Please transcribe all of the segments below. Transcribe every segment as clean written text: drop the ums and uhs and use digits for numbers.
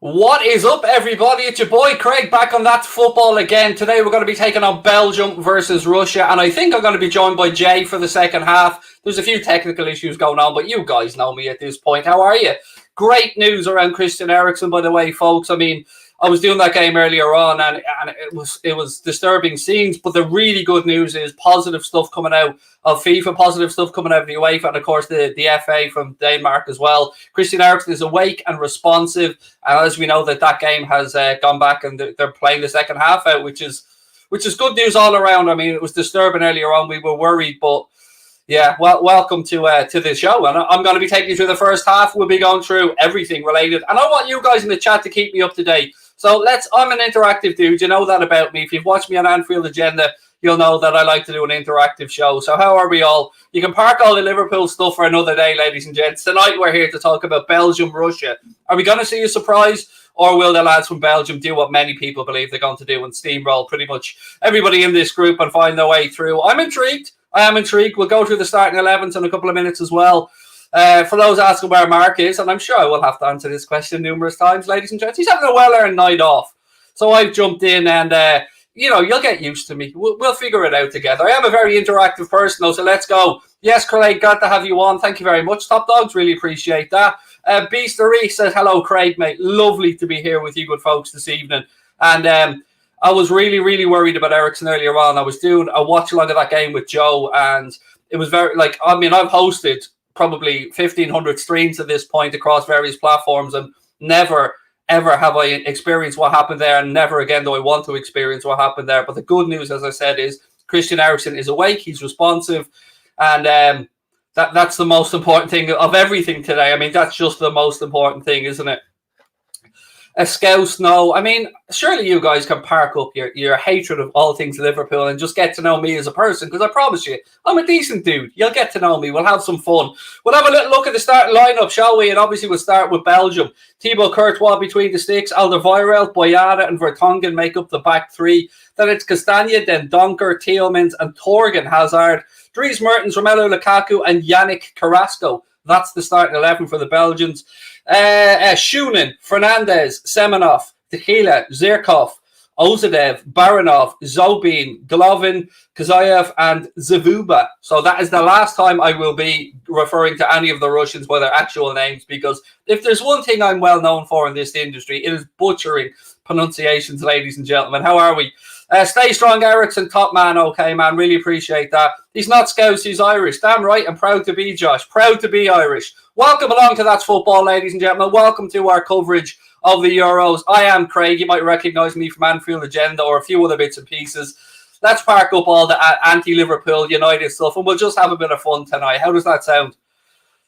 What is up, everybody? It's your boy Craig back on That's Football again. Today we're going to be taking on Belgium versus Russia, and I think I'm going to be joined by Jay for the second half. There's a few technical issues going on, but you guys know me at this point. How are you? Great news around Christian Eriksen, by the way, folks. I mean, I was doing that game earlier on, and it was disturbing scenes. But the really good news is positive stuff coming out of FIFA, positive stuff coming out of the UEFA, and of course the FA from Denmark as well. Christian Eriksen is awake and responsive, and as we know that game has gone back and they're playing the second half out, which is good news all around. I mean, it was disturbing earlier on. We were worried, but yeah, well, welcome to the show, and I'm going to be taking you through the first half. We'll be going through everything related, and I want you guys in the chat to keep me up to date. So I'm an interactive dude. You know that about me. If you've watched me on Anfield Agenda, you'll know that I like to do an interactive show. So how are we all? You can park all the Liverpool stuff for another day, ladies and gents. Tonight we're here to talk about Belgium, Russia. Are we going to see a surprise, or will the lads from Belgium do what many people believe they're going to do and steamroll pretty much everybody in this group and find their way through? I'm intrigued. I am intrigued. We'll go through the starting 11s in a couple of minutes as well. For those asking where Mark is, and I'm sure I will have to answer this question numerous times, ladies and gents, he's having a well-earned night off. So I've jumped in and, you'll get used to me. We'll figure it out together. I am a very interactive person, though, so let's go. Yes, Craig, glad to have you on. Thank you very much, Top Dogs. Really appreciate that. Beastery says, hello, Craig, mate. Lovely to be here with you good folks this evening. And I was really, really worried about Eriksen earlier on. I was doing a watch-along of that game with Joe, and it was very, I've hosted probably 1,500 streams at this point across various platforms, and never, ever have I experienced what happened there, and never again do I want to experience what happened there. But the good news, as I said, is Christian Eriksen is awake, he's responsive, and that's the most important thing of everything today. I mean, that's just the most important thing, isn't it? A Scouse, no. I mean, surely you guys can park up your hatred of all things Liverpool and just get to know me as a person, because I promise you, I'm a decent dude. You'll get to know me. We'll have some fun. We'll have a little look at the starting lineup, shall we? And obviously we'll start with Belgium. Thibaut Courtois between the sticks. Alderweireld, Boyata and Vertonghen make up the back three. Then it's Castagna, then Donker, Tielemans and Torgan Hazard. Dries Mertens, Romelu Lukaku and Yannick Carrasco. That's the starting 11 for the Belgians. Shunin, Fernandez, Semenov, Tequila, Zirkov, Ozadev, Baranov, Zobin, Golovin, Kazayev, and Zavuba. So that is the last time I will be referring to any of the Russians by their actual names, because if there's one thing I'm well known for in this industry, it is butchering pronunciations, ladies and gentlemen. How are we? Stay strong, Eriksen, top man. Okay, man, really appreciate that. He's not Scouse, he's Irish. Damn right, I'm proud to be Josh. Proud to be Irish. Welcome along to That's Football, ladies and gentlemen. Welcome to our coverage of the Euros. I am Craig. You might recognise me from Anfield Agenda or a few other bits and pieces. Let's park up all the anti-Liverpool United stuff and we'll just have a bit of fun tonight. How does that sound?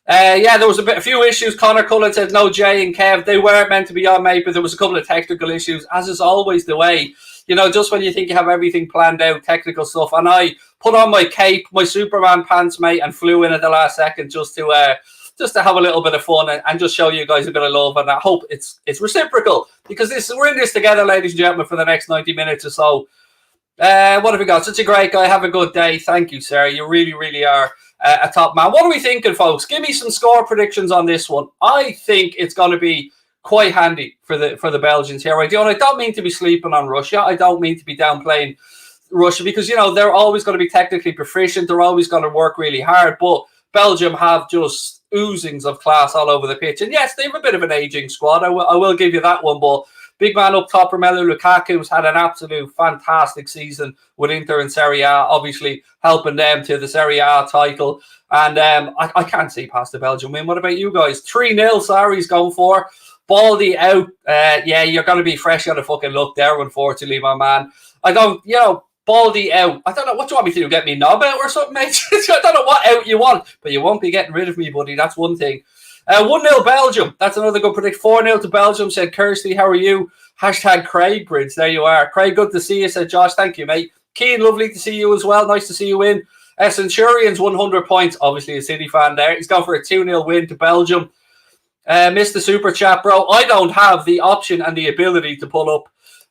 There was a few issues. Connor Cullen said no, Jay and Kev. They weren't meant to be on, mate, but there was a couple of technical issues, as is always the way. You know, just when you think you have everything planned out, technical stuff. And I put on my cape, my Superman pants, mate, and flew in at the last second just to have a little bit of fun and just show you guys a bit of love. And I hope it's reciprocal, because we're in this together, ladies and gentlemen, for the next 90 minutes or so. What have we got? Such a great guy. Have a good day. Thank you, sir. You really, really are a top man. What are we thinking, folks? Give me some score predictions on this one. I think it's going to be quite handy for the Belgians here. I don't mean to be sleeping on Russia. I don't mean to be downplaying Russia, because, they're always going to be technically proficient. They're always going to work really hard. But Belgium have just oozings of class all over the pitch. And yes, they have a bit of an aging squad. I will give you that one. But big man up top, Romelu Lukaku, has had an absolute fantastic season with Inter and Serie A, obviously helping them to the Serie A title. And I can't see past the Belgian win. What about you guys? 3-0, Sarri's going for. Baldy out. You're going to be fresh out of fucking luck there, unfortunately, my man. Baldy out. I don't know. What do you want me to do? Get me knob out or something, mate? I don't know what out you want, but you won't be getting rid of me, buddy. That's one thing. 1-0 Belgium. That's another good prediction. 4-0 to Belgium, said Kirsty. How are you? Hashtag Craig Bridge. There you are. Craig, good to see you, said Josh. Thank you, mate. Keen, lovely to see you as well. Nice to see you in. Centurions, 100 points. Obviously a City fan there. He's gone for a 2-0 win to Belgium. Missed the super chat, bro. I don't have the option and the ability to pull up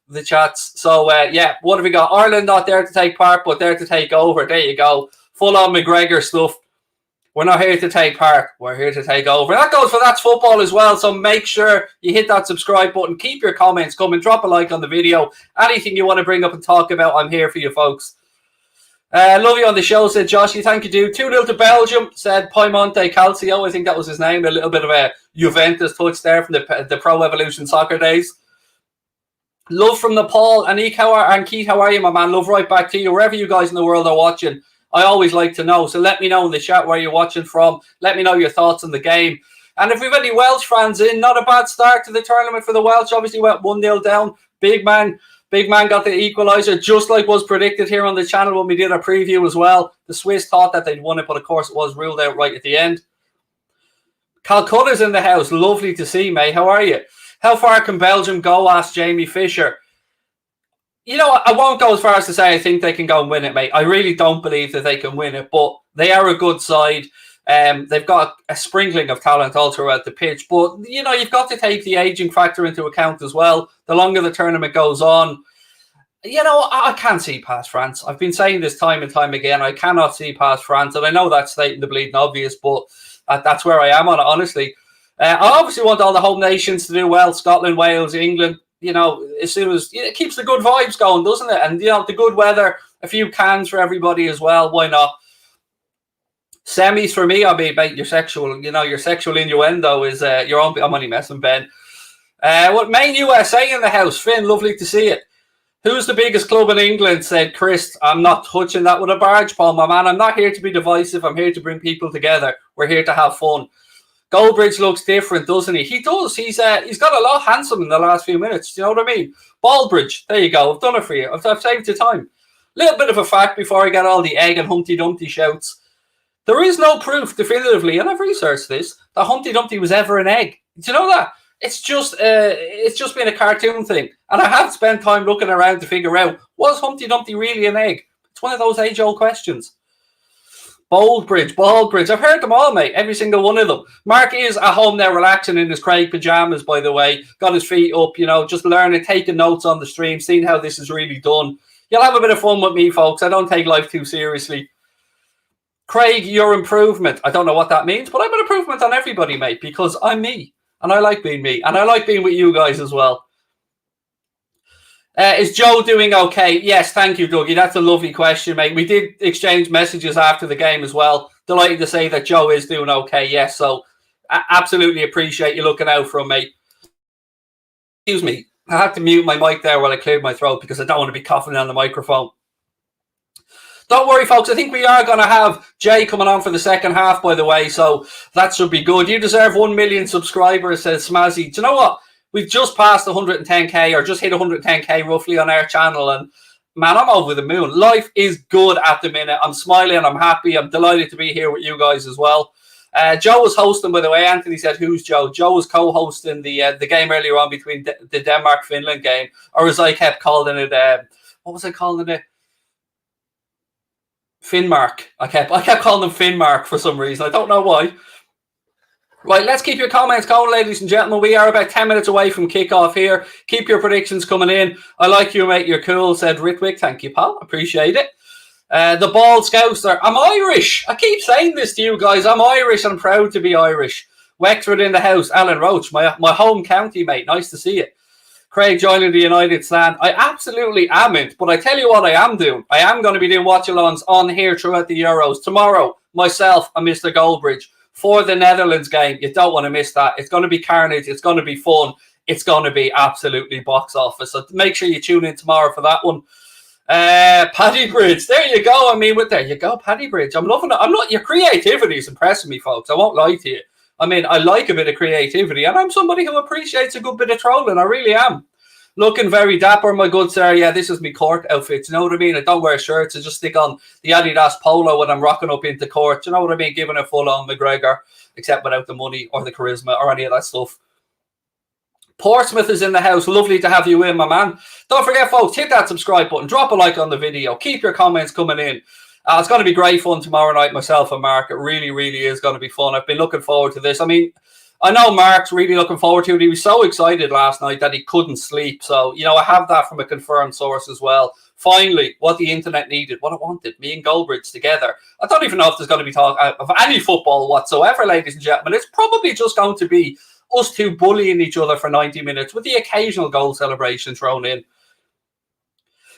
the chats. So, what have we got? Ireland not there to take part, but there to take over. There you go. Full on McGregor stuff. We're not here to take part. We're here to take over. That goes for That's Football as well. So make sure you hit that subscribe button. Keep your comments coming. Drop a like on the video. Anything you want to bring up and talk about, I'm here for you folks. Love you on the show, said Joshy. Thank you, dude. 2-0 to Belgium, said Piemonte Calcio. I think that was his name. A little bit of a Juventus touch there from the Pro Evolution Soccer days. Love from Nepal. And Keith, how are you, my man? Love right back to you. Wherever you guys in the world are watching, I always like to know. So let me know in the chat where you're watching from. Let me know your thoughts on the game. And if we've any Welsh fans in, not a bad start to the tournament for the Welsh. Obviously went 1-0 down. Big man got the equaliser, just like was predicted here on the channel when we did our preview as well. The Swiss thought that they'd won it, but of course it was ruled out right at the end. Calcutta's in the house. Lovely to see, mate. How are you? How far can Belgium go, asked Jamie Fisher. You know, I won't go as far as to say I think they can go and win it, mate. I really don't believe that they can win it, but they are a good side. They've got a sprinkling of talent all throughout the pitch. But, you know, you've got to take the aging factor into account as well. The longer the tournament goes on, you know, I can't see past France. I've been saying this time and time again. I cannot see past France. And I know that's stating the bleeding obvious, but that's where I am on it, honestly. I obviously want all the home nations to do well. Scotland, Wales, England. You know, as soon as it keeps the good vibes going, doesn't it? And, you know, the good weather, a few cans for everybody as well. Why not? Semis for me, I mean, mate, your sexual innuendo is your own. I'm only messing, Ben. What main USA in the house? Finn, lovely to see it. Who's the biggest club in England? Said Chris. I'm not touching that with a barge pole, my man. I'm not here to be divisive. I'm here to bring people together. We're here to have fun. Goldbridge looks different, doesn't he? He does. He's got a lot handsome in the last few minutes. Do you know what I mean? Ballbridge. There you go. I've done it for you. I've saved you time. Little bit of a fact before I get all the egg and Humpty Dumpty shouts. There is no proof definitively, and I've researched this, that Humpty Dumpty was ever an egg. Do you know that? It's just been a cartoon thing. And I have spent time looking around to figure out, was Humpty Dumpty really an egg? It's one of those age-old questions. Baldbridge. I've heard them all, mate. Every single one of them. Mark is at home now relaxing in his Craig pajamas, by the way. Got his feet up, you know, just learning, taking notes on the stream, seeing how this is really done. You'll have a bit of fun with me, folks. I don't take life too seriously. Craig, your improvement. I don't know what that means, but I'm an improvement on everybody, mate, because I'm me. And I like being me. And I like being with you guys as well. Is Joe doing okay? Yes, thank you, Dougie. That's a lovely question, mate. We did exchange messages after the game as well. Delighted to say that Joe is doing okay. Yes, so I absolutely appreciate you looking out for him, mate. Excuse me. I had to mute my mic there while I cleared my throat because I don't want to be coughing on the microphone. Don't worry, folks. I think we are going to have Jay coming on for the second half, by the way, so that should be good. You deserve 1 million subscribers, says Smazzy. Do you know what? We've just passed 110k, or just hit 110k roughly on our channel, and man, I'm over the moon. Life is good at the minute. I'm smiling. I'm happy. I'm delighted to be here with you guys as well. Joe was hosting, by the way. Anthony said, "Who's Joe?" Joe was co-hosting the game earlier on between the Denmark-Finland game, or as I kept calling it, what was I calling it? Finmark. I kept calling them Finmark for some reason. I don't know why. Right, let's keep your comments going, ladies and gentlemen. We are about 10 minutes away from kickoff here. Keep your predictions coming in. I like you, mate. You're cool, said Ritwick. Thank you, pal. Appreciate it. The Bald Scouser. I'm Irish. I keep saying this to you guys. I'm Irish. I'm proud to be Irish. Wexford in the house. Alan Roach, my home county, mate. Nice to see it. Craig joining the United stand. I absolutely amn't, but I tell you what I am doing. I am going to be doing watch-alongs on here throughout the Euros. Tomorrow, myself and Mr. Goldbridge for the Netherlands game. You don't want to miss that. It's going to be carnage. It's going to be fun. It's going to be absolutely box office. So make sure you tune in tomorrow for that one. Paddy Bridge. There you go. I mean, there you go, Paddy Bridge. I'm loving it. Your creativity is impressing me, folks. I won't lie to you. I mean, I like a bit of creativity, and I'm somebody who appreciates a good bit of trolling. I really am. Looking very dapper, my good sir. Yeah, this is my court outfit. You know what I mean? I don't wear shirts. I just stick on the Adidas polo when I'm rocking up into court. You know what I mean? Giving a full-on McGregor, except without the money or the charisma or any of that stuff. Portsmouth is in the house. Lovely to have you in, my man. Don't forget, folks, hit that subscribe button. Drop a like on the video. Keep your comments coming in. It's going to be great fun tomorrow night, myself and Mark. It really, really is going to be fun. I've been looking forward to this. I mean, I know Mark's really looking forward to it. He was so excited last night that he couldn't sleep. So, you know, I have that from a confirmed source as well. Finally, what the internet needed, what it wanted, me and Goldbridge together. I don't even know if there's going to be talk of any football whatsoever, ladies and gentlemen. It's probably just going to be us two bullying each other for 90 minutes with the occasional goal celebration thrown in.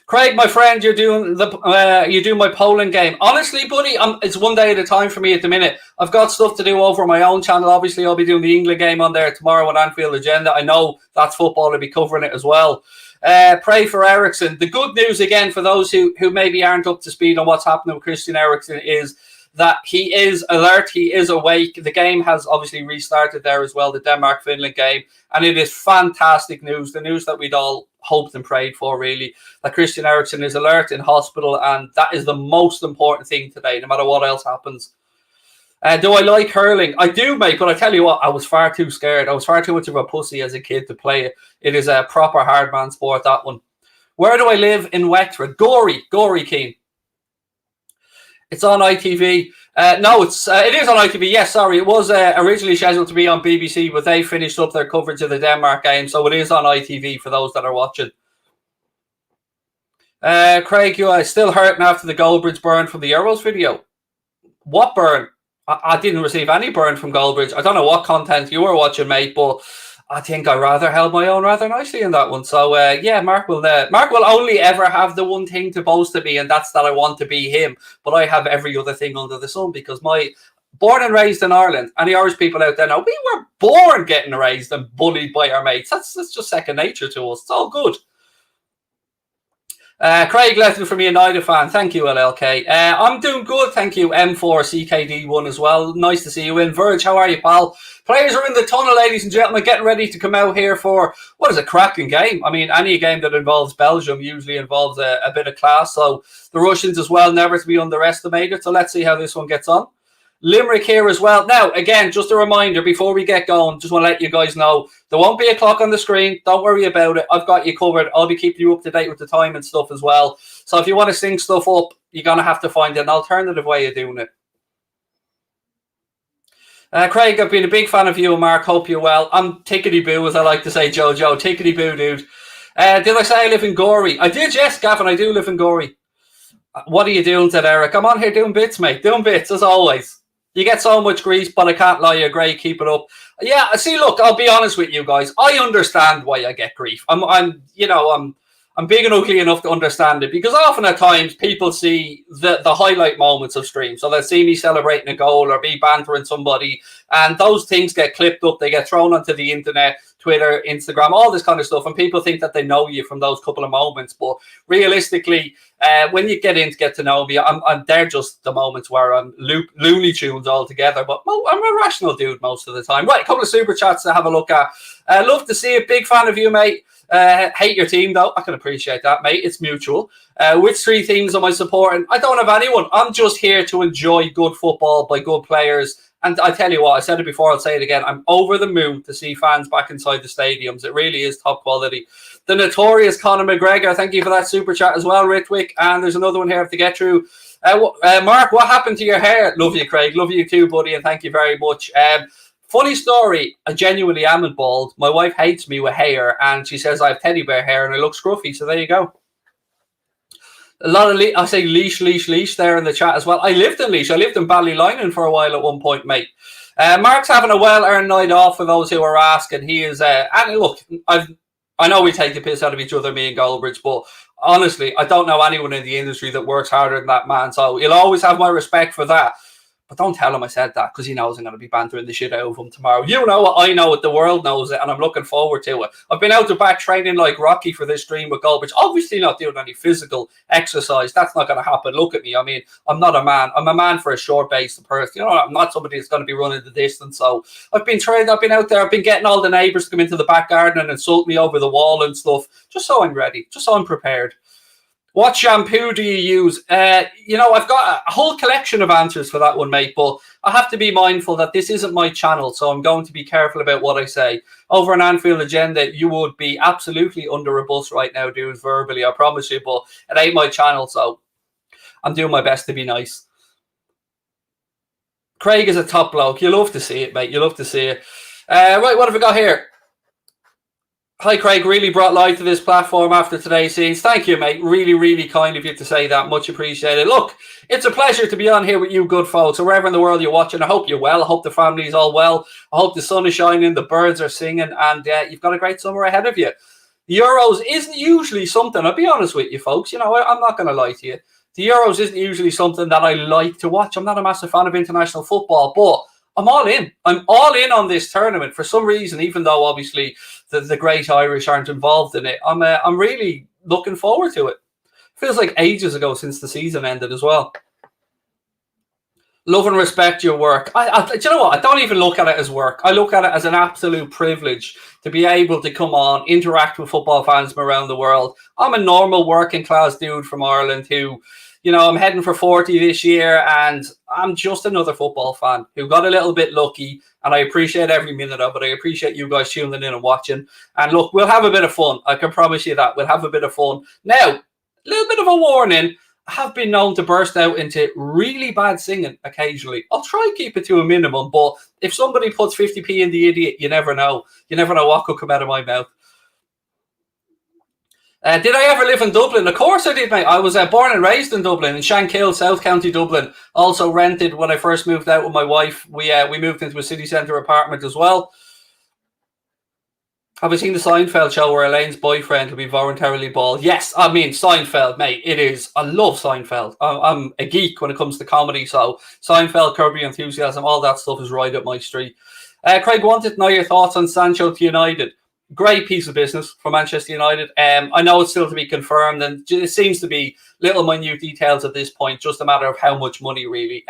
Craig, my friend, you're doing my Poland game. Honestly, buddy, it's one day at a time for me at the minute. I've got stuff to do over my own channel. Obviously, I'll be doing the England game on there tomorrow on Anfield Agenda. I know that's football. I'll be covering it as well. Pray for Eriksen. The good news, again, for those who maybe aren't up to speed on what's happening with Christian Eriksen is that he is alert, he is awake. The game has obviously restarted there as well, the Denmark-Finland game, and it is fantastic news, the news that we'd all hoped and prayed for, really, that Christian Eriksen is alert in hospital, and that is the most important thing today, no matter what else happens. Do I like hurling? I do, mate, but I tell you what, I was far too scared. I was far too much of a pussy as a kid to play it. It is a proper hard man sport, that one. Where do I live in Wexford? Gorey, Keane. It's on ITV. No, it is on ITV. Yes, sorry. It was originally scheduled to be on BBC, but they finished up their coverage of the Denmark game, so it is on ITV for those that are watching. Craig, you are still hurting after the Goldbridge burn from the Euros video. What burn? I didn't receive any burn from Goldbridge. I don't know what content you were watching, mate, but I think I rather held my own rather nicely in that one. So, yeah, Mark will only ever have the one thing to boast of me, and that's that I want to be him. But I have every other thing under the sun because born and raised in Ireland, and the Irish people out there know, we were born getting raised and bullied by our mates. That's just second nature to us. It's all good. Craig Letton from a United fan. Thank you, LLK. I'm doing good, thank you. M4CKD1 as well. Nice to see you in. Verge, how are you, pal? Players are in the tunnel, ladies and gentlemen, getting ready to come out here for what is a cracking game. I mean, any game that involves Belgium usually involves a bit of class. So the Russians as well, never to be underestimated. So let's see how this one gets on. Limerick here as well. Now, again, just a reminder before we get going, just want to let you guys know there won't be a clock on the screen. Don't worry about it. I've got you covered. I'll be keeping you up to date with the time and stuff as well. So if you want to sync stuff up, you're going to have to find an alternative way of doing it. Craig, I've been a big fan of you and Mark. Hope you're well. I'm tickety-boo, as I like to say, Jojo. Tickety-boo, dude. Did I say I live in Gorey? I did, yes, Gavin. I do live in Gorey. What are you doing, said Eric? I'm on here doing bits, mate. Doing bits, as always. You get so much grease, but I can't lie, you're great. Keep it up. Yeah, see, look, I'll be honest with you guys. I understand why I get grief. I'm big and ugly enough to understand it because often at times people see the highlight moments of streams. So they'll see me celebrating a goal or me bantering somebody, and those things get clipped up. They get thrown onto the internet, Twitter, Instagram, all this kind of stuff, and people think that they know you from those couple of moments. But realistically, when you get to know me, they're just the moments where I'm Looney Tunes altogether. But I'm a rational dude most of the time. Right, a couple of super chats to have a look at. Love to see it. Big fan of you, mate. Hate your team, though. I can appreciate that, mate. It's mutual. Which three teams am I supporting? I don't have anyone. I'm just here to enjoy good football by good players. And I tell you what, I said it before, I'll say it again. I'm over the moon to see fans back inside the stadiums. It really is top quality. The notorious Conor McGregor, thank you for that super chat as well, Ritwick. And there's another one here I have to get through. Mark, what happened to your hair? Love you, Craig. Love you too, buddy. And thank you very much. Funny story, I genuinely am bald. My wife hates me with hair, and she says I have teddy bear hair and I look scruffy. So there you go. A lot of I say leash there in the chat as well. I lived in Leash. I lived in Ballylinan for a while at one point, mate. Mark's having a well-earned night off for those who are asking. He is, and look, I know we take the piss out of each other, me and Goldbridge, but honestly, I don't know anyone in the industry that works harder than that man. So you'll always have my respect for that. But don't tell him I said that because he knows I'm going to be bantering the shit out of him tomorrow. You know it, I know it, the world knows it, and I'm looking forward to it. I've been out the back training like Rocky for this stream with Goldbridge. Obviously not doing any physical exercise. That's not going to happen. Look at me. I mean, I'm not a man. I'm a man for a short base of person. You know, I'm not somebody that's going to be running the distance. So I've been trained. I've been out there. I've been getting all the neighbours to come into the back garden and insult me over the wall and stuff, just so I'm ready, just so I'm prepared. What shampoo do you use? I've got a whole collection of answers for that one, mate, but I have to be mindful that this isn't my channel, so I'm going to be careful about what I say. Over an Anfield Agenda, you would be absolutely under a bus right now, dudes, verbally, I promise you, but it ain't my channel, so I'm doing my best to be nice. Craig is a top bloke. You love to see it, mate. You love to see it. Right, what have we got here? Hi, Craig. Really brought light to this platform after today's scenes. Thank you, mate. Really, really kind of you to say that. Much appreciated. Look, it's a pleasure to be on here with you good folks. So wherever in the world you're watching, I hope you're well. I hope the family's all well. I hope the sun is shining, the birds are singing, and you've got a great summer ahead of you. The Euros isn't usually something, I'll be honest with you, folks. You know, I'm not going to lie to you. The Euros isn't usually something that I like to watch. I'm not a massive fan of international football, but I'm all in. I'm all in on this tournament for some reason, even though obviously the great Irish aren't involved in it. I'm really looking forward to it. Feels like ages ago since the season ended as well. Love and respect your work. Do you know what? I don't even look at it as work. I look at it as an absolute privilege to be able to come on, interact with football fans from around the world. I'm a normal working class dude from Ireland who, you know, I'm heading for 40 this year, and I'm just another football fan who got a little bit lucky, and I appreciate every minute of it. I appreciate you guys tuning in and watching. And look, we'll have a bit of fun. I can promise you that. We'll have a bit of fun. Now, a little bit of a warning. I have been known to burst out into really bad singing occasionally. I'll try and keep it to a minimum, but if somebody puts 50p in the idiot, you never know. You never know what could come out of my mouth. Did I ever live in Dublin? Of course I did, mate. I was born and raised in Dublin, in Shankill, South County Dublin. Also rented when I first moved out with my wife. We moved into a city centre apartment as well. Have you seen the Seinfeld show where Elaine's boyfriend will be voluntarily bald? Yes, I mean, Seinfeld, mate, it is. I love Seinfeld. I'm a geek when it comes to comedy, so Seinfeld, Curb Your Enthusiasm, all that stuff is right up my street. Craig, wanted to know your thoughts on Sancho to United. Great piece of business for Manchester United. I know it's still to be confirmed, and it seems to be little minute details at this point, just a matter of how much money, really.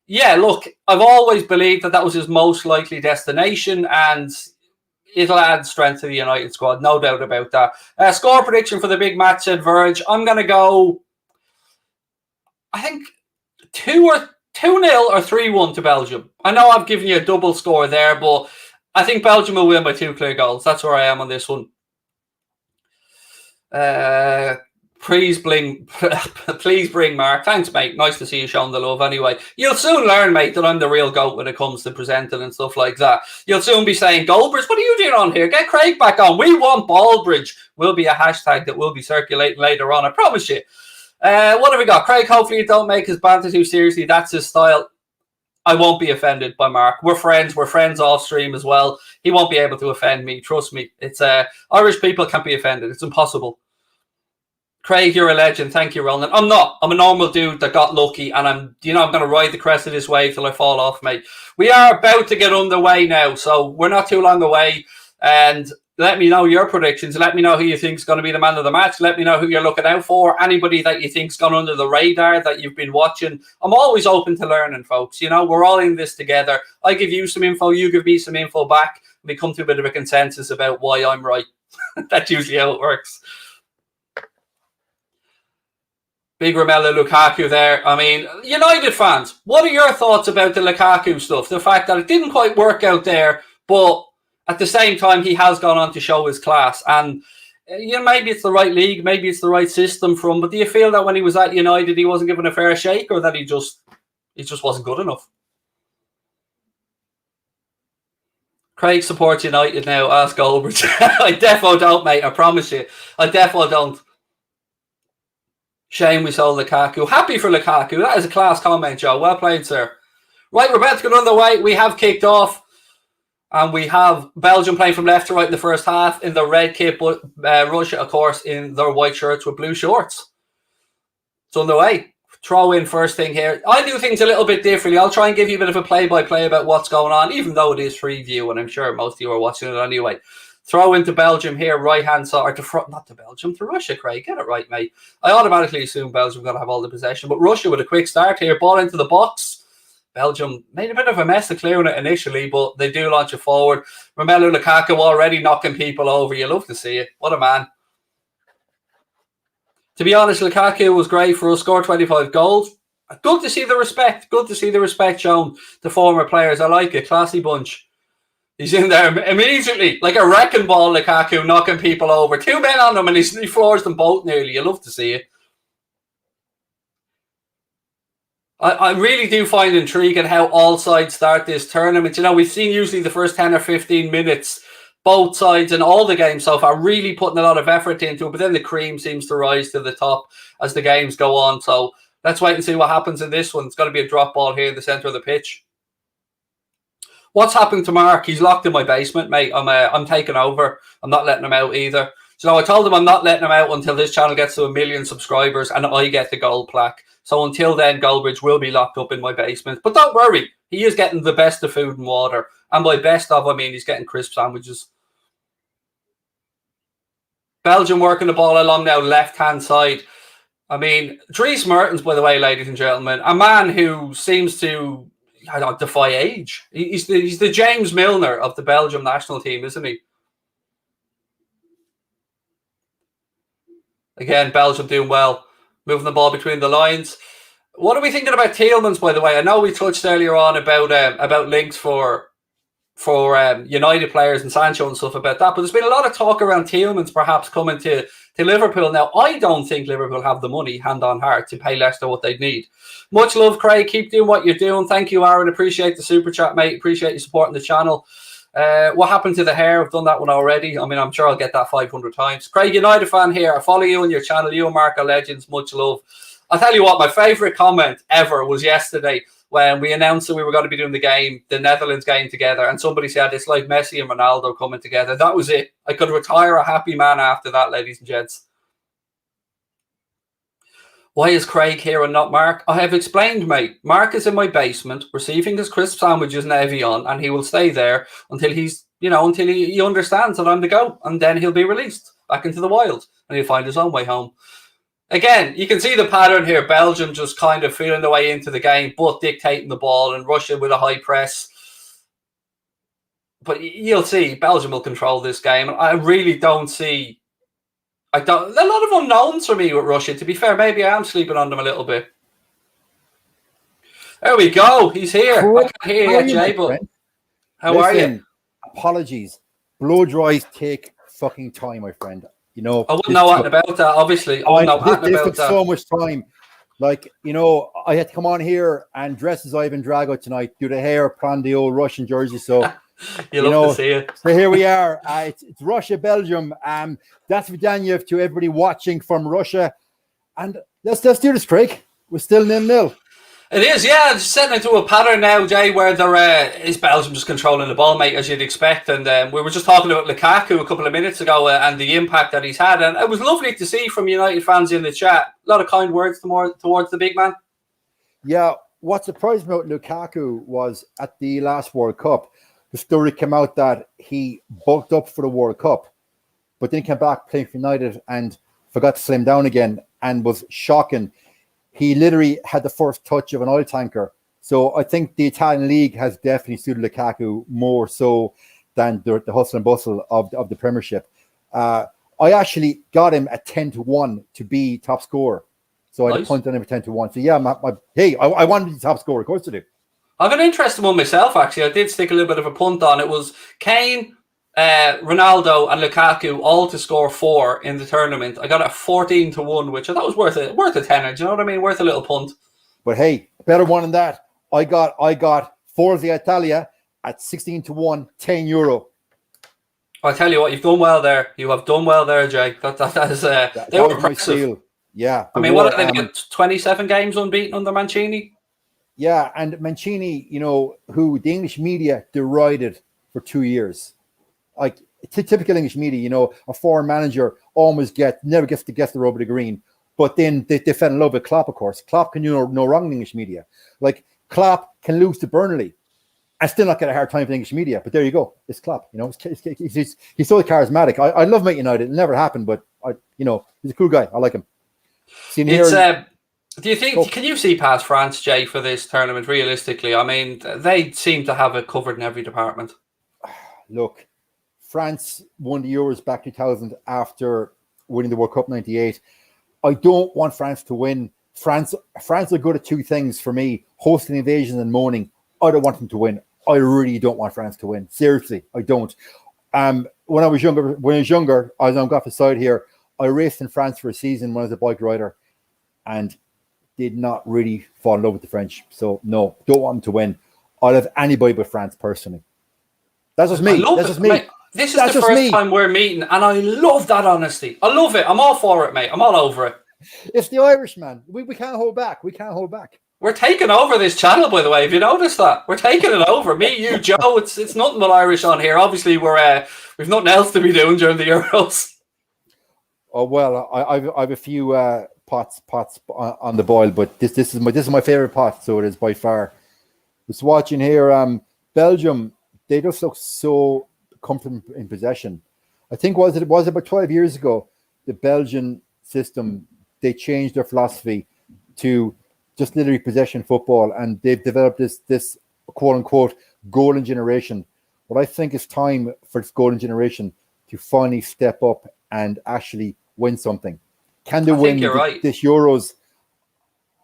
Yeah, look, I've always believed that was his most likely destination, and it'll add strength to the United squad, no doubt about that. Score prediction for the big match, said Verge. I'm going to go, I think, 2-0 or 3-1 to Belgium. I know I've given you a double score there, but I think Belgium will win by 2 clear goals. That's where I am on this one. Please bring Mark. Thanks, mate. Nice to see you showing the love anyway. You'll soon learn, mate, that I'm the real GOAT when it comes to presenting and stuff like that. You'll soon be saying, Goldbridge, what are you doing on here? Get Craig back on. We want Ballbridge. Will be a hashtag that will be circulating later on. I promise you. What have we got? Craig, hopefully you don't make his banter too seriously. That's his style. I won't be offended by Mark. We're friends. We're friends off stream as well. He won't be able to offend me. Trust me. It's Irish people can't be offended. It's impossible. Craig, you're a legend. Thank you, Roland. I'm not. I'm a normal dude that got lucky, and I'm going to ride the crest of this wave till I fall off, mate. We are about to get underway now, so we're not too long away. And let me know your predictions. Let me know who you think is going to be the man of the match. Let me know who you're looking out for. Anybody that you think's gone under the radar that you've been watching. I'm always open to learning, folks. You know, we're all in this together. I give you some info, you give me some info back. We come to a bit of a consensus about why I'm right. That's usually how it works. Big Romelu Lukaku there. I mean, United fans, what are your thoughts about the Lukaku stuff? The fact that it didn't quite work out there, but at the same time, he has gone on to show his class. And maybe it's the right league, maybe it's the right system for him. But do you feel that when he was at United, he wasn't given a fair shake, or that he just wasn't good enough? Craig supports United now. Ask Goldbridge. I defo don't, mate. I promise you. I defo don't. Shame we sold Lukaku. Happy for Lukaku. That is a class comment, Joe. Well played, sir. Right, we're about to get underway. We have kicked off. And we have Belgium playing from left to right in the first half in the red kit, but Russia, of course, in their white shirts with blue shorts. It's underway. Throw in first thing here. I do things a little bit differently. I'll try and give you a bit of a play-by-play about what's going on, even though it is free view, and I'm sure most of you are watching it anyway. Throw into Belgium here, right-hand side, or to front, not to Belgium, to Russia, Craig. Get it right, mate. I automatically assume Belgium are going to have all the possession, but Russia with a quick start here, ball into the box. Belgium made a bit of a mess of clearing it initially, but they do launch it forward. Romelu Lukaku already knocking people over. You love to see it. What a man. To be honest, Lukaku was great for us. Scored 25 goals. Good to see the respect. Good to see the respect shown to former players. I like it. Classy bunch. He's in there immediately, like a wrecking ball, Lukaku, knocking people over. 2 men on him, and he floors them both nearly. You love to see it. I really do find intriguing how all sides start this tournament. We've seen usually the first 10 or 15 minutes, both sides in all the games so far, really putting a lot of effort into it. But then the cream seems to rise to the top as the games go on. So let's wait and see what happens in this one. It's got to be a drop ball here in the centre of the pitch. What's happening to Mark? He's locked in my basement, mate. I'm taking over. I'm not letting him out either. So I told him I'm not letting him out until this channel gets to 1 million subscribers and I get the gold plaque. So until then, Goldbridge will be locked up in my basement. But don't worry, he is getting the best of food and water. And by best of, I mean he's getting crisp sandwiches. Belgium working the ball along now, left-hand side. I mean, Dries Mertens, by the way, ladies and gentlemen, a man who seems to defy age. He's the James Milner of the Belgium national team, isn't he? Again, Belgium doing well, moving the ball between the lines. What are we thinking about Tielemans, by the way? I know we touched earlier on about links for United players and Sancho and stuff about that, but there's been a lot of talk around Tielemans perhaps coming to Liverpool. Now, I don't think Liverpool have the money, hand on heart, to pay Leicester what they'd need. Much love, Craig. Keep doing what you're doing. Thank you, Aaron. Appreciate the super chat, mate. Appreciate you supporting the channel. What happened to the hair? I've done that one already. I mean, I'm sure I'll get that 500 times. Craig, United fan here. I follow you on your channel. You and Mark are legends. Much love. I'll tell you what, my favourite comment ever was yesterday when we announced that we were going to be doing the Netherlands game together, and somebody said it's like Messi and Ronaldo coming together. That was it. I could retire a happy man after that, ladies and gents. Why is Craig here and not Mark? I have explained, mate. Mark is in my basement receiving his crisp sandwiches in Evian, and he will stay there until until he understands that I'm the GOAT, and then he'll be released back into the wild and he'll find his own way home. Again, you can see the pattern here. Belgium just kind of feeling the way into the game, but dictating the ball, and Russia with a high press. But you'll see, Belgium will control this game. I really don't see... a lot of unknowns for me with Russia, to be fair. Maybe I am sleeping on them a little bit. There we go. He's here. I can't hear you, Jay, but how are you? Apologies. Blow dries take fucking time, my friend. You know, I wouldn't know anything about that, obviously. I wouldn't know anything about that. So much time. Like, I had to come on here and dress as Ivan Drago tonight, do the hair, plan the old Russian jersey. So, you love to see it. So here we are. It's Russia, Belgium. That's Vidyanev to everybody watching from Russia. And let's do this, Craig. We're still 0-0. It is, yeah. It's setting into a pattern now, Jay, where there is Belgium just controlling the ball, mate, as you'd expect. And we were just talking about Lukaku a couple of minutes ago and the impact that he's had. And it was lovely to see from United fans in the chat. A lot of kind words towards the big man. Yeah, what surprised me about Lukaku was at the last World Cup, the story came out that he bulked up for the World Cup, but then came back playing for United and forgot to slim down again and was shocking. He literally had the first touch of an oil tanker. So I think the Italian league has definitely suited Lukaku more so than the hustle and bustle of the Premiership. I actually got him at 10-1 to be top scorer. So I had a punt on him at 10-1. So yeah, I wanted to be top scorer. Of course I do. I've an interesting one myself, actually. I did stick a little bit of a punt on. It was Kane, Ronaldo and Lukaku all to score 4 in the tournament. I got it 14-1, which I thought was worth a tenner. Do you know what I mean? Worth a little punt. But hey, better one than that. I got Forza Italia at 16-1, €10. I tell you what, you've done well there. You have done well there, Jake. That is they were impressive. Yeah. I mean, what are they? 27 games unbeaten under Mancini. Yeah, and Mancini, who the English media derided for 2 years. Like typical English media, a foreign manager never gets the rub of the green. But then they fell in love with Klopp, of course. Klopp can do no wrong in English media. Like Klopp can lose to Burnley and still not get a hard time with English media. But there you go. It's Klopp. He's so charismatic. I love Man United. It never happened, but he's a cool guy. I like him. Do you think, can you see past France, Jay, for this tournament, realistically? I mean, they seem to have it covered in every department. Look, France won the Euros back 2000 after winning the World Cup 98. I don't want France to win. France are good at 2 things for me, hosting invasions and moaning. I don't want them to win. I really don't want France to win. Seriously, I don't. When I was younger, I was on golf aside here, I raced in France for a season when I was a bike rider and did not really fall in love with the French. So no, don't want them to win. I'll have anybody but France personally. That's just me. That's just me. This is That's the just first me. time we're meeting, and I love that honesty. I love it. I'm all for it, mate. I'm all over it. It's the Irish, man. We can't hold back. We can't hold back. We're taking over this channel, by the way. Have you noticed that? We're taking it over. Me, you, Joe. It's nothing but Irish on here. Obviously, we've nothing else to be doing during the Euros. Oh well, I've a few pots on the boil, but this is my favorite pot, so it is by far. Just watching here, Belgium, they just look so comfortable in possession. I think was about 12 years ago, the Belgian system, they changed their philosophy to just literally possession football, and they've developed this quote unquote golden generation. What I think is time for this golden generation to finally step up and actually win something. Can they win this Euros?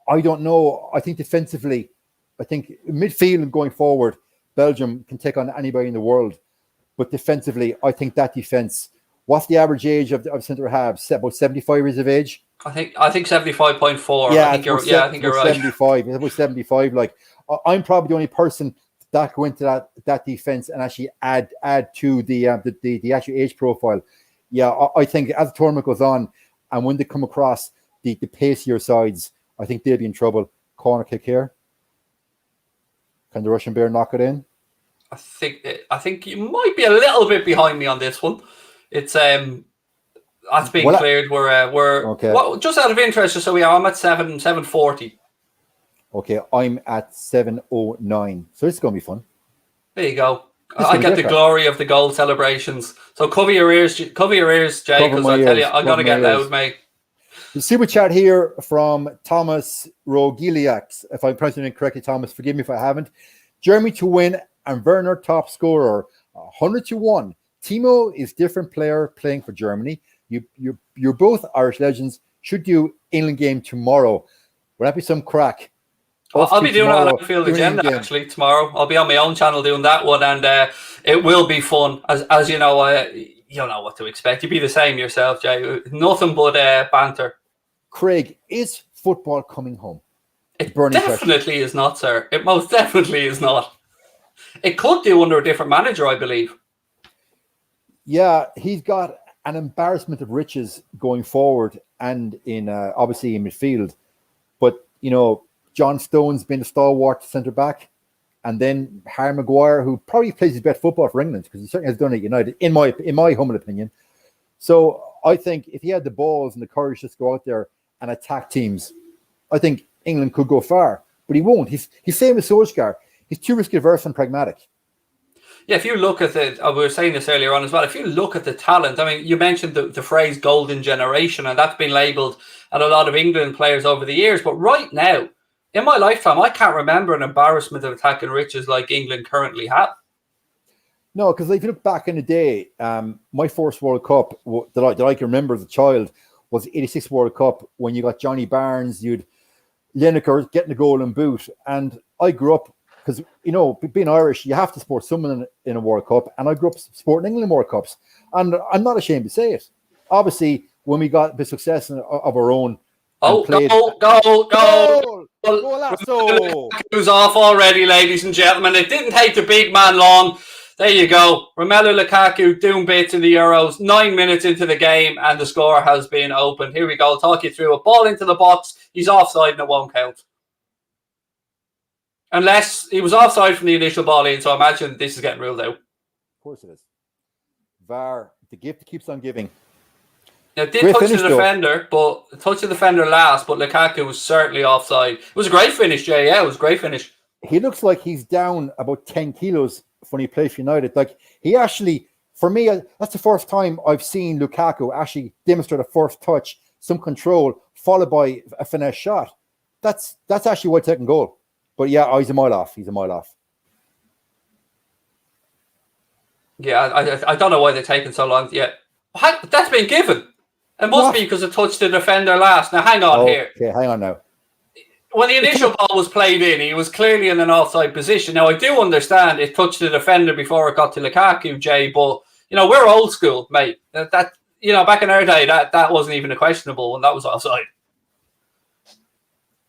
I don't know. I think defensively, I think midfield and going forward, Belgium can take on anybody in the world. But defensively, I think that defense. What's the average age of centre halves? About 75 years of age. I think 75.4. Yeah, I think you're right. 75. It's about 75. Like I'm probably the only person that go into that defense and actually add to the actual age profile. Yeah, I think as the tournament goes on, and when they come across the pacier sides, I think they'll be in trouble. Corner kick here. Can the Russian Bear knock it in? I think you might be a little bit behind me on this one. It's that's being cleared. We're okay. Just out of interest, so I'm at 740. Okay, I'm at 709. So it's going to be fun. There you go. I get the glory of the goal celebrations. So cover your ears, Jay, because I tell you, I'm going to get loud, mate. The super chat here from Thomas Rogiliax. If I'm pronouncing it correctly, Thomas, forgive me if I haven't. Germany to win and Werner top scorer, 100-1. Timo is different player playing for Germany. You're both Irish legends. Should do England game tomorrow. Will that be some crack? I'll be doing it on Anfield Agenda actually tomorrow. I'll be on my own channel doing that one, and it will be fun. As you know, you know what to expect. You'd be the same yourself, Jay. Nothing but banter. Craig, is football coming home? It definitely is not, sir. It most definitely is not. It could do under a different manager, I believe. Yeah, he's got an embarrassment of riches going forward, and in obviously in midfield. But you know, John Stone's been a stalwart centre back, and then Harry Maguire, who probably plays his best football for England because he certainly has done it at United, in my humble opinion. So I think if he had the balls and the courage to go out there and attack teams, I think England could go far. But he won't. He's same as Solskjaer. He's too risk averse and pragmatic. Yeah, if you look at we were saying this earlier on as well, if you look at the talent, I mean, you mentioned the phrase golden generation, and that's been labelled at a lot of England players over the years. But right now, in my lifetime, I can't remember an embarrassment of attacking riches like England currently have. No, because if you look back in the day, my first World Cup that I can remember as a child was the '86 World Cup when you got Johnny Barnes, you'd Lineker getting the golden boot. And I grew up, because, you know, being Irish, you have to support someone in a World Cup. And I grew up supporting England World Cups. And I'm not ashamed to say it. Obviously, when we got the success of our own. Goal! Who's off already, ladies and gentlemen. It didn't take the big man long. There you go. Romelu Lukaku doing bits in the Euros. 9 minutes into the game, and the score has been opened. Here we go. I'll talk you through a ball into the box. He's offside and it won't count. Unless he was offside from the initial ball in, so I imagine this is getting ruled out. Of course it is. VAR, the gift keeps on giving. Now, it did touch the defender, but touch the defender last, but Lukaku was certainly offside. It was a great finish, Jay. Yeah, it was a great finish. He looks like he's down about 10 kilos when he plays for United. Like, he actually, for me, that's the first time I've seen Lukaku actually demonstrate a first touch, some control, followed by a finesse shot. That's actually why taking goal. But yeah, he's a mile off. He's a mile off. Yeah, I don't know why they're taking so long. Yeah, that's been given. It must be because it touched the defender last. Now, hang on here. Okay, hang on now. When the initial ball was played in, he was clearly in an offside position. Now, I do understand it touched the defender before it got to Lukaku, Jay, but, you know, we're old school, mate. That you know, back in our day, that wasn't even a questionable when that was offside.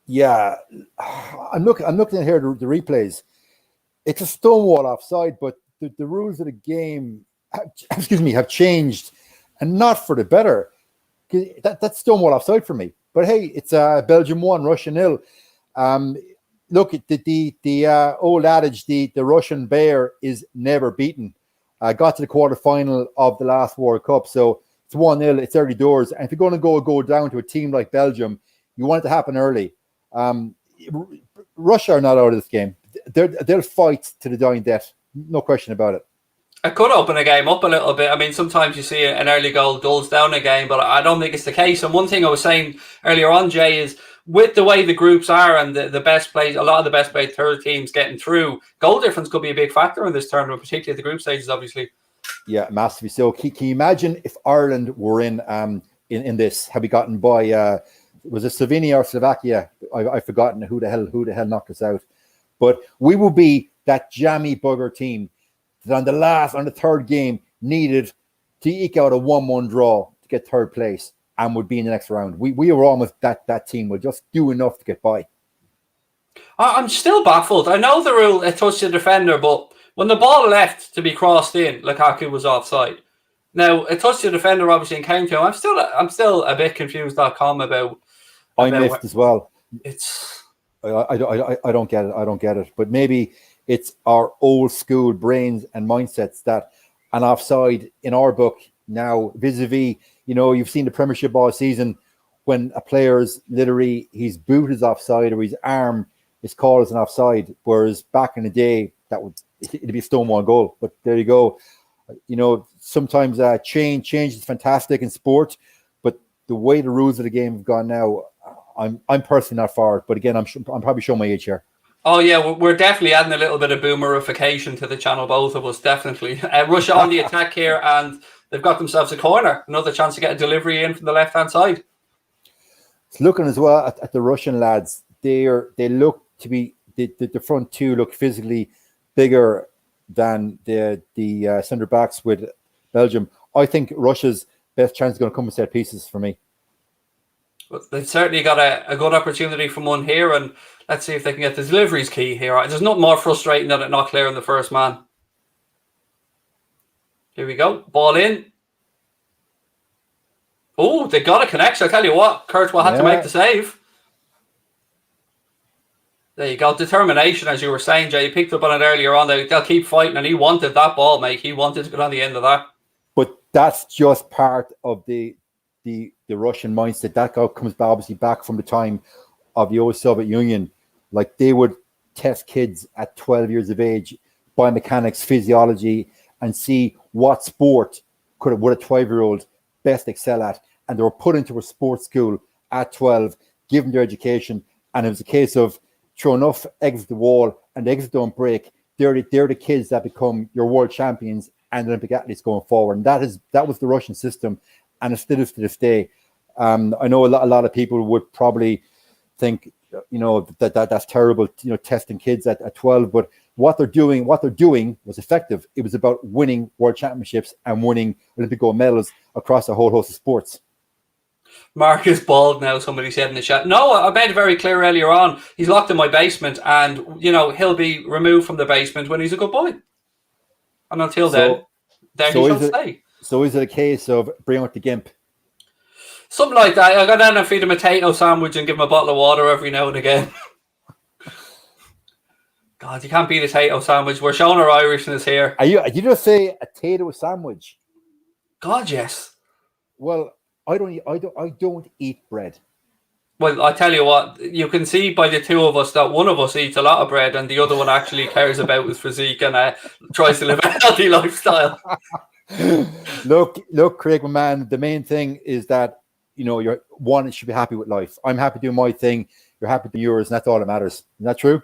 Yeah, I'm looking at here the replays. It's a stonewall offside, but the rules of the game have changed, and not for the better. That's Stonewall offside for me. But hey, it's Belgium 1, Russia 0. Look, the old adage, the Russian bear is never beaten. Got to the quarterfinal of the last World Cup, so it's 1-0. It's early doors, and if you're going to go down to a team like Belgium, you want it to happen early. Russia are not out of this game. They'll fight to the dying death, no question about it. It could open a game up a little bit. I mean, sometimes you see an early goal dulls down a game, but I don't think it's the case. And one thing I was saying earlier on, Jay, is with the way the groups are and the best played, a lot of the best played third teams getting through, goal difference could be a big factor in this tournament, particularly at the group stages, obviously. Yeah, massively so. Can you imagine if Ireland were in this? Have we gotten by? Was it Slovenia or Slovakia? I've forgotten who the hell knocked us out. But we will be that jammy bugger team that on the third game needed to eke out a 1-1 draw to get third place and would be in the next round. We were almost that team. We'll just do enough to get by. I'm still baffled. I know the rule, it touched the defender, but when the ball left to be crossed in, Lukaku was offside. Now, it touched the defender, obviously, in county. I'm still a bit confused.com about. I missed as well. It's. I don't get it. I don't get it. But maybe it's our old school brains and mindsets that an offside in our book now, vis-a-vis, you've seen the Premiership all season when a player's literally his boot is offside or his arm is called as an offside, whereas back in the day it'd be a Stonewall goal. But there you go. Sometimes change is fantastic in sport, but the way the rules of the game have gone now, I'm personally not for it. But again, I'm probably showing my age here. Oh yeah, we're definitely adding a little bit of boomerification to the channel, both of us, definitely. Russia on the attack here, and they've got themselves a corner. Another chance to get a delivery in from the left-hand side. It's looking as well at the Russian lads. They look to be the front two look physically bigger than the centre backs with Belgium. I think Russia's best chance is going to come with set pieces for me. But they've certainly got a good opportunity from one here, and let's see if they can get the deliveries key here. There's nothing more frustrating than it not clearing the first man. Here we go. Ball in. Oh, they got a connection. I tell you what, Courtois had to make the save. There you go. Determination, as you were saying, Jay. You picked up on it earlier on. They'll keep fighting, and he wanted that ball, mate. He wanted to get on the end of that. But that's just part of the Russian mindset. That comes obviously back from the time of the old Soviet Union. Like, they would test kids at 12 years of age, biomechanics, physiology, and see what sport would a 12-year-old best excel at. And they were put into a sports school at 12, given their education, and it was a case of throw enough eggs at the wall and the eggs don't break. They're the kids that become your world champions and Olympic athletes going forward. And that was the Russian system, and it still is to this day. I know a lot of people would probably think, that's terrible, testing kids at 12, but what they're doing was effective. It was about winning world championships and winning Olympic gold medals across a whole host of sports. Mark is bald now, somebody said in the chat. No, I made it very clear earlier on. He's locked in my basement, and he'll be removed from the basement when he's a good boy. And until then, he shall stay. So is it a case of bring out the gimp? Something like that. I go down and feed him a potato sandwich and give him a bottle of water every now and again. God, you can't beat a potato sandwich. We're showing our Irishness here. You just say a potato sandwich? God, yes. Well, I don't eat bread. Well, I tell you what, you can see by the two of us that one of us eats a lot of bread and the other one actually cares about his physique and tries to live a healthy lifestyle. Look, Craig, my man, the main thing is that, you're one, should be happy with life. I'm happy doing my thing. You're happy doing yours, and that's all that matters. Isn't that true?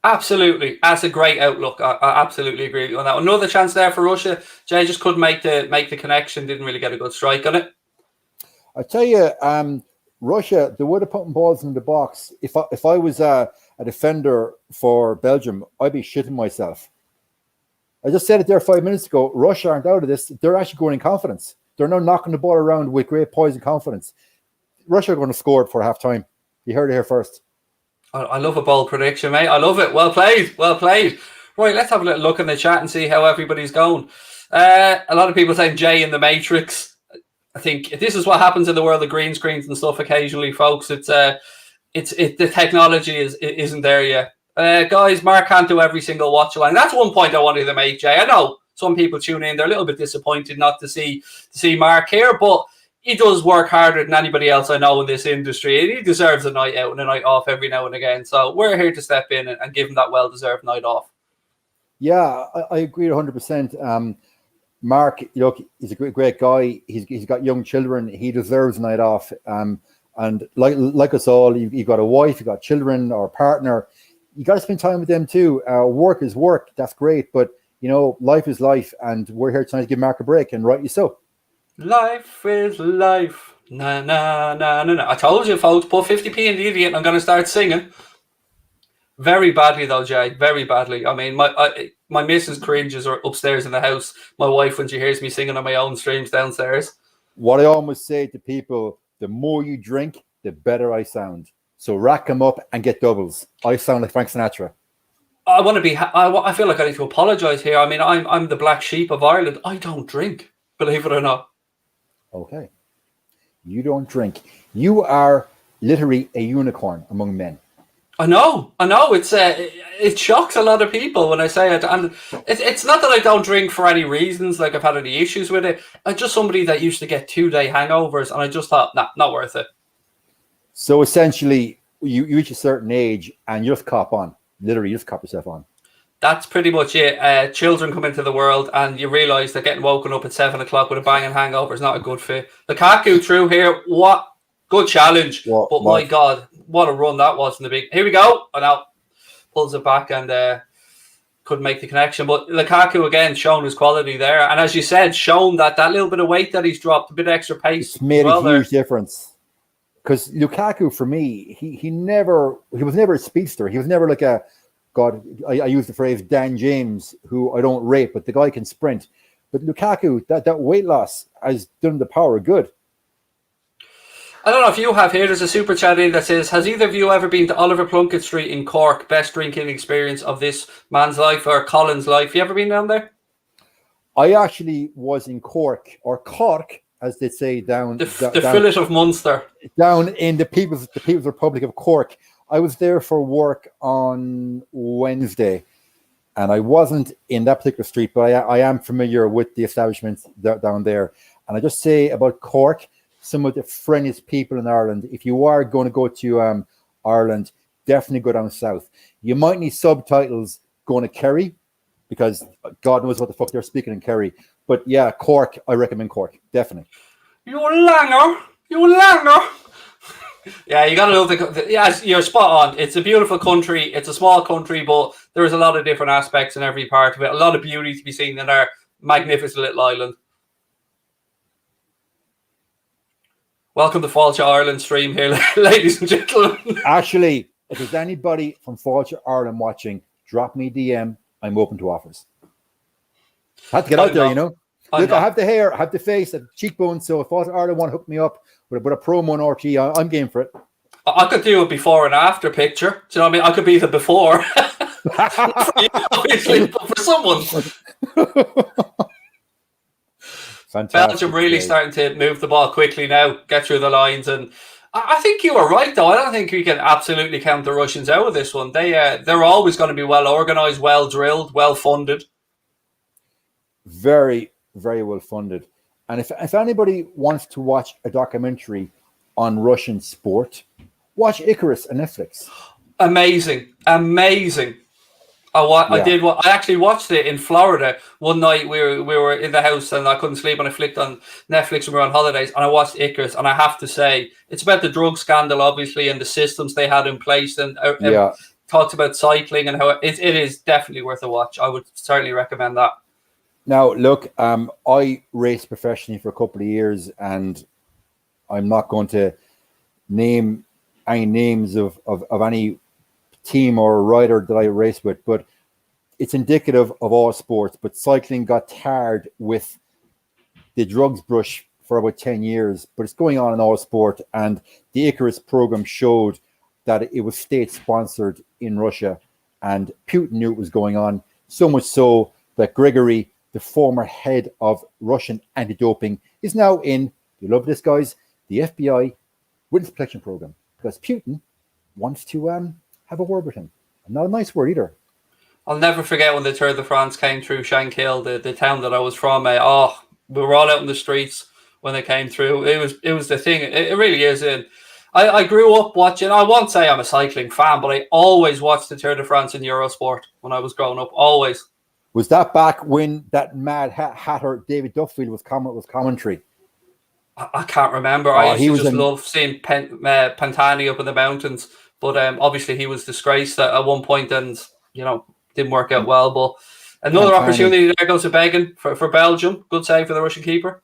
Absolutely. That's a great outlook. I absolutely agree on that. Another chance there for Russia. Jay just couldn't make the connection, didn't really get a good strike on it. I tell you, Russia, they would have put balls in the box. If I was a defender for Belgium, I'd be shitting myself. I just said it there 5 minutes ago. Russia aren't out of this. They're actually going in confidence. They're now knocking the ball around with great poise and confidence. Russia are going to score before half-time. You heard it here first. I love a bold prediction, mate. I love it. Well played. Well played. Right, let's have a little look in the chat and see how everybody's going. A lot of people saying Jay in the Matrix. I think this is what happens in the world of green screens and stuff occasionally, folks. The technology isn't there yet. Guys, Mark can't do every single watch line. That's one point I wanted to make, Jay. I know some people tune in, they're a little bit disappointed not to see Mark here, but he does work harder than anybody else I know in this industry, and he deserves a night out and a night off every now and again. So we're here to step in and give him that well-deserved night off. Yeah, I agree 100%. Mark, look, he's a great guy. He's got young children. He deserves a night off. And like us all, you've got a wife, you've got children or a partner. You got to spend time with them too. Work is work. That's great. But, life is life. And we're here trying to give Mark a break, and rightly so. Life is life. Na, na, na, na, na. I told you, folks, put 50p in the idiot and I'm going to start singing. Very badly, though, Jay. Very badly. I mean, my missus cringes are upstairs in the house. My wife, when she hears me singing on my own streams downstairs. What I always say to people, the more you drink, the better I sound. So rack them up and get doubles. I sound like Frank Sinatra. I want to be. I feel like I need to apologise here. I mean, I'm the black sheep of Ireland. I don't drink, believe it or not. Okay. You don't drink. You are literally a unicorn among men. I know. It shocks a lot of people when I say it, and it's not that I don't drink for any reasons. Like I've had any issues with it. I'm just somebody that used to get 2-day hangovers, and I just thought, nah, not worth it. So essentially, you reach a certain age, and you just cop on. Literally, you just cop yourself on. That's pretty much it. Children come into the world, and you realise that getting woken up at 7 o'clock with a banging hangover is not a good fit. Lukaku through here. What good challenge, but my God, what a run that was in the big. Here we go. And now pulls it back and couldn't make the connection. But Lukaku again shown his quality there, and as you said, shown that little bit of weight that he's dropped, a bit of extra pace, it's made a huge difference. Because Lukaku, for me, he was never a speedster. He was never like a God. I use the phrase Dan James, who I don't rate, but the guy can sprint. But Lukaku, that weight loss has done the power of good. I don't know if you have here. There's a super chat in that says, has either of you ever been to Oliver Plunkett Street in Cork? Best drinking experience of this man's life or Colin's life. You ever been down there? I actually was in Cork, or Cork, as they say down the fillet of Munster, down in the People's Republic of Cork. I was there for work on Wednesday, and I wasn't in that particular street, but I am familiar with the establishments down there. And I just say about Cork, some of the friendliest people in Ireland. If you are going to go to Ireland, definitely go down south. You might need subtitles going to Kerry, because God knows what the fuck they're speaking in Kerry. But yeah, Cork, I recommend Cork, definitely. You langer. Yeah, you got to love yes, you're spot on. It's a beautiful country. It's a small country, but there's a lot of different aspects in every part of it. A lot of beauty to be seen in our magnificent little island. Welcome to Fáilte Ireland stream here, ladies and gentlemen. Actually, if there's anybody from Fáilte Ireland watching, drop me a DM. I'm open to offers. I have to get out there, Look, I have the hair, I have the face, I have cheekbones, so if Fáilte Ireland want to hook me up with a promo on RT, I'm game for it. I could do a before and after picture. Do you know what I mean? I could be the before. For you, obviously, but for someone. Fantastic. Belgium really starting to move the ball quickly now, get through the lines, and I think you were right though. I don't think we can absolutely count the Russians out of this one. They're always going to be well organised, well drilled, well funded. Very, very well funded. And if anybody wants to watch a documentary on Russian sport, watch Icarus on Netflix. Amazing. I actually watched it in Florida one night. We were in the house and I couldn't sleep, and I flicked on Netflix when we were on holidays, and I watched Icarus. And I have to say, it's about the drug scandal, obviously, and the systems they had in place, and talks about cycling and how it is definitely worth a watch. I would certainly recommend that. Now, look, I raced professionally for a couple of years, and I'm not going to name any names of any team or rider that I race with, but it's indicative of all sports. But cycling got tarred with the drugs brush for about 10 years, but it's going on in all sport. And the Icarus program showed that it was state sponsored in Russia, and Putin knew it was going on, so much so that Grigory the former head of Russian anti-doping, is now in, you love this, guys, the FBI witness protection program, because Putin wants to have a word with him. Not a nice word either. I'll never forget when the Tour de France came through Shankill, the town that I was from. We were all out in the streets when they came through. It was the thing. It really is. I grew up watching. I won't say I'm a cycling fan, but I always watched the Tour de France in Eurosport when I was growing up. Always. Was that back when that mad hatter David Duffield was commentary? I can't remember. I used to just love seeing Pantani up in the mountains, but obviously he was disgraced at one point, and didn't work out well. But another opportunity there goes to Beggin for Belgium. Good save for the Russian keeper.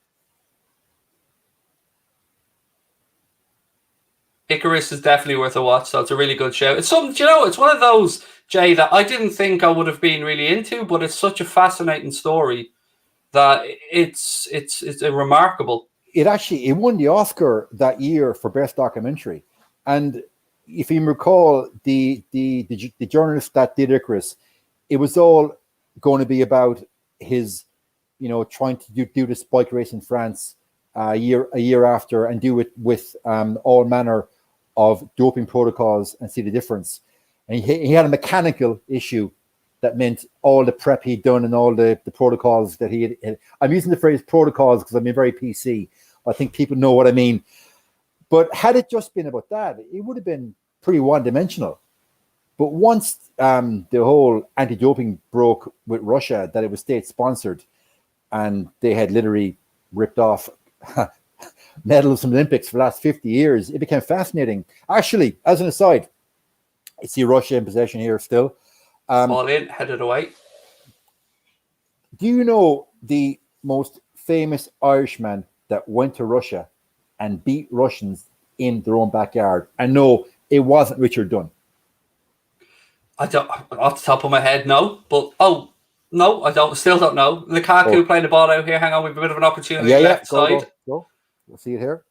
Icarus is definitely worth a watch, so it's a really good show. It's something, it's one of those, Jay, that I didn't think I would have been really into, but it's such a fascinating story that it's remarkable. It won the Oscar that year for best documentary, and if you recall, the journalist that did Icarus, it was all going to be about his, trying to do this bike race in France a year after, and do it with all manner of doping protocols and see the difference. And he had a mechanical issue that meant all the prep he'd done and all the protocols that he had. I'm using the phrase protocols because I'm being very PC. I think people know what I mean. But had it just been about that, it would have been pretty one-dimensional. But once the whole anti-doping broke with Russia, that it was state-sponsored, and they had literally ripped off medals from the Olympics for the last 50 years, it became fascinating. Actually, as an aside, I see Russia in possession here still. All in, headed away. Do you know the most famous Irishman that went to Russia and beat Russians in their own backyard? And no, it wasn't Richard Dunn. I don't, off the top of my head, no. But no, I don't. Still don't know. Lukaku playing the ball out here. Hang on, we've a bit of an opportunity left side. Go. We'll see it here.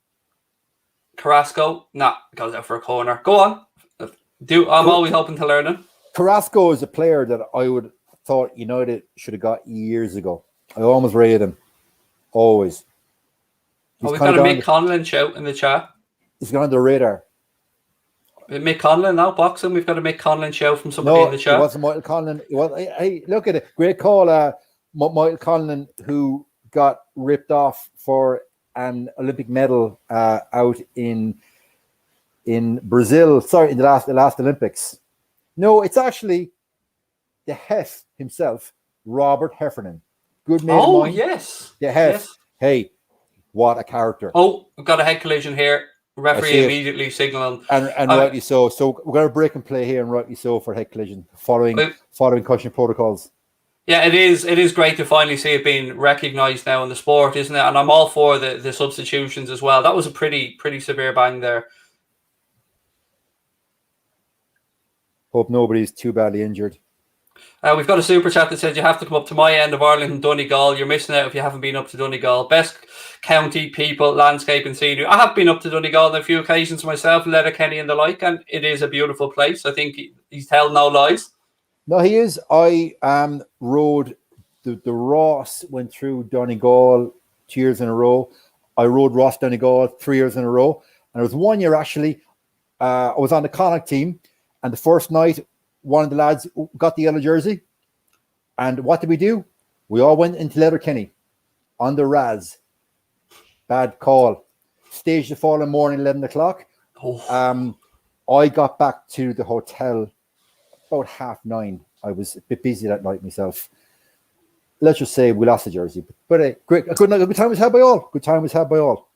Carrasco, goes out for a corner. Go on. I'm always open to learning. Carrasco is a player that I would thought United should have got years ago. I almost rated him. Always. We've got a Mick Conlon shout in the chat. He's gone on the radar. Mick Conlon now, boxing. We've got a Mick Conlon shout from somebody in the chat. It wasn't Michael Conlon. It was. Hey, look at it. Great call, Michael Conlon, who got ripped off for an Olympic medal out in Brazil. Sorry, in the last Olympics. No, it's actually the Hef himself, Robert Heffernan. Good mate of mine. Yes. The Hef. Yes. Hey, what a character. We've got a head collision here. Referee immediately signaling. And rightly so. So we're going to break and play here, and rightly so, for head collision, following concussion protocols. Yeah, it is great to finally see it being recognised now in the sport, isn't it? And I'm all for the substitutions as well. That was a pretty severe bang there. Hope nobody's too badly injured. We've got a super chat that says you have to come up to my end of Ireland and Donegal. You're missing out if you haven't been up to Donegal. Best county, people, landscape and scenery. I have been up to Donegal on a few occasions myself, Letterkenny and the like, and it is a beautiful place. I think he's telling no lies. No, he is. I rode the Ross, went through Donegal 2 years in a row. I rode Ross Donegal 3 years in a row. And there was 1 year actually, I was on the Connacht team, and the first night, one of the lads got the yellow jersey. And what did we do? We all went into Letterkenny on the Raz. Bad call. Staged the following morning, 11 o'clock. I got back to the hotel about 9:30. I was a bit busy that night myself. Let's just say we lost the jersey. But great, a good time was had by all. Good time was had by all.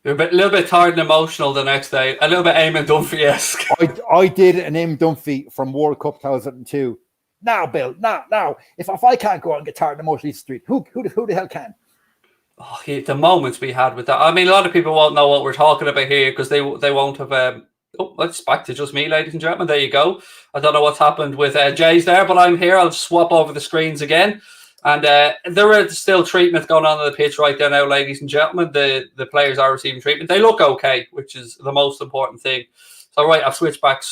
You're a little bit tired and emotional the next day. A little bit Eamon Dunphy-esque. I did an Eamon Dunphy from World Cup 2002. Now, Bill, now. If I can't go out and get tired and emotional in the street, who the hell can? The moments we had with that. I mean, a lot of people won't know what we're talking about here because they won't have... it's back to just me, ladies and gentlemen. There you go. I don't know what's happened with Jay's there, but I'm here. I'll swap over the screens again. And there is still treatment going on the pitch right there now, ladies and gentlemen. The players are receiving treatment. They look okay, which is the most important thing. So, right, I've switched back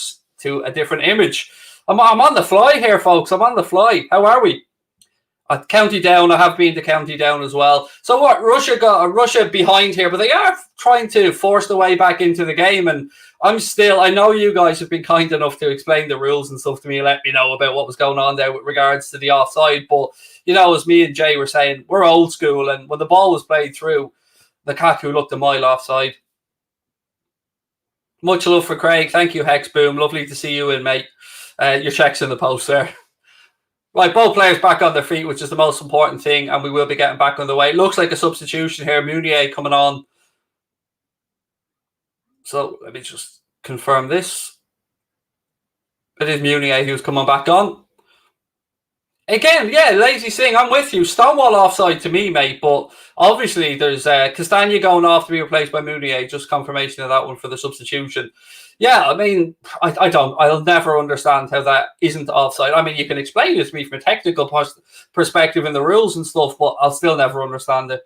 to a different image. I'm on the fly here, folks. I'm on the fly. How are we? At County Down, I have been to County Down as well. So what? Russia got Russia behind here, but they are trying to force their way back into the game. And I know you guys have been kind enough to explain the rules and stuff to me and let me know about what was going on there with regards to the offside. But, as me and Jay were saying, we're old school. And when the ball was played through, Lukaku looked a mile offside. Much love for Craig. Thank you, Hex Boom. Lovely to see you in, mate. Your check's in the post there. Right, both players back on their feet, which is the most important thing, and we will be getting back on the way. It looks like a substitution here. Meunier coming on. So let me just confirm this. It is Meunier who's coming back on. Again, yeah, lazy Singh, I'm with you. Stonewall offside to me, mate, but obviously there's Castagna going off to be replaced by Meunier. Just confirmation of that one for the substitution. Yeah, I mean, I'll never understand how that isn't offside. I mean, you can explain it to me from a technical perspective in the rules and stuff, but I'll still never understand it.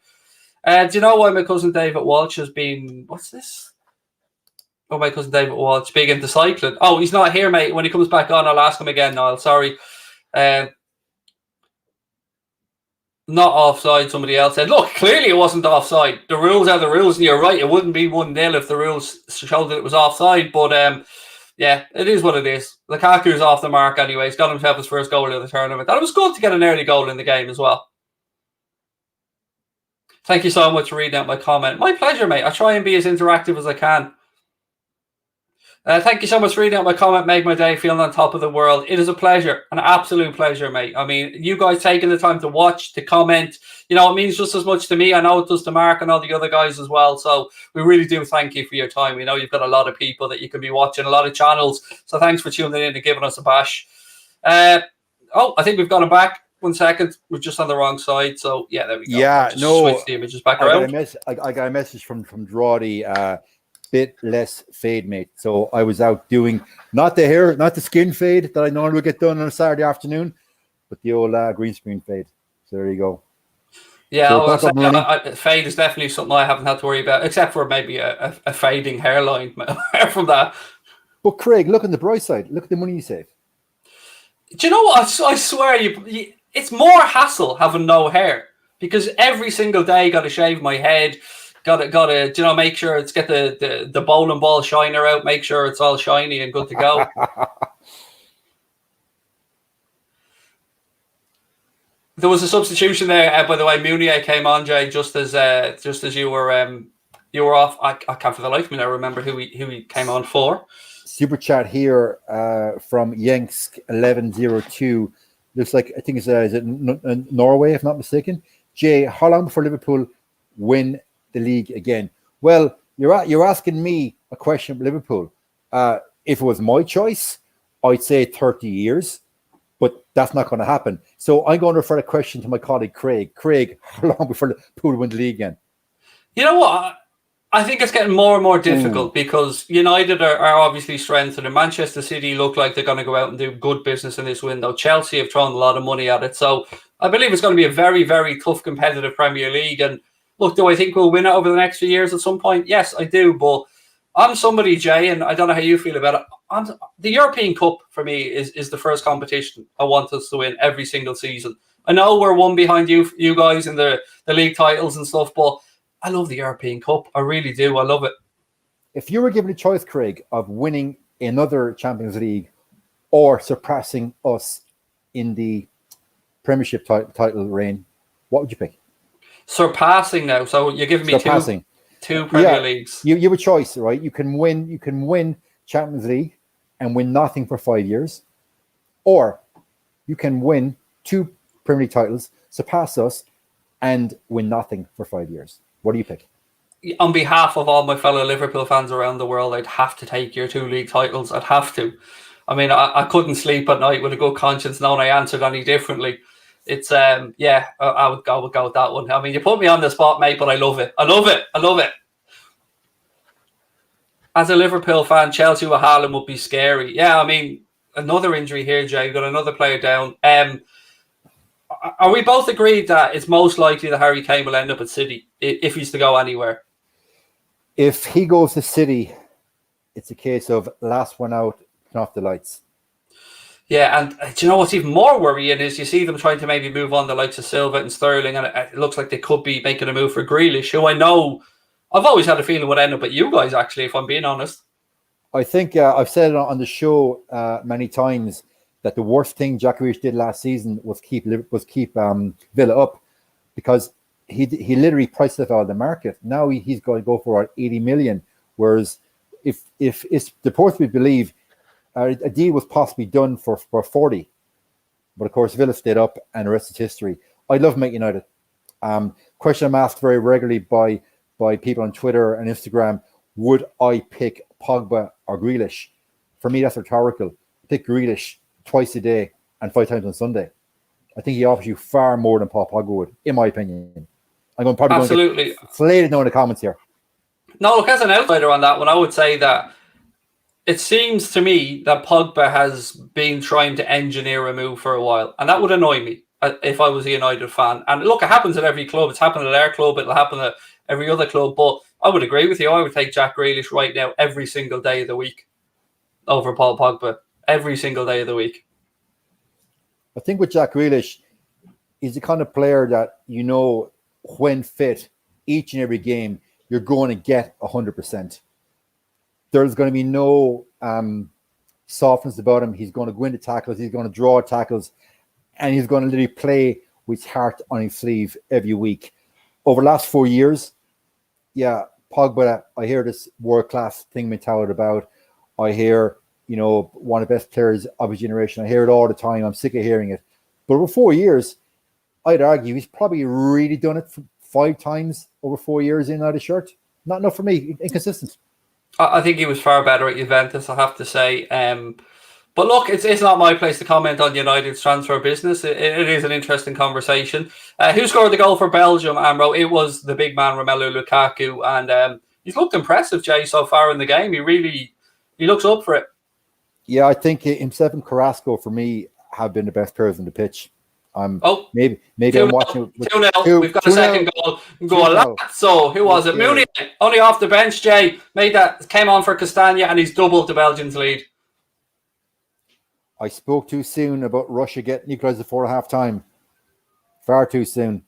Do you know why my cousin David Walsh has been... What's this? Oh, my cousin David Walsh, big into cycling. Oh, he's not here, mate. When he comes back on, I'll ask him again, Niall. Sorry. Not offside, somebody else said. Look, clearly it wasn't offside. The rules are the rules, and you're right. It wouldn't be 1-0 if the rules showed that it was offside. But, yeah, it is what it is. Lukaku's off the mark anyway. He's got himself his first goal of the tournament. And it was good to get an early goal in the game as well. Thank you so much for reading out my comment. My pleasure, mate. I try and be as interactive as I can. Thank you so much for reading out my comment. Make my day, feeling on top of the world. It is a pleasure, an absolute pleasure, mate. I mean, you guys taking the time to watch, to comment, it means just as much to me. I know it does to Mark and all the other guys as well. So we really do thank you for your time. We know you've got a lot of people that you can be watching, a lot of channels. So thanks for tuning in and giving us a bash. I think we've got him back. 1 second. We're just on the wrong side. So, yeah, there we go. Yeah, switch the images back around. I got a message from Drawdy. Bit less fade, mate. So I was out doing not the skin fade that I normally would get done on a Saturday afternoon, but the old green screen fade. So there you go. Yeah, so fade is definitely something I haven't had to worry about, except for maybe a fading hairline from that. But Craig, look on the bright side. Look at the money you save. Do you know what? I swear, it's more hassle having no hair, because every single day got to shave my head. Got to, make sure it's get the bowling ball shiner out, make sure it's all shiny and good to go. There was a substitution there, by the way. Meunier came on, Jay, just as you were off. I can't for the life of me now remember who he came on for. Super chat here from Yensk 1102. Looks like I think is it Norway, if not mistaken. Jay, how long before Liverpool win the league again? Well, you're asking me a question of Liverpool. If it was my choice, I'd say 30 years, but that's not going to happen. So I'm going to refer the question to my colleague Craig. Craig, how long before Liverpool win the league again? You know what? I think it's getting more and more difficult because United are obviously strengthened, and Manchester City look like they're going to go out and do good business in this window. Chelsea have thrown a lot of money at it. So I believe it's going to be a very, very tough competitive Premier League. And look, do I think we'll win it over the next few years at some point? Yes, I do. But I'm somebody, Jay, and I don't know how you feel about it. The European Cup, for me, is the first competition I want us to win every single season. I know we're one behind you guys in the league titles and stuff, but I love the European Cup. I really do. I love it. If you were given a choice, Craig, of winning another Champions League or surpassing us in the Premiership title reign, what would you pick? Surpassing now. So you're giving me two Premier Leagues. You have a choice, right? You can win Champions League and win nothing for 5 years, or you can win 2 Premier League titles, surpass us, and win nothing for 5 years. What do you pick? On behalf of all my fellow Liverpool fans around the world, I'd have to take your 2 league titles. I'd have to. I mean, I couldn't sleep at night with a good conscience knowing I answered any differently. It's I would go with that one. I mean, you put me on the spot, mate, but I love it. I love it. I love it. As a Liverpool fan, Chelsea with Haaland would be scary. Yeah, I mean, another injury here, Jay. You've got another player down. Are we both agreed that it's most likely that Harry Kane will end up at City if he's to go anywhere? If he goes to City, it's a case of last one out, turn off the lights. Yeah, and do you know what's even more worrying is you see them trying to maybe move on the likes of Silva and Sterling, and it looks like they could be making a move for Grealish, who I know I've always had a feeling would end up at you guys, actually, if I'm being honest. I think I've said it on the show many times that the worst thing Jack Grealish did last season was keep Villa up, because he literally priced it out of the market. Now he's going to go for 80 million, whereas if it's the reports we believe, a deal was possibly done for 40, but of course Villa stayed up, and the rest is history. I love Man United. Question I'm asked very regularly by people on Twitter and Instagram: would I pick Pogba or Grealish? For me, that's rhetorical. I pick Grealish twice a day and 5 times on Sunday. I think he offers you far more than Paul Pogba would, in my opinion. I'm probably Absolutely. going to get slated now in the comments here. No, look, as an outsider on that one, I would say that it seems to me that Pogba has been trying to engineer a move for a while, and that would annoy me if I was a United fan. And look, it happens at every club. It's happened at our club. It'll happen at every other club. But I would agree with you. I would take Jack Grealish right now every single day of the week over Paul Pogba every single day of the week. I think with Jack Grealish, he's the kind of player that, when fit, each and every game, you're going to get 100%. There's going to be no softness about him. He's going to go into tackles. He's going to draw tackles. And he's going to literally play with heart on his sleeve every week. Over the last 4 years, Pogba, I hear this world-class thing being touted about. I hear, one of the best players of his generation. I hear it all the time. I'm sick of hearing it. But over 4 years, I'd argue he's probably really done it 5 times over 4 years in and out of shirt. Not enough for me. Inconsistent. I think he was far better at Juventus, I have to say. But look, it's not my place to comment on United's transfer business. It is an interesting conversation. Who scored the goal for Belgium, Amro? It was the big man, Romelu Lukaku. And he's looked impressive, Jay, so far in the game. He looks up for it. Yeah, I think himself and Carrasco, for me, have been the best players on the pitch. Maybe I'm watching. 2-0. We've got a second goal. So who was it? Mooney, only off the bench. Jay came on for Castagna, and he's doubled the Belgians' lead. I spoke too soon about Russia getting equalised before half time. Far too soon.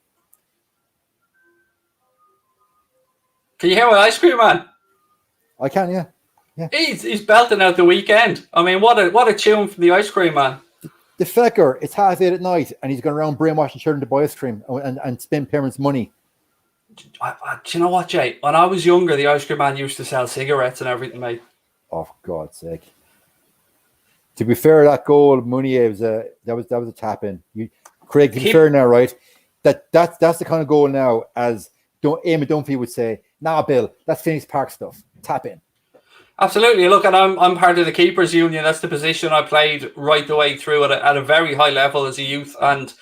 Can you hear my ice cream man? I can, yeah. He's belting out the weekend. I mean, what a tune from the ice cream man. The fecker, it's 8:30 at night, and he's going around brainwashing children to buy ice cream and spend parents' money. Do you know what, Jay? When I was younger, the ice cream man used to sell cigarettes and everything, mate. Oh, for God's sake. To be fair, that goal, Mounier, was a tap in. Craig, to be fair now, right? That's the kind of goal now, as Eamon Dunphy would say, nah, Bill, that's Phoenix Park stuff. Tap in. Absolutely. Look, and I'm part of the keepers union. That's the position I played right the way through at a very high level as a youth. And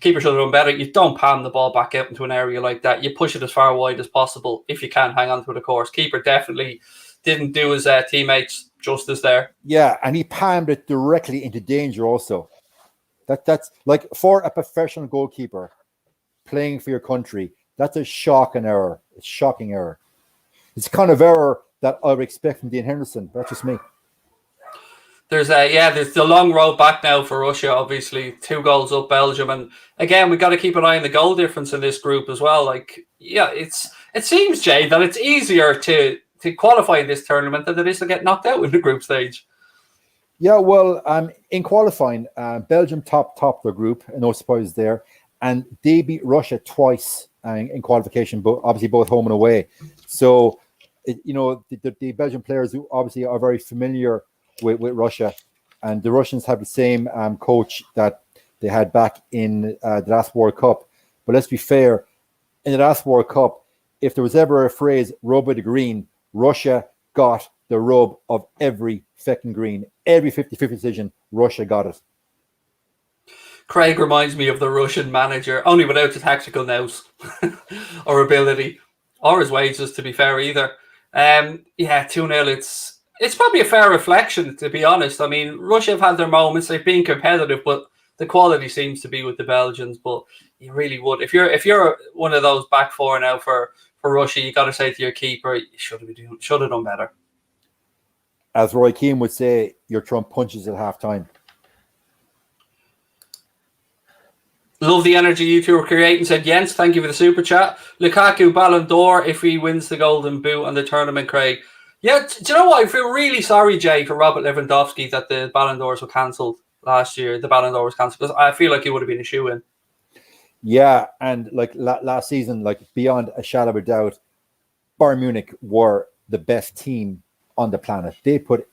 keeper should have done better. You don't palm the ball back out into an area like that. You push it as far wide as possible if you can hang on to it, of course. Keeper definitely didn't do his teammates justice there. Yeah, and he palmed it directly into danger also. That's like, for a professional goalkeeper playing for your country, that's a shocking error. It's a shocking error. It's the kind of error that I would expect from Dean Henderson. That's just me. There's the long road back now for Russia, obviously. 2 goals up Belgium. And again, we've got to keep an eye on the goal difference in this group as well. It seems, Jay, that it's easier to qualify in this tournament than it is to get knocked out in the group stage. Yeah, well, in qualifying, Belgium topped their group, no surprises there. And they beat Russia twice in qualification, but obviously both home and away. So, the Belgian players who obviously are very familiar with Russia, and the Russians have the same coach that they had back in the last World Cup. But let's be fair, in the last World Cup, if there was ever a phrase, rub of the green, Russia got the rub of every fucking green. Every 50-50 decision, Russia got it. Craig reminds me of the Russian manager, only without the tactical nous or ability, or his wages, to be fair, either. 2-0. It's probably a fair reflection, to be honest. I mean, Russia have had their moments. They've been competitive, but the quality seems to be with the Belgians. But you really would, if you're one of those back four now for Russia, you got to say to your keeper, you should have done better. As Roy Keane would say, you're throwing punches at halftime. Love the energy you two are creating, said Jens. Thank you for the super chat. Lukaku Ballon d'Or if he wins the Golden Boot on the tournament, Craig. Yeah, do you know what? I feel really sorry, Jay, for Robert Lewandowski that the Ballon d'Ors were cancelled last year. The Ballon d'Or was cancelled because I feel like he would have been a shoe-in. Yeah, and like last season, like beyond a shadow of a doubt, Bayern Munich were the best team on the planet. They put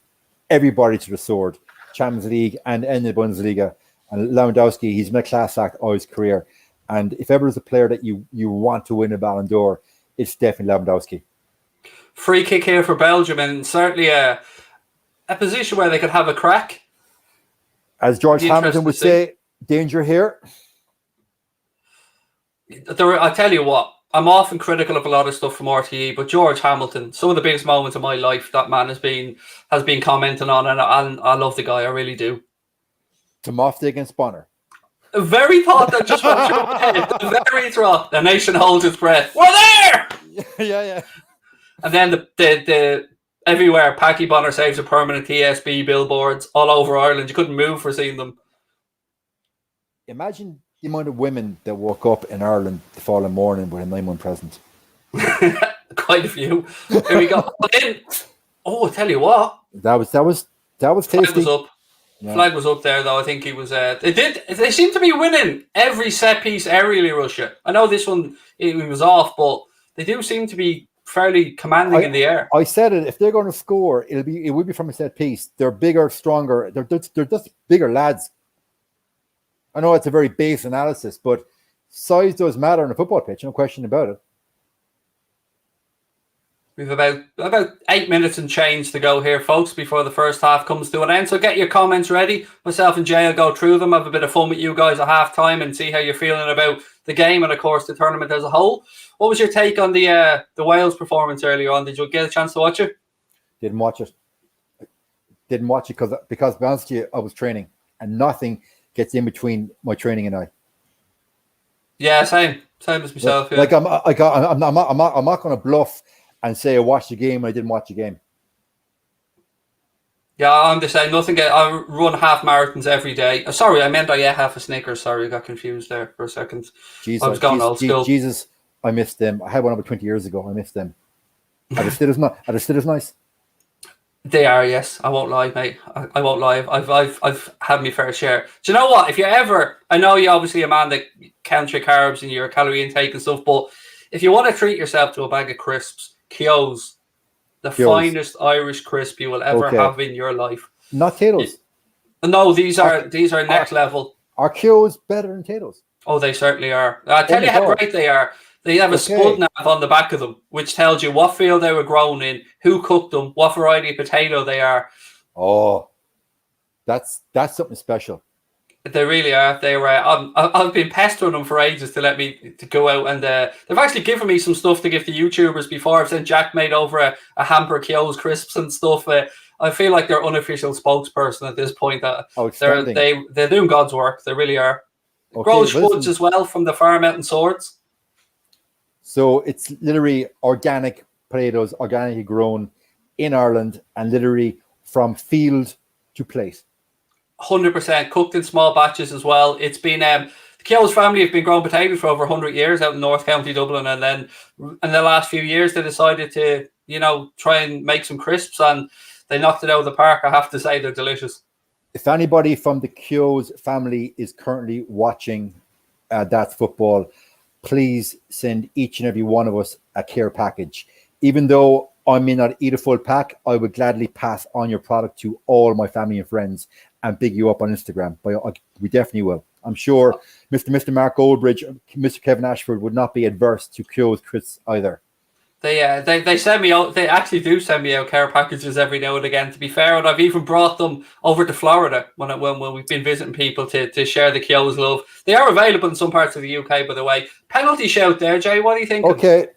everybody to the sword, Champions League and in the Bundesliga. And Lewandowski, he's been a class act all his career. And if ever there's a player that you want to win a Ballon d'Or, it's definitely Lewandowski. Free kick here for Belgium, and certainly a position where they could have a crack. As George Hamilton would say, danger here. I tell you what, I'm often critical of a lot of stuff from RTE, but George Hamilton, some of the biggest moments of my life that man has been commenting on, and I love the guy, I really do. Timofte against Bonner. The very thought that just went through my head, the very thought, the nation holds its breath. We're there! Yeah. And then the everywhere, Packy Bonner saves a permanent TSB billboards all over Ireland. You couldn't move for seeing them. Imagine the amount of women that woke up in Ireland the following morning with a 9-1 present. Quite a few. Here we go. I tell you what. That was tasty. Flag was up. Yeah. Flag was up there, though. I think he was. They seem to be winning every set piece aerially, Russia. I know this one it was off, but they do seem to be fairly commanding in the air. I said it. If they're going to score, it will be from a set piece. They're bigger, stronger. They're just bigger lads. I know it's a very base analysis, but size does matter on a football pitch. No question about it. We've about 8 minutes and change to go here, folks, before the first half comes to an end. So get your comments ready. Myself and Jay will go through them, have a bit of fun with you guys at half time and see how you're feeling about the game and, of course, the tournament as a whole. What was your take on the Wales performance earlier on? Did you get a chance to watch it? Didn't watch it because to be honest with you, I was training and nothing gets in between my training and I. Yeah, same as myself. Like I'm not going to bluff and say I watched the game and I didn't watch the game. Yeah, I'm just saying nothing. I run half marathons every day. Sorry, I meant I ate half a Snickers. Sorry, I got confused there for a second. I was going old school. Jesus, I missed them. I had one over 20 years ago. I missed them. Are they still as nice? They are, yes. I won't lie, mate. I won't lie. I've had my fair share. Do you know what? If you're ever, I know you're obviously a man that counts your carbs and your calorie intake and stuff, but if you want to treat yourself to a bag of crisps, Kyo's, the finest Irish crisp you will ever have in your life. Not Tato's. No, these are next level. Are Kyo's better than Tato's? Oh, they certainly are. I'll tell you how great they are. They have a spud nav on the back of them, which tells you what field they were grown in, who cooked them, what variety of potato they are. Oh, that's something special. They really are. They were. I've been pestering them for ages to let me to go out, and they've actually given me some stuff to give to YouTubers before. I've sent Jack made over a hamper of Kyo's crisps and stuff. I feel like they're unofficial spokesperson at this point. They're doing God's work. They really are. Grow spuds as well from the farm out in Swords. So it's literally organic potatoes, organically grown in Ireland, and literally from field to plate. 100% cooked in small batches as well. It's been the Keogh's family have been growing potatoes for over 100 years out in North County Dublin, and then in the last few years they decided to try and make some crisps, and they knocked it out of the park. I have to say they're delicious. If anybody from the Keogh's family is currently watching That's Football, please send each and every one of us a care package. Even though I may not eat a full pack, I would gladly pass on your product to all my family and friends and big you up on Instagram. We definitely will. I'm sure Mr. Mark Goldbridge, Mr. Kevin Ashford would not be adverse to Keogh's crisps either. They send me out. They actually do send me out care packages every now and again. To be fair, and I've even brought them over to Florida when we've been visiting people to share the Keogh's love. They are available in some parts of the UK, by the way. Penalty shout there, Jay. What do you think? Okay,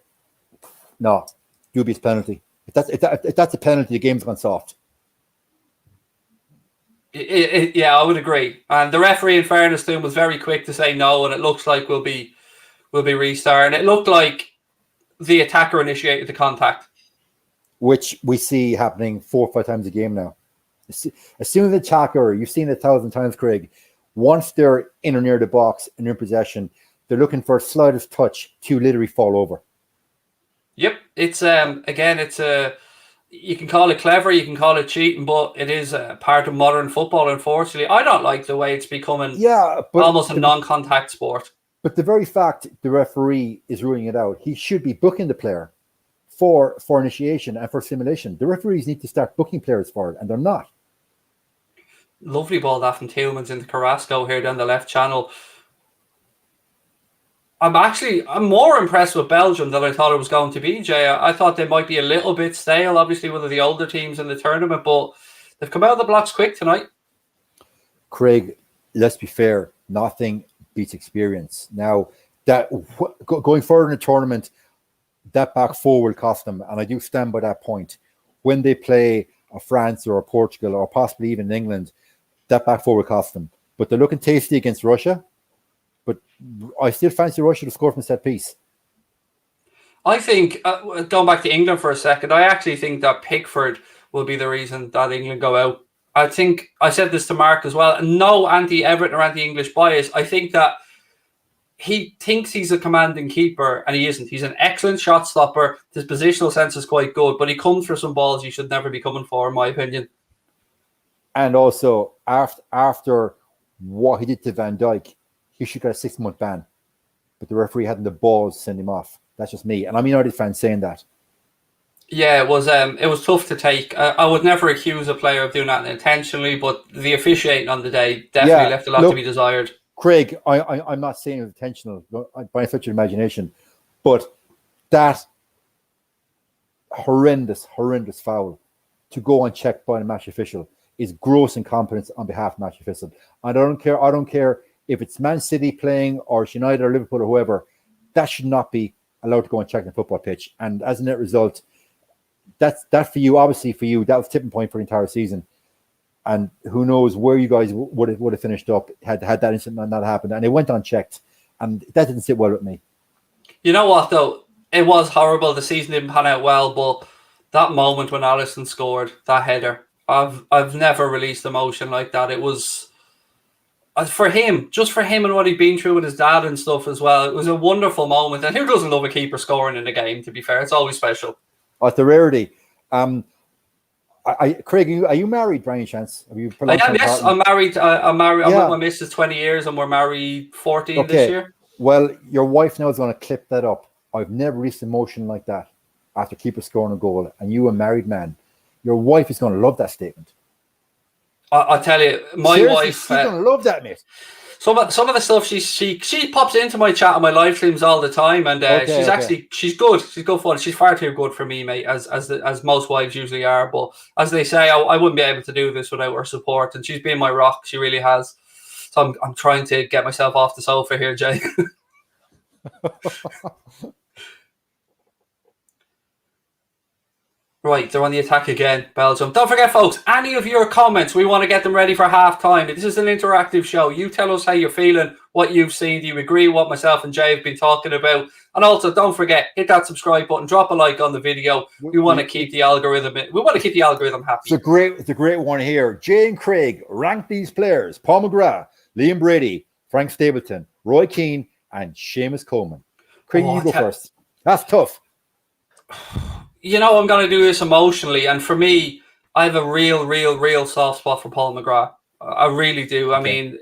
no, dubious penalty. If that's a penalty, the game's gone soft. Yeah, I would agree. And the referee, in fairness to him, was very quick to say no, and it looks like we'll be restarting. It looked like the attacker initiated the contact, which we see happening 4 or 5 times a game now. As soon as the attacker, you've seen it 1,000 times, Craig, Once they're in or near the box and in possession, they're looking for a slightest touch to literally fall over. Yep, it's again, it's a you can call it clever, you can call it cheating, but it is a part of modern football. Unfortunately, I don't like the way it's becoming almost a non-contact sport. But the very fact the referee is ruling it out, he should be booking the player for initiation and for simulation. The referees need to start booking players for it, and they're not. Lovely ball that from Tillmans into Carrasco here down the left channel. I'm more impressed with Belgium than I thought it was going to be, Jay. I thought they might be a little bit stale, obviously one of the older teams in the tournament, but they've come out of the blocks quick tonight. Craig, let's be fair, nothing beats experience. Now, that going forward in the tournament, that back four will cost them, and I do stand by that point. When they play a France or a Portugal or possibly even England, that back four will cost them. But they're looking tasty against Russia. But I still fancy Russia to score from set piece. I think, going back to England for a second, I actually think that Pickford will be the reason that England go out. I think, I said this to Mark as well, no anti-Everton or anti-English bias. I think that he thinks he's a commanding keeper, and he isn't. He's an excellent shot stopper. His positional sense is quite good, but he comes for some balls he should never be coming for, in my opinion. And also, after what he did to Van Dijk, he should get a 6-month ban. But the referee hadn't the balls to send him off. That's just me. And I'm a United fan saying that. Yeah, it was tough to take. I would never accuse a player of doing that intentionally, but the officiating on the day definitely left a lot to be desired. Craig, I'm not saying it was intentional by such an imagination, but that horrendous foul to go unchecked by the match official is gross incompetence on behalf of the match official. And I don't care if it's Man City playing or it's United or Liverpool or whoever, that should not be allowed to go and check the football pitch. And as a net result, that for you, obviously for you, that was tipping point for the entire season. And who knows where you guys would have finished up had that incident not happened. And it went unchecked, and that didn't sit well with me. You know what though? It was horrible. The season didn't pan out well, but that moment when Alisson scored that header, I've never released emotion like that. It was for him, just for him and what he'd been through with his dad and stuff as well. It was a wonderful moment. And who doesn't love a keeper scoring in a game, to be fair? It's always special. Oh, it's a rarity. Craig, are you married by any chance? I am, yes. I'm married. I'm married. I'm with my missus 20 years and we're married 14 this year. Well, your wife now is going to clip that up. I've never released emotion like that after keeper scoring a goal, and you a married man. Your wife is going to love that statement. I'll tell you, my Seriously, wife. She's going to love that, mate. Some of the stuff she pops into my chat on my live streams all the time, and she's good. She's good fun. She's far too good for me, mate, as most wives usually are. But as they say, I wouldn't be able to do this without her support, and she's been my rock. She really has. So I'm trying to get myself off the sofa here, Jay. Right, they're on the attack again, Belgium. Don't forget, folks, any of your comments, we want to get them ready for half-time. This is an interactive show. You tell us how you're feeling, what you've seen. Do you agree with what myself and Jay have been talking about? And also, don't forget, hit that subscribe button, drop a like on the video. We want to keep the algorithm happy. It's a great one here. Jay and Craig rank these players: Paul McGrath, Liam Brady, Frank Stapleton, Roy Keane, and Seamus Coleman. Craig, you go first. That's tough. You know, I'm going to do this emotionally, and for me, I have a real soft spot for Paul McGrath. I really do. I mean,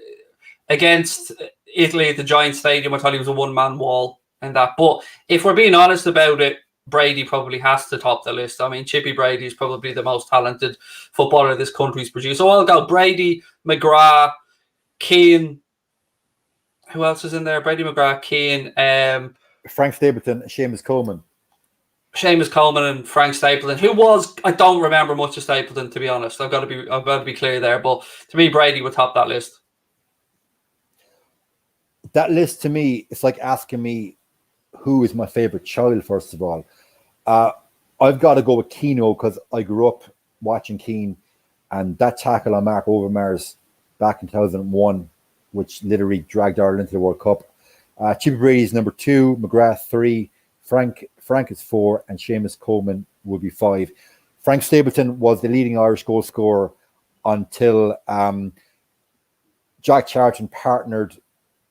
against Italy at the Giant Stadium, I thought he was a one-man wall and that. But if we're being honest about it, Brady probably has to top the list. I mean, Chippy Brady is probably the most talented footballer this country's produced. So I'll go Brady, McGrath, Keane. Who else is in there? Brady, McGrath, Keane, Frank Stapleton, Seamus Coleman. Seamus Coleman and Frank Stapleton, I don't remember much of Stapleton, to be honest. I've got to be clear there, but to me, Brady would top that list. That list to me, it's like asking me who is my favorite child. First of all, I've got to go with Keano because I grew up watching Keane, and that tackle on Mark Overmars back in 2001, which literally dragged Ireland into the World Cup. Chippy Brady's number 2, McGrath 3. Frank is 4, and Seamus Coleman will be 5. Frank Stapleton was the leading Irish goal scorer until Jack Charlton partnered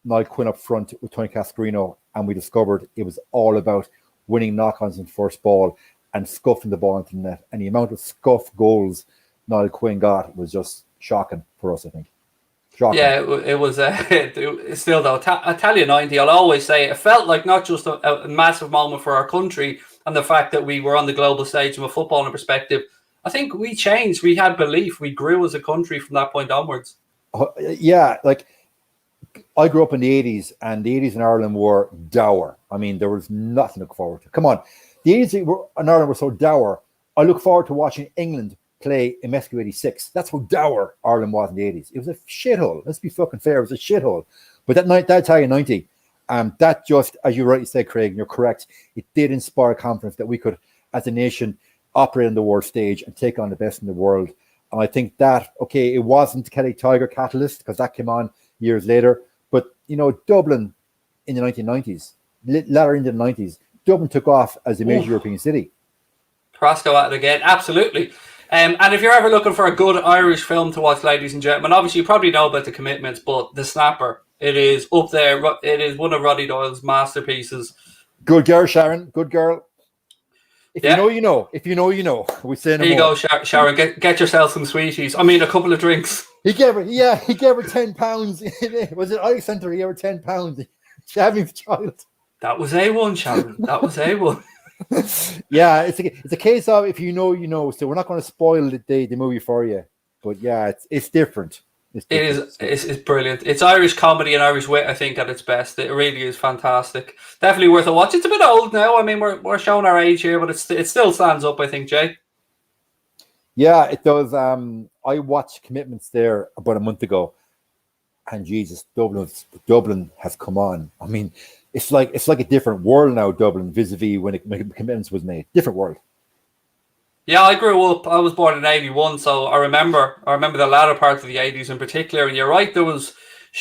Niall Quinn up front with Tony Cascarino, and we discovered it was all about winning knock-ons in first ball and scuffing the ball into the net. And the amount of scuff goals Niall Quinn got was just shocking for us, I think. Shocking. Yeah, it was still though. Italia 90, I'll always say it felt like not just a massive moment for our country and the fact that we were on the global stage from a footballing perspective. I think we changed. We had belief. We grew as a country from that point onwards. Yeah, like I grew up in the 80s, and the 80s in Ireland were dour. I mean, there was nothing to look forward to. Come on. The 80s in Ireland were so dour. I look forward to watching England play in Mexico 86. That's how dour Ireland was in the 80s. It was a shithole. Let's be fucking fair. It was a shithole. But that Italian 90, that just, as you rightly said, Craig, and you're correct, it did inspire confidence that we could, as a nation, operate on the world stage and take on the best in the world. And I think that, okay, it wasn't Celtic Tiger catalyst because that came on years later. But, you know, Dublin in the 1990s, later into the 90s, Dublin took off as a major European city. Carrasco at it again, absolutely. And if you're ever looking for a good Irish film to watch, ladies and gentlemen, obviously you probably know about The Commitments, but The Snapper, it is up there. It is one of Roddy Doyle's masterpieces. Good girl, Sharon. Good girl. If you know, you know. If you know, you know. We say no There you more. go, Sharon. Get yourself some sweeties. I mean, a couple of drinks. He gave her £10. Was it Irish Centre? He gave her £10. She having a child. That was A1, Sharon. That was A1. Yeah, it's a case of if you know, you know. So we're not going to spoil the movie for you. But yeah, it's different. It's brilliant. It's Irish comedy and Irish wit, I think, at its best. It really is fantastic. Definitely worth a watch. It's a bit old now. I mean, we're showing our age here, but it still stands up, I think, Jay. Yeah, it does. I watched Commitments there about a month ago, and Jesus, Dublin has come on. I mean, it's like a different world now, Dublin, vis-a-vis when Commitments was made. Different world. Yeah, I grew up. I was born in '81, so I remember the latter part of the '80s in particular. And you're right, there was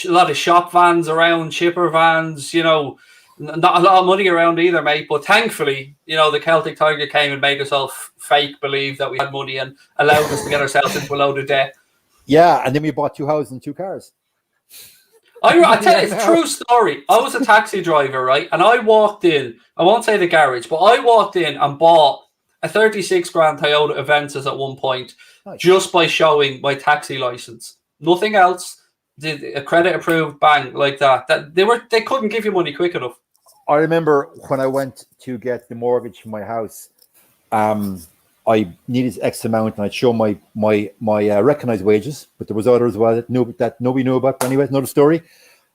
a lot of shop vans around, chipper vans. You know, not a lot of money around either, mate. But thankfully, you know, the Celtic Tiger came and made us all fake believe that we had money and allowed us to get ourselves into a load of debt. Yeah, and then we bought 2 houses and 2 cars. I tell you, it's a true story. I was a taxi driver, right? And I walked in, I won't say the garage, but I walked in and bought a 36 grand Toyota Aventus at one point, nice, just by showing my taxi license. Nothing else. Did a credit approved, bang, like that. They couldn't give you money quick enough. I remember when I went to get the mortgage for my house, I needed X amount, and I'd show my recognized wages, but there was others as well that nobody knew about. But anyway, another story.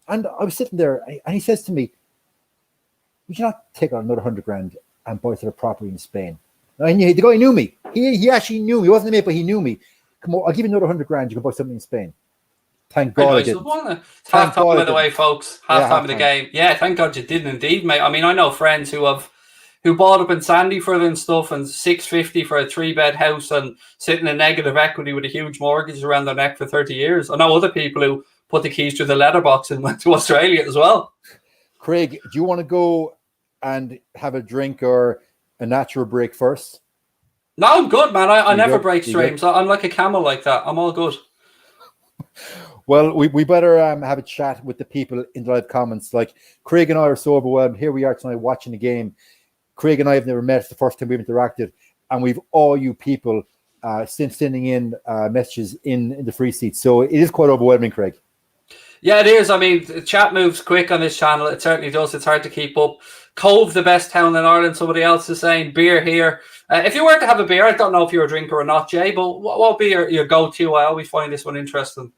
And I was sitting there, and he says to me, "Would you not take on another 100 grand and buy a property in Spain?" And the guy knew me. He actually knew me. He wasn't a mate, but he knew me. Come on, I'll give you another 100 grand. You can buy something in Spain. Thank God I didn't. Half time, by the way, folks. Half time of the game. Yeah, thank God you didn't indeed, mate. I mean, I know friends who bought up in Sandyford and stuff, and 650 for a 3-bed house and sitting in negative equity with a huge mortgage around their neck for 30 years. I know other people who put the keys through the letterbox and went to Australia as well. Craig, do you want to go and have a drink or a natural break first? No, I'm good, man. I never break streams. I'm like a camel like that. I'm all good. Well, we better have a chat with the people in the live comments. Like, Craig and I are so overwhelmed. Here we are tonight watching the game. Craig and I have never met. It's the first time we've interacted. And we've all you people sending in messages in the free seats. So it is quite overwhelming, Craig. Yeah, it is. I mean, the chat moves quick on this channel. It certainly does. It's hard to keep up. Cove, the best town in Ireland. Somebody else is saying beer here. If you were to have a beer, I don't know if you're a drinker or not, Jay, but what would be your go-to? I always find this one interesting.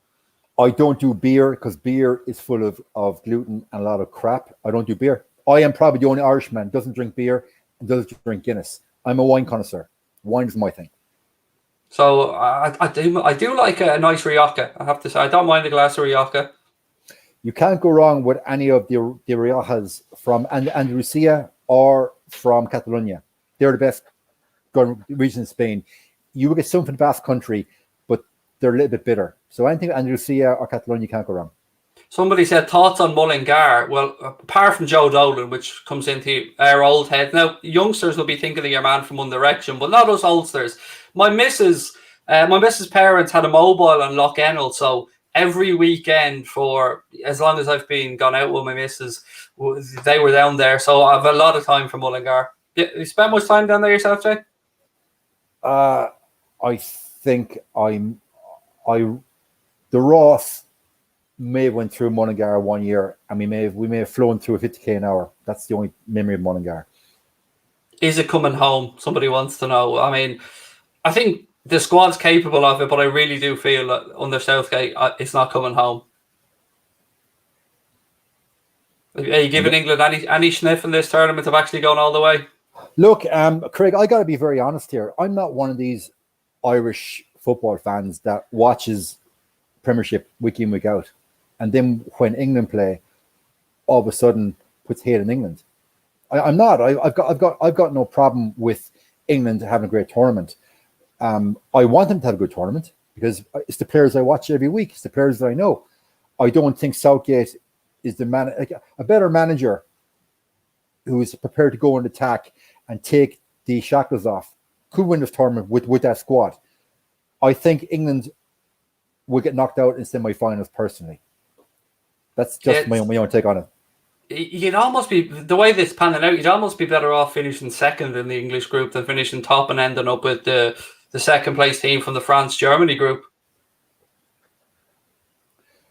I don't do beer because beer is full of gluten and a lot of crap. I don't do beer. I am probably the only Irishman who doesn't drink beer and doesn't drink Guinness. I'm a wine connoisseur. Wine is my thing. So I do like a nice Rioja, I have to say. I don't mind a glass of Rioja. You can't go wrong with any of the Riojas from Andalusia or from Catalonia. They're the best region in Spain. You will get some from the Basque Country, but they're a little bit bitter. So anything Andalusia or Catalonia, you can't go wrong. Somebody said thoughts on Mullingar. Well, apart from Joe Dolan, which comes into our old head. Now, youngsters will be thinking of your man from One Direction, but not us oldsters. My missus' parents had a mobile on Lough Ennell, so every weekend for as long as I've been gone out with my missus, they were down there. So I have a lot of time for Mullingar. You spend much time down there yourself, Jay? I think the Ross may have went through Mullingar 1 year, and we may have flown through a 50k an hour. That's the only memory of Mullingar. Is it coming home? Somebody wants to know. I mean, I think the squad's capable of it, but I really do feel that under Southgate, it's not coming home. Are you giving England any sniff in this tournament of actually going all the way? Look, Craig, I got to be very honest here. I'm not one of these Irish football fans that watches Premiership week in, week out, and then when England play, all of a sudden puts hate in England. I'm not. I've got no problem with England having a great tournament. I want them to have a good tournament because it's the players I watch every week. It's the players that I know. I don't think Southgate is a better manager who is prepared to go on attack and take the shackles off. Could win this tournament with that squad. I think England will get knocked out in semi-finals personally. That's just my own take on it. You'd almost be, the way this panning out, you'd almost be better off finishing second in the English group than finishing top and ending up with the second place team from the France-Germany group.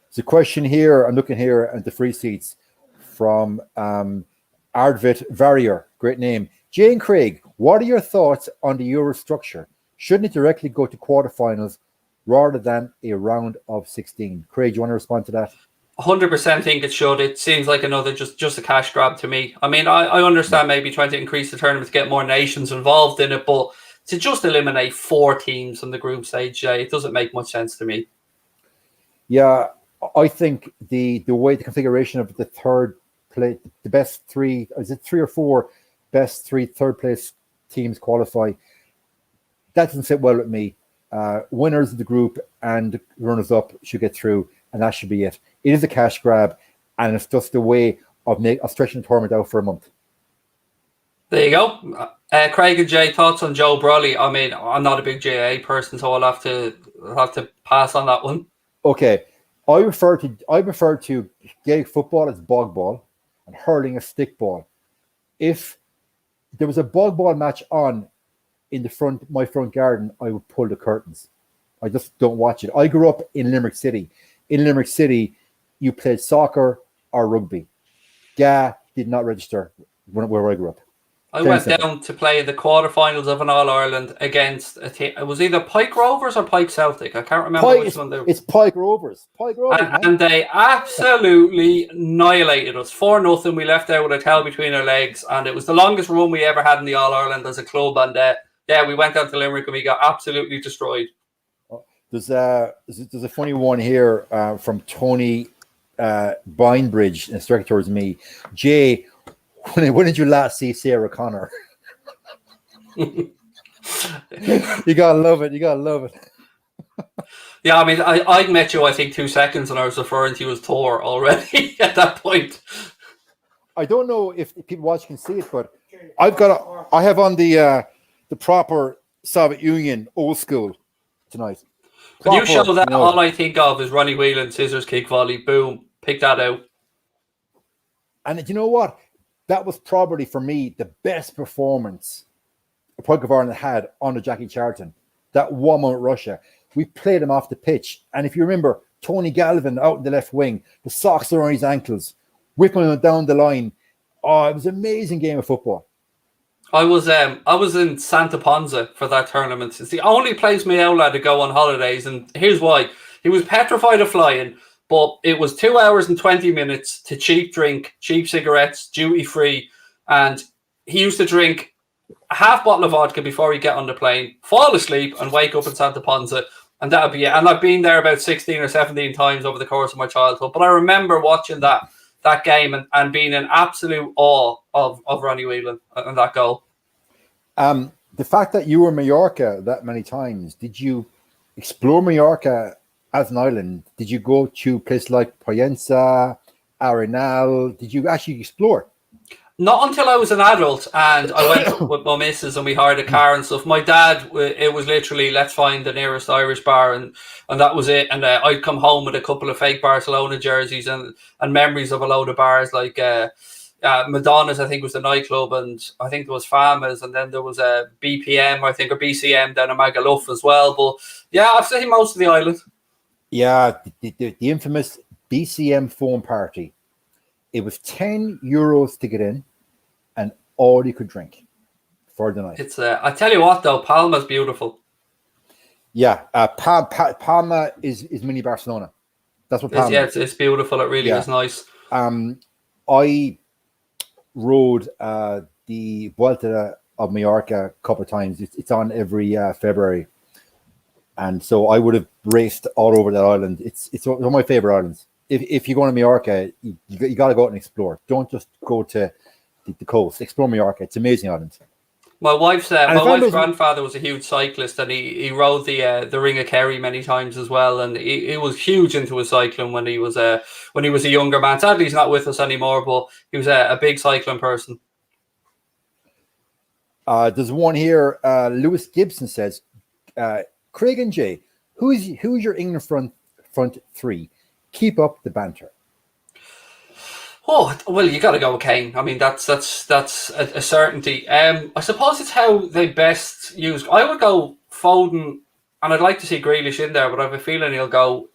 There's a question here, I'm looking here at the free seats from Ardvit Varrier, great name. Jane Craig, what are your thoughts on the Euro structure? Shouldn't it directly go to quarterfinals rather than a round of 16? Craig, do you want to respond to that? 100% think it should. It seems like another just a cash grab to me. I mean, I understand maybe trying to increase the tournament to get more nations involved in it, but to just eliminate 4 teams from the group stage, it doesn't make much sense to me. Yeah, I think the way the configuration of the third place, the best 3, is it 3 or 4 best 3 third place teams qualify, that doesn't sit well with me. Winners of the group and runners up should get through, and that should be it. It is a cash grab, and it's just a way of stretching the tournament out for a month. There you go. Craig and Jay, thoughts on Joe Brolly? I mean, I'm not a big JA person, so I'll have to pass on that one. Okay, I refer to Gaelic football as bog ball and hurling as stick ball. If there was a bog ball match on in my front garden, I would pull the curtains. I just don't watch it. I grew up in Limerick City. In Limerick City, you played soccer or rugby. GA did not register where I grew up. I went down to play the quarterfinals of an All-Ireland against a team. It was either Pike Rovers or Pike Celtic. I can't remember which one they were. It's Pike Rovers. And they absolutely annihilated us. 4-0. We left there with a tail between our legs, and it was the longest run we ever had in the All-Ireland as a club. And we went down to Limerick and we got absolutely destroyed. There's a funny one here from Tony Binebridge, and it's directed towards me. Jay, when did you last see Sarah Connor? You gotta love it. Yeah, I mean, I met you, I think, 2 seconds, and I was referring to you as Thor already at that point. I don't know if people watching can see it, but I have on the proper Soviet Union old school tonight. When you show that, all I think of is Ronnie Whelan, scissors kick volley, boom, pick that out. And you know what? That was probably, for me, the best performance Republic of Ireland had under Jackie Charlton. That 1-1 Russia. We played him off the pitch. And if you remember, Tony Galvin out in the left wing, the socks around his ankles, whipping him down the line. Oh, it was an amazing game of football. I was in Santa Ponza for that tournament. It's the only place my old lad to go on holidays, and here's why. He was petrified of flying, but it was 2 hours and 20 minutes to cheap drink, cheap cigarettes, duty free, and he used to drink a half bottle of vodka before he'd get on the plane, fall asleep, and wake up in Santa Ponza, and that would be it. And I've been there about 16 or 17 times over the course of my childhood, but I remember watching that game and being in absolute awe of Ronnie Whelan and that goal. The fact that you were in Mallorca that many times, did you explore Mallorca as an island? Did you go to places like Poyensa, Arenal? Did you actually explore? Not until I was an adult and I went with my missus and we hired a car and stuff. My dad, it was literally, let's find the nearest Irish bar, and that was it. And I'd come home with a couple of fake Barcelona jerseys and memories of a load of bars like Madonna's, I think, was the nightclub, and I think there was Farmers, and then there was a BPM, I think, or BCM down in Magaluf as well. But yeah, I've seen most of the island. Yeah, the infamous BCM phone party. It was €10 to get in, and all you could drink for the night. It's I tell you what, though, Palma's beautiful. Yeah, Palma is mini Barcelona. That's what Palma is. It's beautiful. It really is nice. I rode the Vuelta of Mallorca a couple of times. It's on every February, and so I would have raced all over that island. It's one of my favorite islands. If you go to Mallorca, you got to go out and explore. Don't just go to the coast. Explore Mallorca. It's an amazing island. My wife's grandfather was a huge cyclist, and he rode the Ring of Kerry many times as well. And he was huge into his cycling when he was a younger man. Sadly, he's not with us anymore, but he was a big cycling person. There's one here. Lewis Gibson says, Craig and Jay, who's your England front three? Keep up the banter. Oh, well, you got to go with Kane. I mean, that's a certainty. I suppose it's how they best use. I would go Foden, and I'd like to see Grealish in there, but I have a feeling he'll go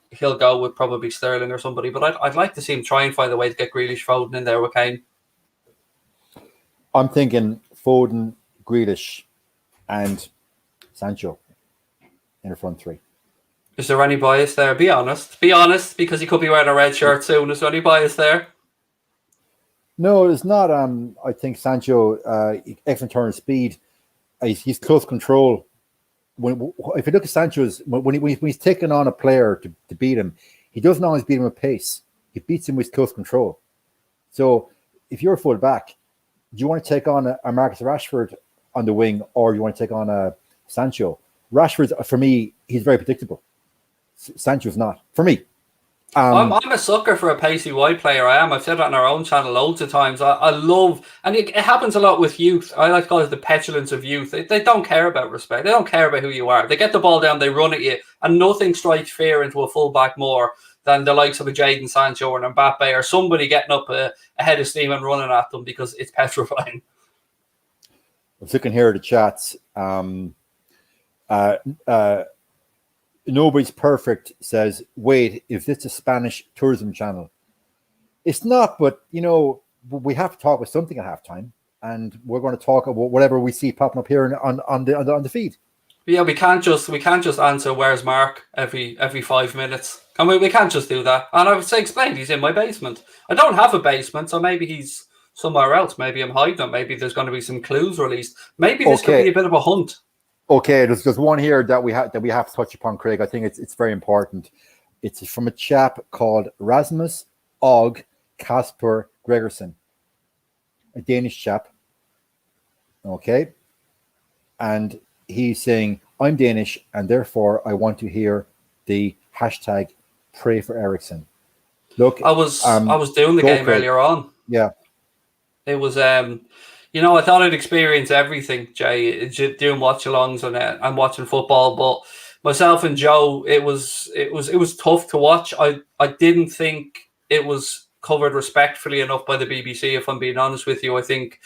with probably Sterling or somebody. But I'd like to see him try and find a way to get Grealish, Foden in there with Kane. I'm thinking Foden, Grealish, and Sancho in the front three. Is there any bias there? Be honest, because he could be wearing a red shirt soon. Is there any bias there? No, there's not. I think Sancho, excellent turn of speed. He's close control. If you look at Sancho's, when he's taking on a player to beat him, he doesn't always beat him with pace. He beats him with close control. So if you're a full back, do you want to take on a Marcus Rashford on the wing, or do you want to take on a Sancho? Rashford, for me, he's very predictable. Sancho's not, for me. I'm a sucker for a pacey wide player. I am. I've said that on our own channel loads of times. I love, and it happens a lot with youth. I like to call it the petulance of youth. They don't care about respect. They don't care about who you are. They get the ball down, they run at you, and nothing strikes fear into a fullback more than the likes of a Jadon Sancho or an Mbappe or somebody getting up ahead of steam and running at them, because it's petrifying. I was looking here at the chats. Nobody's Perfect says, wait, is this a Spanish tourism channel? It's not, but we have to talk with something at halftime, and we're going to talk about whatever we see popping up here on the feed. Yeah, we can't just answer where's Mark every 5 minutes. And we can't just do that. And I would say, explain, he's in my basement. I don't have a basement, so maybe he's somewhere else. Maybe I'm hiding him. Maybe there's going to be some clues released. Maybe this could be a bit of a hunt. Okay, there's one here that we have to touch upon, Craig. I think it's very important. It's from a chap called Rasmus Og Kasper Gregersen, a Danish chap. Okay, and he's saying, I'm Danish, and therefore I want to hear the hashtag pray for Ericsson. Look, I was doing the game earlier on. Yeah, it was I thought I'd experience everything, Jay, doing watch-alongs and watching football. But myself and Joe, it was tough to watch. I didn't think it was covered respectfully enough by the BBC, if I'm being honest with you. I think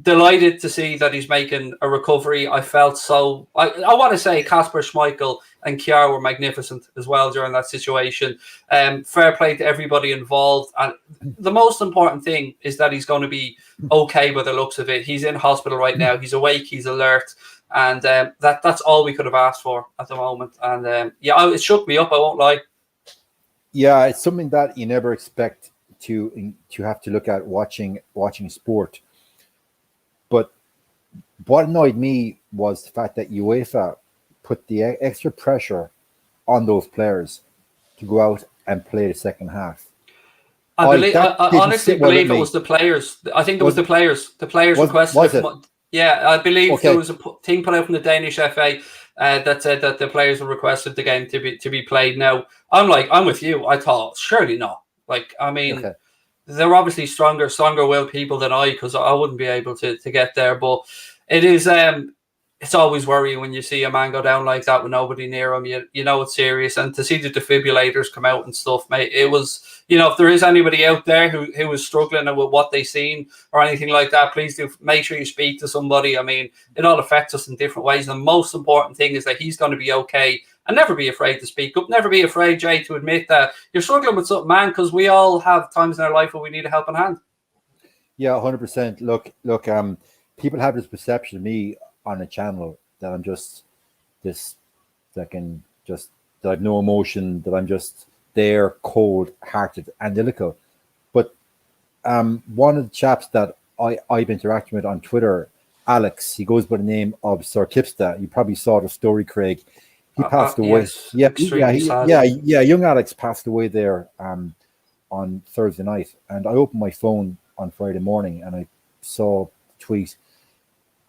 delighted to see that he's making a recovery. I felt so. I want to say Kasper Schmeichel and Kjaer were magnificent as well during that situation. Fair play to everybody involved. And the most important thing is that he's going to be okay by the looks of it. He's in hospital right now. He's awake. He's alert. And that's all we could have asked for at the moment. And it shook me up. I won't lie. Yeah, it's something that you never expect to have to look at watching sport. But what annoyed me was the fact that UEFA put the extra pressure on those players to go out and play the second half. I honestly believe it was the players. I think it was the players. The players requested it. Yeah, I believe there was a thing put out from the Danish FA that said that the players were requested the game to be played. Now, I'm with you. I thought, surely not. they're obviously stronger willed people than I, because I wouldn't be able to get there. But it is it's always worrying when you see a man go down like that with nobody near him. You know it's serious, and to see the defibrillators come out and stuff, mate, it was, if there is anybody out there who is struggling with what they've seen or anything like that, please do make sure you speak to somebody. I mean, it all affects us in different ways. And the most important thing is that he's going to be okay, and never be afraid to speak up. Never be afraid, Jay, to admit that you're struggling with something, man, because we all have times in our life where we need a helping hand. Yeah, 100%. Look, people have this perception of me on a channel that I'm just this, that I have no emotion, that I'm just there, cold-hearted, analytical. But one of the chaps that I've interacted with on Twitter, Alex, he goes by the name of Sir Kipsta. You probably saw the story, Craig. He passed away. Yes, Young Alex passed away there on Thursday night, and I opened my phone on Friday morning and I saw the tweet.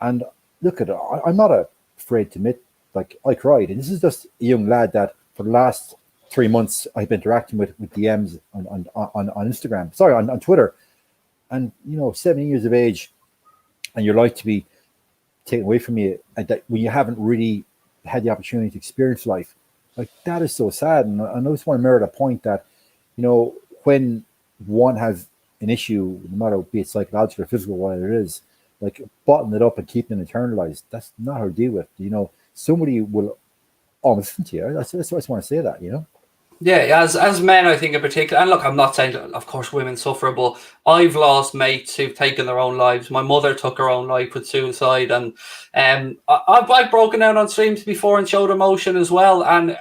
And look at it, I'm not afraid to admit, like, I cried. And this is just a young lad that for the last 3 months I've been interacting with DMs on Instagram, on Twitter. And 7 years of age, and your life to be taken away from you, and that when you haven't really had the opportunity to experience life, like, that is so sad. And I just want to merit a point that, when one has an issue, no matter be it psychological or physical, whatever it is, like, bottling it up and keeping it internalized, that's not how to deal with. Somebody will almost listen to you. I just want to say that. Yeah, as men, I think in particular, and look, I'm not saying that, of course, women suffer, but I've lost mates who've taken their own lives. My mother took her own life with suicide, and I've broken down on streams before and showed emotion as well. And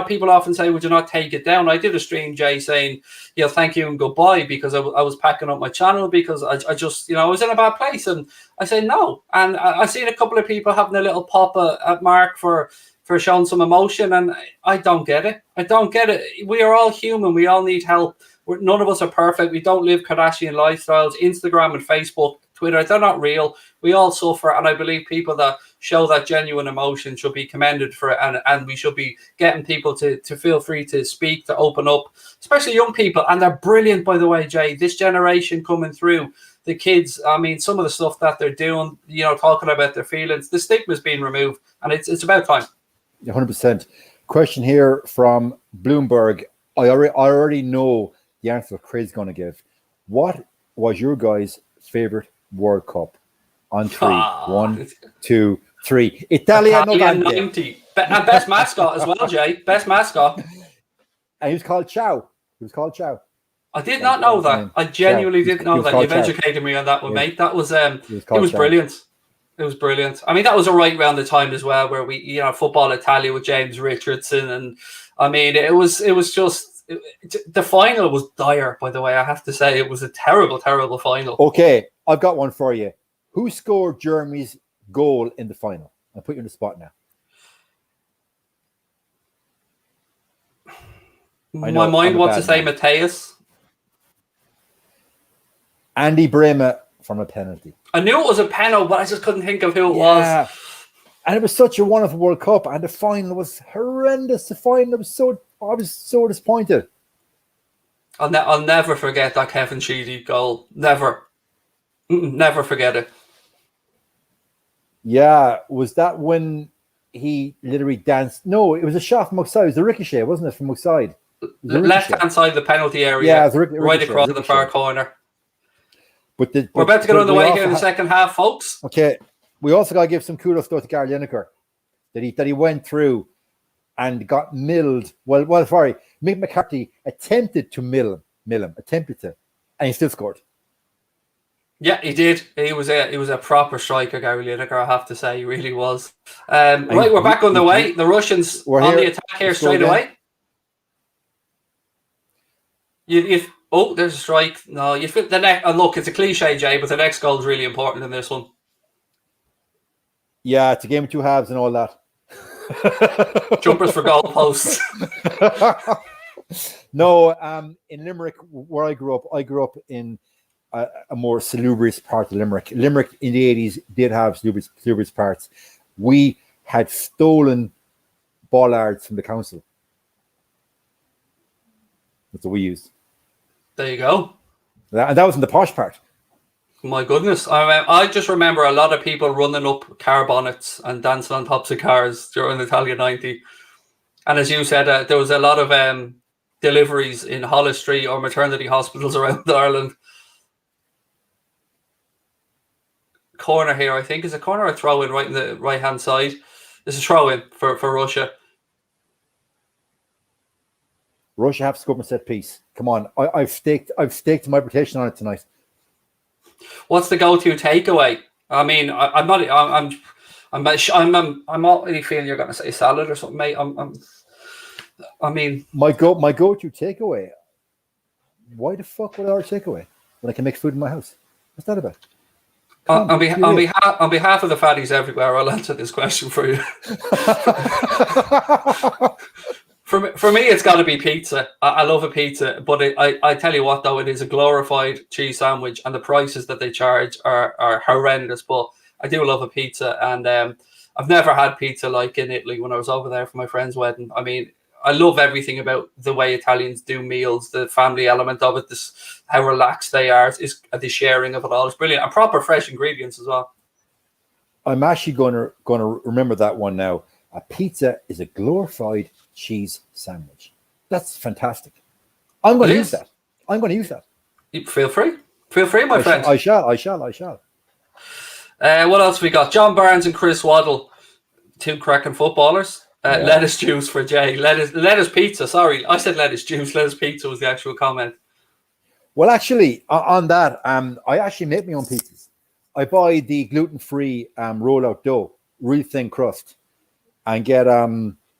people often say, "Would you not take it down?" I did a stream, Jay, saying, "Thank you and goodbye," because I was packing up my channel because I just, I was in a bad place, and I said no. And I seen a couple of people having a little pop at Mark for showing some emotion, and I don't get it. I don't get it. We are all human. We all need help. None of us are perfect. We don't live Kardashian lifestyles. Instagram and Facebook, Twitter, they're not real. We all suffer, and I believe people that show that genuine emotion should be commended for it, and we should be getting people to feel free to speak, to open up, especially young people. And they're brilliant, by the way, Jay. This generation coming through, the kids, I mean, some of the stuff that they're doing, talking about their feelings, the stigma's being removed, and it's about time. 100%. Question here from Bloomberg. I already know the answer Craig's going to give. What was your guys' favorite World Cup? On three. 1, 2, 3. Italiano 90. And best mascot as well, Jay. Best mascot. And he was called Chow. I did not know that. I genuinely didn't know that. You've educated me on that one, mate. That was it was brilliant. It was brilliant. I mean, that was right around the time as well where we, Football Italia with James Richardson, and I mean, it was just the final was dire. By the way, I have to say it was a terrible, terrible final. Okay, I've got one for you. Who scored Germany's goal in the final? I'll put you on the spot now. My mind wants to say Mateus. Andy Brema from a penalty. I knew it was a penalty, but I just couldn't think of who it was. And it was such a wonderful World Cup, and the final was horrendous. I was so disappointed. I'll never forget that Kevin Sheedy goal. Never forget it. Yeah, was that when he literally danced? No, it was a shot from outside. It was a ricochet, wasn't it, from outside? Left-hand side of the penalty area. Yeah, it was a ricochet, right across the far corner. But we're about to get on the way here in the second half, folks. Okay, we also got to give some kudos to Gary Lineker that he went through and got milled. Well, sorry, Mick McCarthy attempted to mill him, and he still scored. Yeah, he did. He was a proper striker, Gary Lineker, I have to say. He really was. Right, we're back on the way. The Russians on the attack here straight away. There's a strike. No, you fit the next. And look, it's a cliche, Jay, but the next goal is really important in this one. Yeah, it's a game of two halves and all that. Jumpers for goalposts. No, in Limerick, where I grew up in a more salubrious part of Limerick. Limerick in the 80s did have salubrious parts. We had stolen bollards from the council. That's what we used. There you go. And that wasn't the posh part. My goodness. I just remember a lot of people running up car bonnets and dancing on tops of cars during Italia 90. And as you said, there was a lot of deliveries in Hollis Street or maternity hospitals around Ireland. Corner here, I think. Is a corner or a throw-in right in the right-hand side? It's a throw-in for Russia. Russia have to score a set piece. Come on. I've staked my reputation on it tonight. What's the go-to takeaway? I mean, I'm already feeling you're going to say salad or something, mate. I mean, my go-to takeaway. Why the fuck would I order takeaway when I can make food in my house? What's that about? On behalf of the fatties everywhere, I'll answer this question for you. For me, it's got to be pizza. I love a pizza, but I tell you what, though, it is a glorified cheese sandwich, and the prices that they charge are horrendous. But I do love a pizza, and I've never had pizza like in Italy when I was over there for my friend's wedding. I mean, I love everything about the way Italians do meals, the family element of it, how relaxed they are, is the sharing of it all. It's brilliant, and proper fresh ingredients as well. I'm actually going to remember that one now. A pizza is a glorified cheese sandwich. That's fantastic. I'm going to use that. Feel free, my friend. I shall. What else we got? John Barnes and Chris Waddle, two cracking footballers. Lettuce juice for Jay. Lettuce pizza. Sorry, I said lettuce juice. Lettuce pizza was the actual comment. Well, actually, on that, I actually make my own pizzas. I buy the gluten-free roll-out dough, real thin crust, and get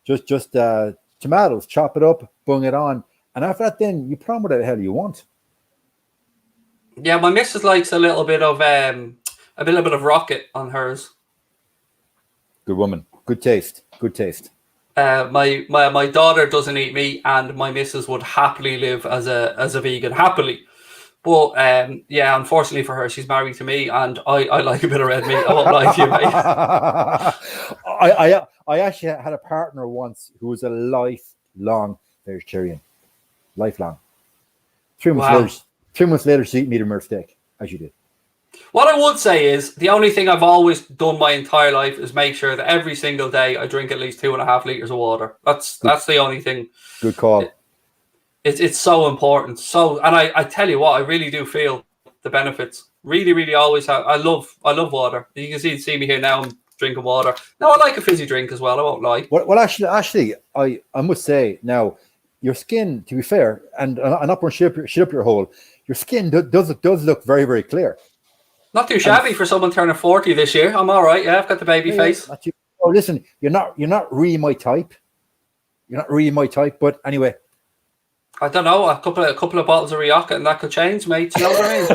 just tomatoes, chop it up, bung it on, and after that, then you put on whatever the hell you want. Yeah, my missus likes a little bit of rocket on hers. Good woman, good taste. My daughter doesn't eat meat, and my missus would happily live as a vegan, happily. But unfortunately for her, she's married to me, and I like a bit of red meat. I won't lie to you, mate. I actually had a partner once who was a lifelong vegetarian. Lifelong. 3 months later, she ate meat and steak, as you did. What I would say is the only thing I've always done my entire life is make sure that every single day I drink at least 2.5 liters of water. That's the only thing. Good call. It's so important. And I tell you what, I really do feel the benefits. Really, really always have. I love water. You can see me here now. I'm drinking water. Now I like a fizzy drink as well. I won't lie. Well, actually, I must say now, your skin, to be fair, and I'm not going to shit up your hole. Your skin does look very, very clear. Not too shabby for someone turning 40 this year. I'm all right. Yeah, I've got the baby face. Oh, listen, you're not really my type. But anyway, I don't know. A couple of bottles of Rioja and that could change, mate. You know what I mean?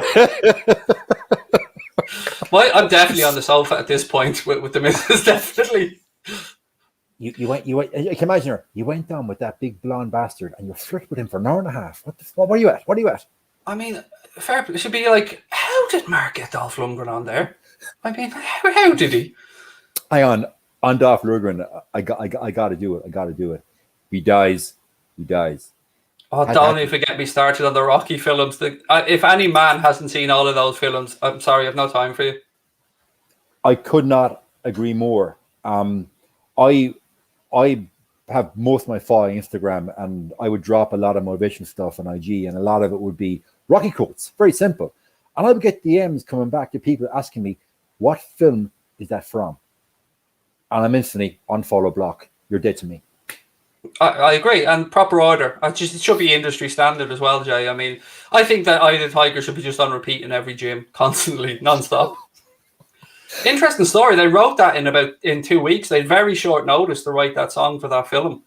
Well, I'm definitely on the sofa at this point with the missus. Definitely. You went. I can imagine her. You went down with that big blonde bastard, and you flirted with him for an hour and a half. What are you at? I mean, fair. It should be like, how did Mark get Dolph Lundgren on there? I mean, how did he? Hang on Dolph Lundgren. I got to do it. He dies. Oh, don't even get me started on the Rocky films. If any man hasn't seen all of those films, I'm sorry, I've no time for you. I could not agree more. I have most of my following Instagram, and I would drop a lot of motivation stuff on IG, and a lot of it would be Rocky quotes. Very simple. And I would get DMs coming back to people asking me, what film is that from? And I'm instantly unfollow block. You're dead to me. I agree, and proper order. It should be industry standard as well, Jay. I mean, I think that Eye of the Tiger should be just on repeat in every gym, constantly, non-stop. Interesting story. They wrote that in 2 weeks. They had very short notice to write that song for that film.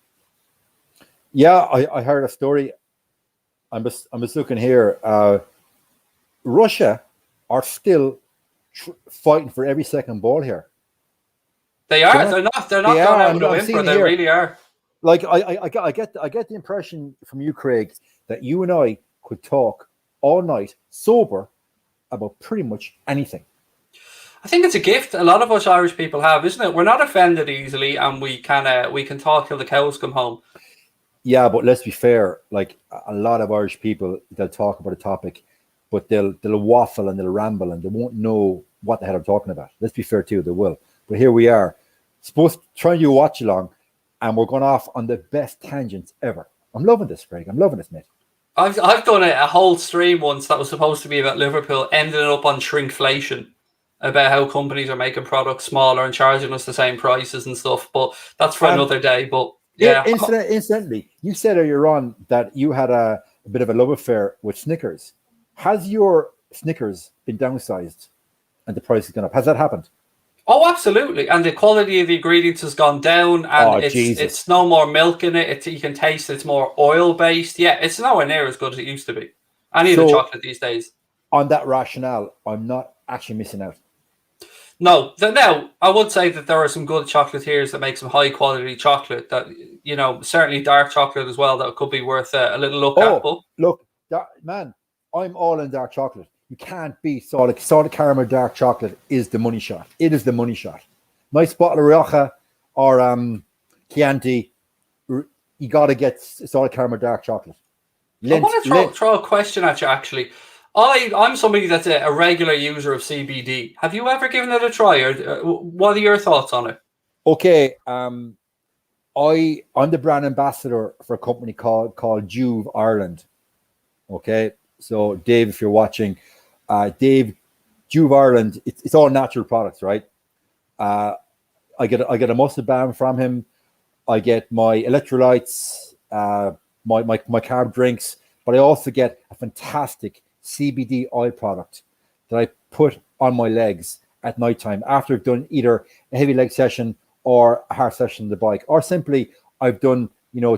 Yeah, I heard a story. I'm just looking here. Russia are still fighting for every second ball here. They are. They're not going out with a whimper. They really are. Like I get the impression from you, Craig, that you and I could talk all night sober about pretty much anything. I think it's a gift a lot of us Irish people have, isn't it? We're not offended easily, and we can talk till the cows come home. Yeah, but let's be fair. Like a lot of Irish people, they'll talk about a topic, but they'll waffle and they'll ramble and they won't know what the hell I'm talking about. Let's be fair too, they will. But here we are, supposed to try and do a watch along, and we're going off on the best tangents ever. I'm loving this, Craig. I'm loving this, mate. I've done a whole stream once that was supposed to be about Liverpool, ended up on shrinkflation, about how companies are making products smaller and charging us the same prices and stuff. But that's for another day. But yeah, incidentally, you said earlier on that you had a bit of a love affair with Snickers. Has your Snickers been downsized and the price has gone up? Has that happened? Oh, absolutely. And the quality of the ingredients has gone down, and it's no more milk in it. You can taste it's more oil-based. Yeah, it's nowhere near as good as it used to be. Any of the chocolate these days. On that rationale, I'm not actually missing out. No. Now, I would say that there are some good chocolatiers that make some high-quality chocolate that, certainly dark chocolate as well, that could be worth a little look at. But look, man, I'm all in dark chocolate. You can't beat salted caramel dark chocolate is the money shot. It is the money shot. Nice bottle of Rioja or Chianti, you got to get salted caramel dark chocolate. I want to throw a question at you, actually. I'm somebody that's a regular user of CBD. Have you ever given it a try? Or what are your thoughts on it? Okay. I'm the brand ambassador for a company called Juve Ireland. Okay. So, Dave, if you're watching, Juve Ireland, it's all natural products, right? I get a mustard balm from him. I get my electrolytes, my carb drinks, but I also get a fantastic CBD oil product that I put on my legs at nighttime after I've done either a heavy leg session or a hard session on the bike, or simply I've done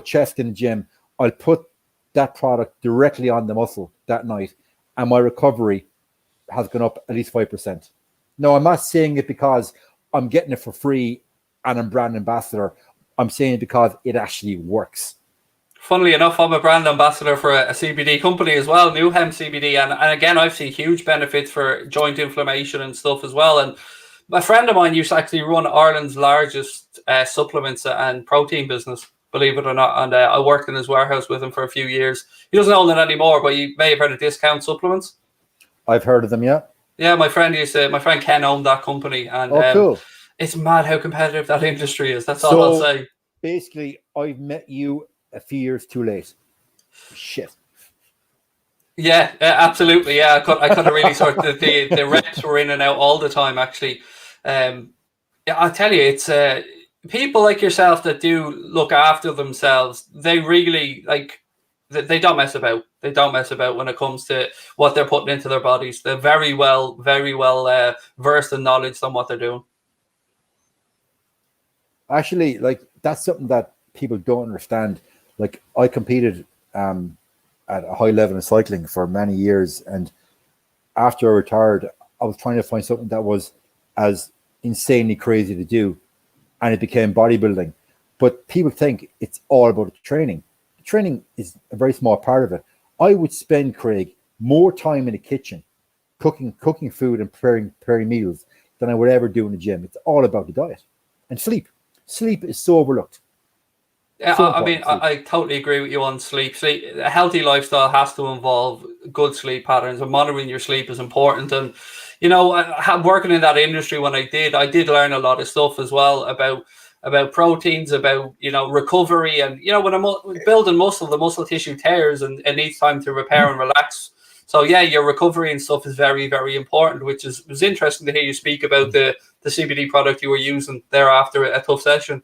chest in the gym. I'll put that product directly on the muscle that night, and my recovery has gone up at least 5%. No, I'm not saying it because I'm getting it for free and I'm brand ambassador. I'm saying it because it actually works. Funnily enough, I'm a brand ambassador for a CBD company as well, New Hem CBD. And again, I've seen huge benefits for joint inflammation and stuff as well. And a friend of mine used to actually run Ireland's largest supplements and protein business, believe it or not. And I worked in his warehouse with him for a few years. He doesn't own it anymore, but you may have heard of Discount Supplements. I've heard of them, yeah. Yeah, my friend Ken owned that company, and cool. It's mad how competitive that industry is. That's all I'll say. Basically, I've met you a few years too late. Shit. Yeah, absolutely. Yeah, I could have really sort of the reps were in and out all the time. Actually, yeah, I'll tell you, it's people like yourself that do look after themselves. They really they don't mess about. They don't mess about when it comes to what they're putting into their bodies. They're very well versed in knowledge on what they're doing. Actually, that's something that people don't understand. I competed at a high level in cycling for many years, and after I retired, I was trying to find something that was as insanely crazy to do, and it became bodybuilding. But people think it's all about training. Training is a very small part of it. I would spend, Craig, more time in the kitchen cooking food and preparing meals than I would ever do in the gym. It's all about the diet and sleep. Sleep is so overlooked. Yeah, I totally agree with you on sleep. A healthy lifestyle has to involve good sleep patterns, and monitoring your sleep is important. And working in that industry when I did learn a lot of stuff as well about proteins, about recovery, and when I'm building muscle, the muscle tissue tears and it needs time to repair and relax. So yeah, your recovery and stuff is very, very important, which was interesting to hear you speak about the CBD product you were using there after a tough session.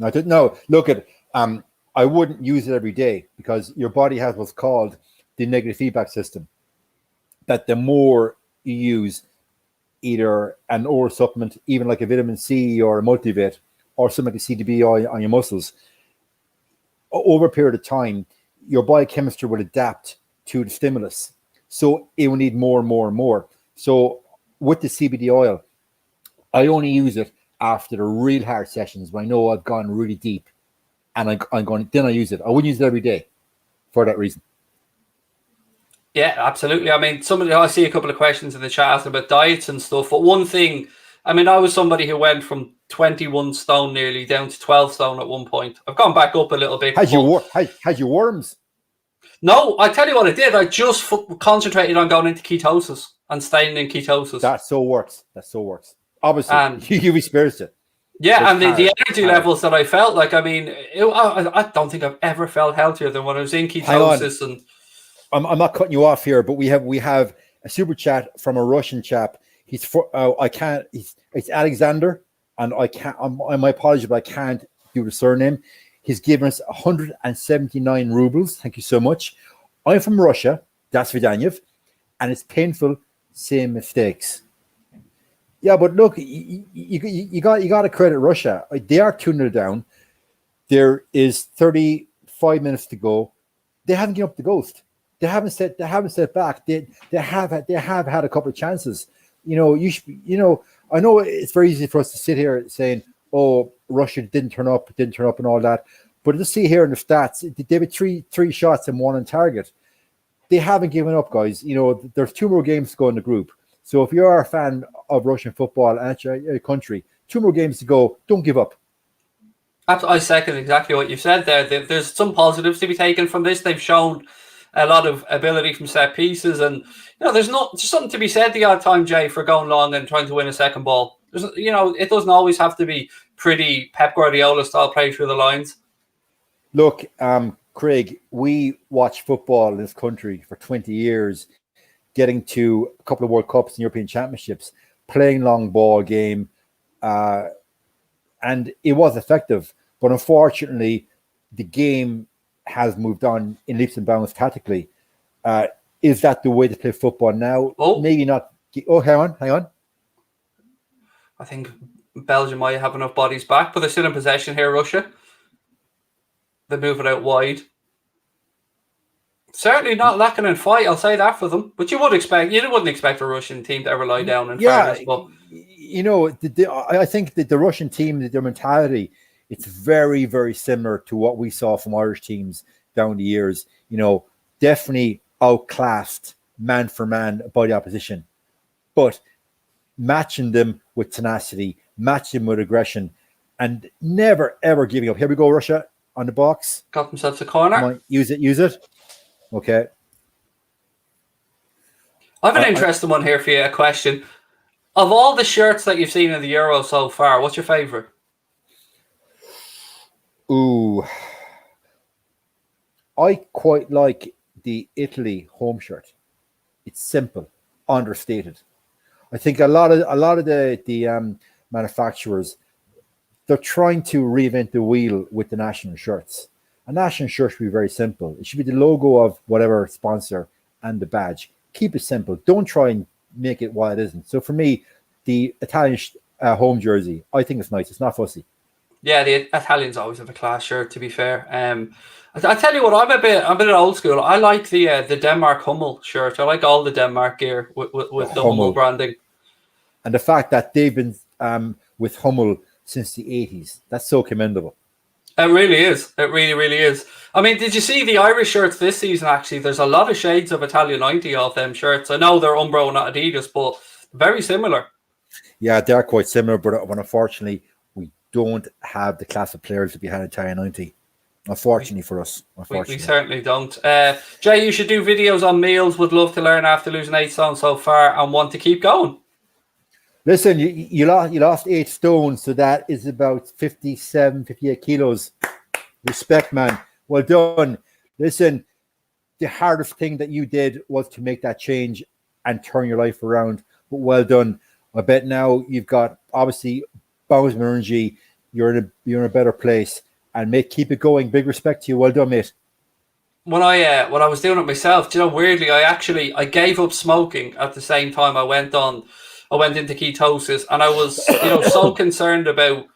I didn't know. Look at I wouldn't use it every day because your body has what's called the negative feedback system. That the more you use either an oral supplement, even like a vitamin C or a multivit, or something like a CDB on your muscles, over a period of time, your biochemistry will adapt to the stimulus. So it will need more and more and more. So with the CBD oil, I only use it after the real hard sessions when I know I've gone really deep, and then I use it. I wouldn't use it every day for that reason. Yeah, absolutely. I mean, I see a couple of questions in the chat about diets and stuff, but one thing, I was somebody who went from 21 stone nearly down to 12 stone at one point. I've gone back up a little bit. Had you worms? No, I tell you what I did. I just concentrated on going into ketosis and staying in ketosis. That so works. Obviously, And you've experienced it. yeah, It's and the hard. energy levels that I felt, like, I mean, I don't think I've ever felt healthier than when I was in Hang on. ketosis. And I'm not cutting you off here, but we have a super chat from a Russian chap. He's I can't. It's Alexander, and I can't. My apologies, but I can't do the surname. He's given us 179 rubles. Thank you so much. I'm from Russia. Das Vidanyev, and it's painful. Same mistakes. Yeah, but look, you got to credit Russia. They are 2-0 down. There is 35 minutes to go. They haven't given up the ghost. They haven't set back. They have had a couple of chances. I know it's very easy for us to sit here saying, "Oh, Russia didn't turn up, and all that." But let's see here in the stats, they have three shots and one on target. They haven't given up, guys. There's 2 more games to go in the group. So if you're a fan of Russian football and it's your country, 2 more games to go. Don't give up. I second exactly what you said there. There's some positives to be taken from this. They've shown a lot of ability from set pieces, and there's something to be said the odd time, Jay, for going long and trying to win a second ball. It doesn't always have to be pretty Pep Guardiola style play through the lines. Look, Craig, we watch football in this country for 20 years, getting to a couple of World Cups and European Championships, playing long ball game, and it was effective. But unfortunately, the game has moved on in leaps and bounds tactically. Is that the way to play football now? Oh. Maybe not. Oh, hang on. I think Belgium might have enough bodies back, but they're still in possession here, Russia. They move it out wide. Certainly not lacking in fight, I'll say that for them. But you wouldn't expect a Russian team to ever lie down in fairness. But I think that the Russian team, their mentality, it's very, very similar to what we saw from Irish teams down the years. Definitely outclassed man for man by the opposition, but matching them with tenacity, matching them with aggression, and never ever giving up. Here we go, Russia on the box. Got themselves a corner. Come on, use it. Okay. I have an interesting one here for you, a question. Of all the shirts that you've seen in the Euro so far, what's your favourite? Ooh. I quite like the Italy home shirt. It's simple, understated. I think a lot of the manufacturers, they're trying to reinvent the wheel with the national shirts. A national shirt should be very simple. It should be the logo of whatever sponsor and the badge. Keep it simple. Don't try and make it what it isn't. So for me, the Italian home jersey, I think it's nice. It's not fussy. Yeah, the Italians always have a class shirt, to be fair. I tell you what, I'm a bit old school. I like the Denmark Hummel shirt. I like all the Denmark gear with the Hummel branding. And the fact that they've been with Hummel since the 80s, that's so commendable. It really is. It really, really is. I mean, did you see the Irish shirts this season, actually? There's a lot of shades of Italian 90 off them shirts. I know they're Umbro, not Adidas, but very similar. Yeah, they're quite similar, but unfortunately, we don't have the class of players that we had in Italian 90. Unfortunately for us. We certainly don't. Jay, you should do videos on meals. Would love to learn after losing 8 stone so far and want to keep going. Listen, you lost 8 stone, so that is about 58 kilos. Respect, man. Well done. Listen, the hardest thing that you did was to make that change and turn your life around. But well done. I bet now you've got obviously bounce of energy. You're in a better place, and mate, keep it going. Big respect to you. Well done, mate. When I was doing it myself, weirdly, I gave up smoking at the same time I went into ketosis, and I was so concerned about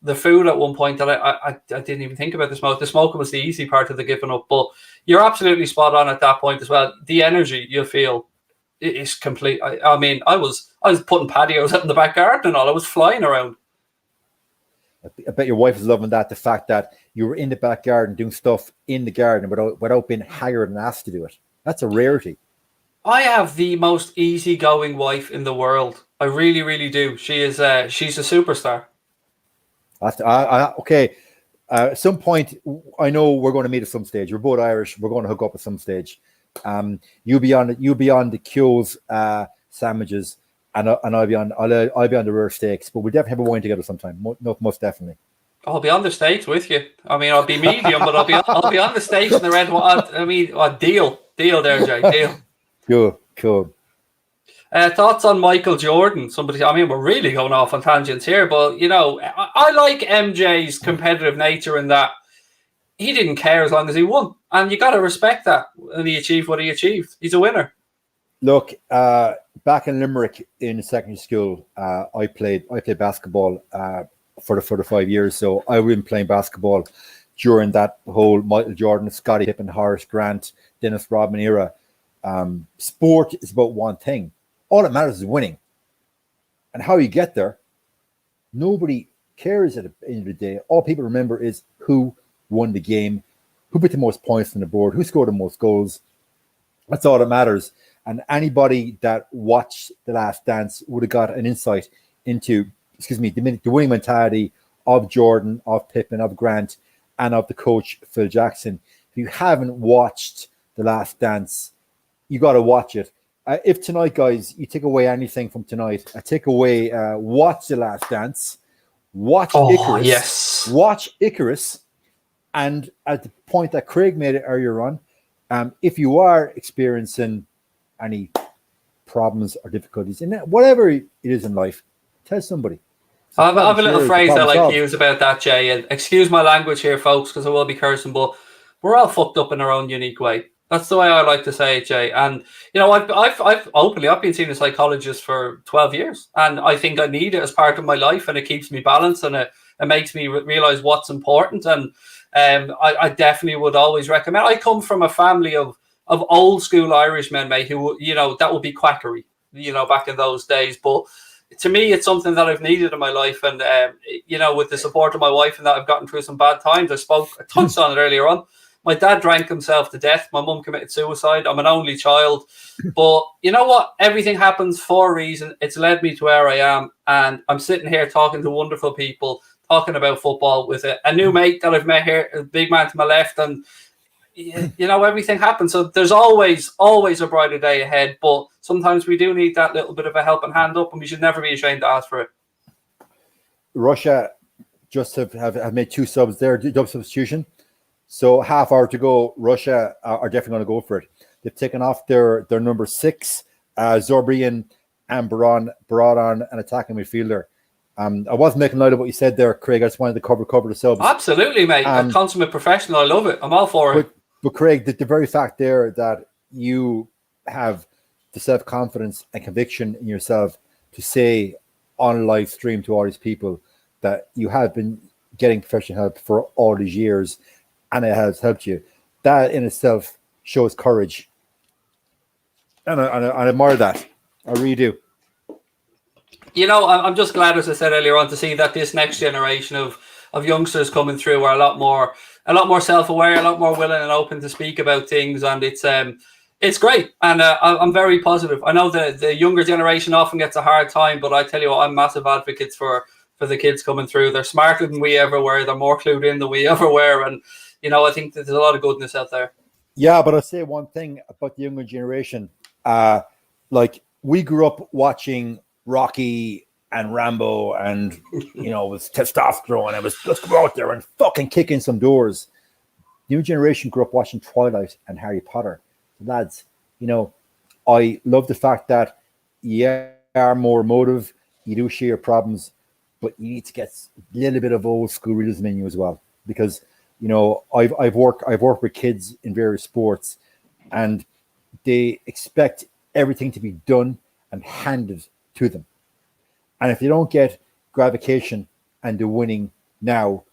the food at one point that I didn't even think about the smoke. The smoking was the easy part of the giving up, but you're absolutely spot on at that point as well. The energy you feel is complete. I mean, I was putting patios out in the back garden and all. I was flying around. I bet your wife is loving that. The fact that you were in the back garden doing stuff in the garden without being hired and asked to do it. That's a rarity. I have the most easygoing wife in the world. I really, really do. She's a superstar. Okay, At some point, I know we're going to meet at some stage. We're both Irish. We're going to hook up at some stage. You'll be on the Kyo's sandwiches, and I'll be on the rare steaks. But we'll definitely have a wine together sometime. Most definitely. I'll be on the steaks with you. I mean, I'll be medium, but I'll be on the steaks and the red wine. I mean, deal there, Jay. Deal. Cool. Thoughts on Michael Jordan? We're really going off on tangents here, but I like MJ's competitive nature in that he didn't care as long as he won, and you got to respect that. And he achieved what he achieved. He's a winner. Look, back in Limerick in secondary school, I played basketball for the 5 years. So I was playing basketball during that whole Michael Jordan, Scottie Pippen, Horace Grant, Dennis Rodman era. Sport is about one thing. All that matters is winning. And how you get there, nobody cares at the end of the day. All people remember is who won the game, who put the most points on the board, who scored the most goals. That's all that matters. And anybody that watched The Last Dance would have got an insight into, the winning mentality of Jordan, of Pippen, of Grant, and of the coach, Phil Jackson. If you haven't watched The Last Dance, you got to watch it. If tonight, guys, you take away anything from tonight, I take away watch The Last Dance, watch Icarus. Yes. Watch Icarus. And at the point that Craig made it earlier on, if you are experiencing any problems or difficulties in that, whatever it is in life, tell somebody. I have a little phrase I like to use about that, Jay. And excuse my language here, folks, because I will be cursing, but we're all fucked up in our own unique way. That's the way I like to say it, Jay. And I've been seeing a psychologist for 12 years, and I think I need it as part of my life, and it keeps me balanced, and it makes me realize what's important. And I definitely would always recommend. I come from a family of old school Irishmen, mate, who that would be quackery, back in those days. But to me, it's something that I've needed in my life, and with the support of my wife, and that I've gotten through some bad times. I touched on it earlier on. My dad drank himself to death. My mum committed suicide. I'm an only child. But you know what? Everything happens for a reason. It's led me to where I am. And I'm sitting here talking to wonderful people, talking about football with a new mate that I've met here, a big man to my left. And, everything happens. So there's always a brighter day ahead. But sometimes we do need that little bit of a helping hand up, and we should never be ashamed to ask for it. Russia just have made 2 subs there, double substitution. So half hour to go. Russia are definitely going to go for it. They've taken off their number 6, Zorbrian, and brought on an attacking midfielder. I wasn't making light of what you said there, Craig. I just wanted to cover the subs. Absolutely, mate. A consummate professional. I love it. I'm all for it. But Craig, the very fact there that you have the self-confidence and conviction in yourself to say on a live stream to all these people that you have been getting professional help for all these years, and it has helped you. That in itself shows courage. And I admire that. I really do. I'm just glad, as I said earlier on, to see that this next generation of youngsters coming through are a lot more self-aware, a lot more willing and open to speak about things. And it's great. And I'm very positive. I know the younger generation often gets a hard time, but I tell you what, I'm massive advocates for the kids coming through. They're smarter than we ever were. They're more clued in than we ever were. And, I think that there's a lot of goodness out there. Yeah, but I'll say one thing about the younger generation. We grew up watching Rocky and Rambo and, with testosterone. And it was, let's go out there and fucking kick in some doors. The new generation grew up watching Twilight and Harry Potter. Lads, I love the fact that you are more emotive. You do share your problems, but you need to get a little bit of old school realism in you as well. Because, I've worked with kids in various sports, and they expect everything to be done and handed to them. And if they don't get gratification and the winning now,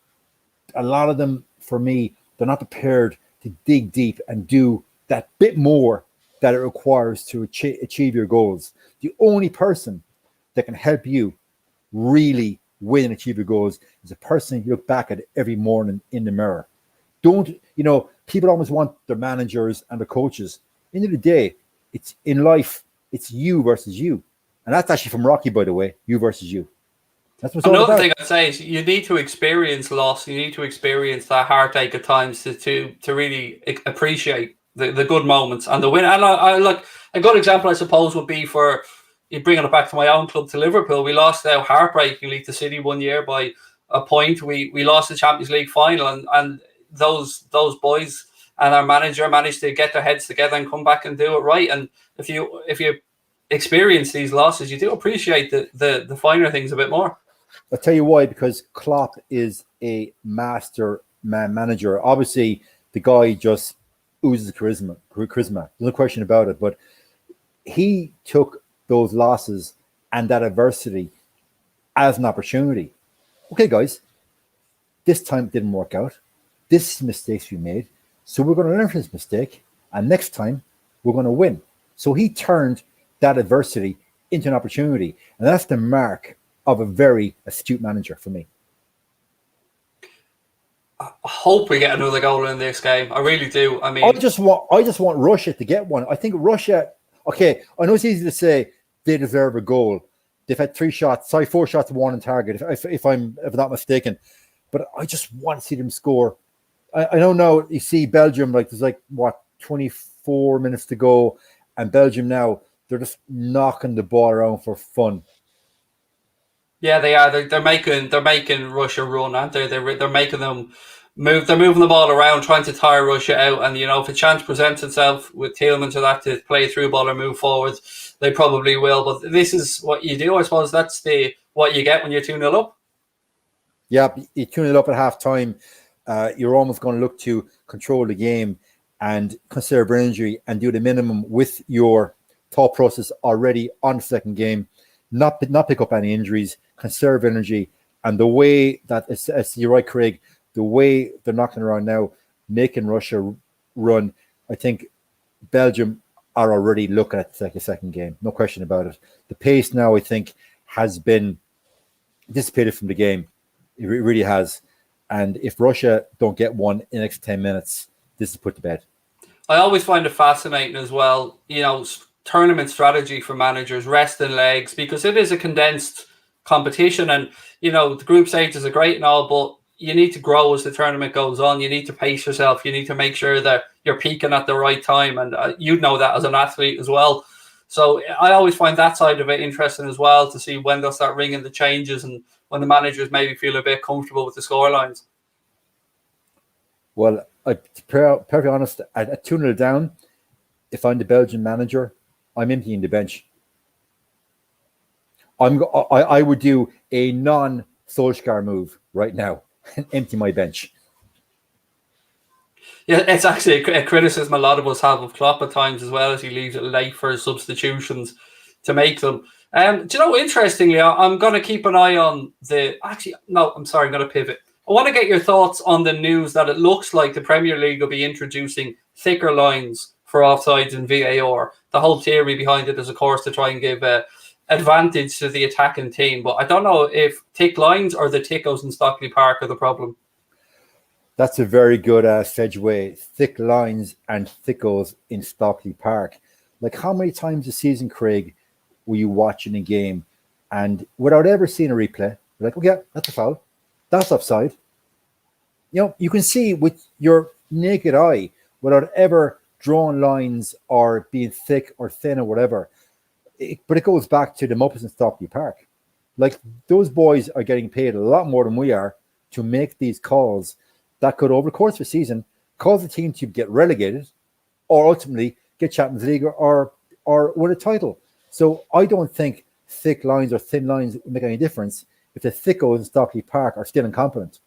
a lot of them, for me, they're not prepared to dig deep and do that bit more that it requires to achieve your goals. The only person that can help you really win and achieve your goals is a person you look back at every morning in the mirror. People always want their managers and their coaches. End of the day, it's in life, it's you versus you. And that's actually from Rocky, by the way, you versus you. That's what's all Another about. thing I'd say is you need to experience loss. You need to experience that heartache at times to really appreciate the good moments and the win. And I like a good example, I suppose, would be for you bringing it back to my own club, to Liverpool. We lost now heartbreakingly to City one year by a point. We lost the Champions League final, and those boys and our manager managed to get their heads together and come back and do it right. And if you experience these losses, you do appreciate the finer things a bit more. I'll tell you why, because Klopp is a master manager. Obviously, the guy just oozes charisma. There's no question about it. But he took those losses and that adversity as an opportunity. Okay, guys, this time it didn't work out. This is mistakes we made. So we're going to learn from this mistake. And next time, we're going to win. So he turned that adversity into an opportunity. And that's the mark of a very astute manager for me. I hope we get another goal in this game. I really do. I mean, I just want Russia to get one. I think Russia. Okay, I know it's easy to say they deserve a goal. They've had 4 shots to 1 on target, if I'm not mistaken. But I just want to see them score. I don't know. You see Belgium, like there's 24 minutes to go, and Belgium now they're just knocking the ball around for fun. Yeah, they are. They're making Russia run, aren't they? They're making them move. They're moving the ball around, trying to tire Russia out. And if a chance presents itself with Tielemans or that to play through ball or move forward, they probably will. But this is what you do, I suppose. That's what you get when you're 2-0 up. Yeah, you 2-0 up at half time. You're almost going to look to control the game and conserve energy and do the minimum with your thought process already on the second game. Not pick up any injuries, conserve energy, and the way that, as you're right, Craig, the way they're knocking around now, making Russia run, I think Belgium are already looking at the second game. No question about it. The pace now, I think, has been dissipated from the game. It really has. And if Russia don't get one in the next 10 minutes, this is put to bed. I always find it fascinating as well, tournament strategy for managers, resting legs, because it is a condensed competition. And, the group stages are great and all, but you need to grow as the tournament goes on. You need to pace yourself. You need to make sure that you're peaking at the right time. And you know that as an athlete as well. So I always find that side of it interesting as well, to see when they'll start ringing the changes and when the managers maybe feel a bit comfortable with the scorelines. Well, to be perfectly honest, at 2-0 down, if I'm the Belgian manager, I'm emptying the bench. I would do a non-Solskjaer move right now and empty my bench. Yeah, it's actually a criticism a lot of us have of Klopp at times as well, as he leaves it late for his substitutions to make them. Interestingly, I'm going to keep an eye on I'm going to pivot. I want to get your thoughts on the news that it looks like the Premier League will be introducing thicker lines for offsides and VAR. The whole theory behind it is, of course, to try and give advantage to the attacking team. But I don't know if thick lines or the tickos in Stockley Park are the problem. That's a very good segue. Thick lines and thickos in Stockley Park. Like, how many times a season, Craig, were you watching a game and without ever seeing a replay, you're like, okay, that's a foul. That's offside. You can see with your naked eye without ever drawing lines or being thick or thin or whatever. But it goes back to the Muppets in Stockley Park. Like, those boys are getting paid a lot more than we are to make these calls that could, over the course of a season, cause the team to get relegated or ultimately get Champions League or win a title. So I don't think thick lines or thin lines make any difference if the thickos in Stockley Park are still incompetent.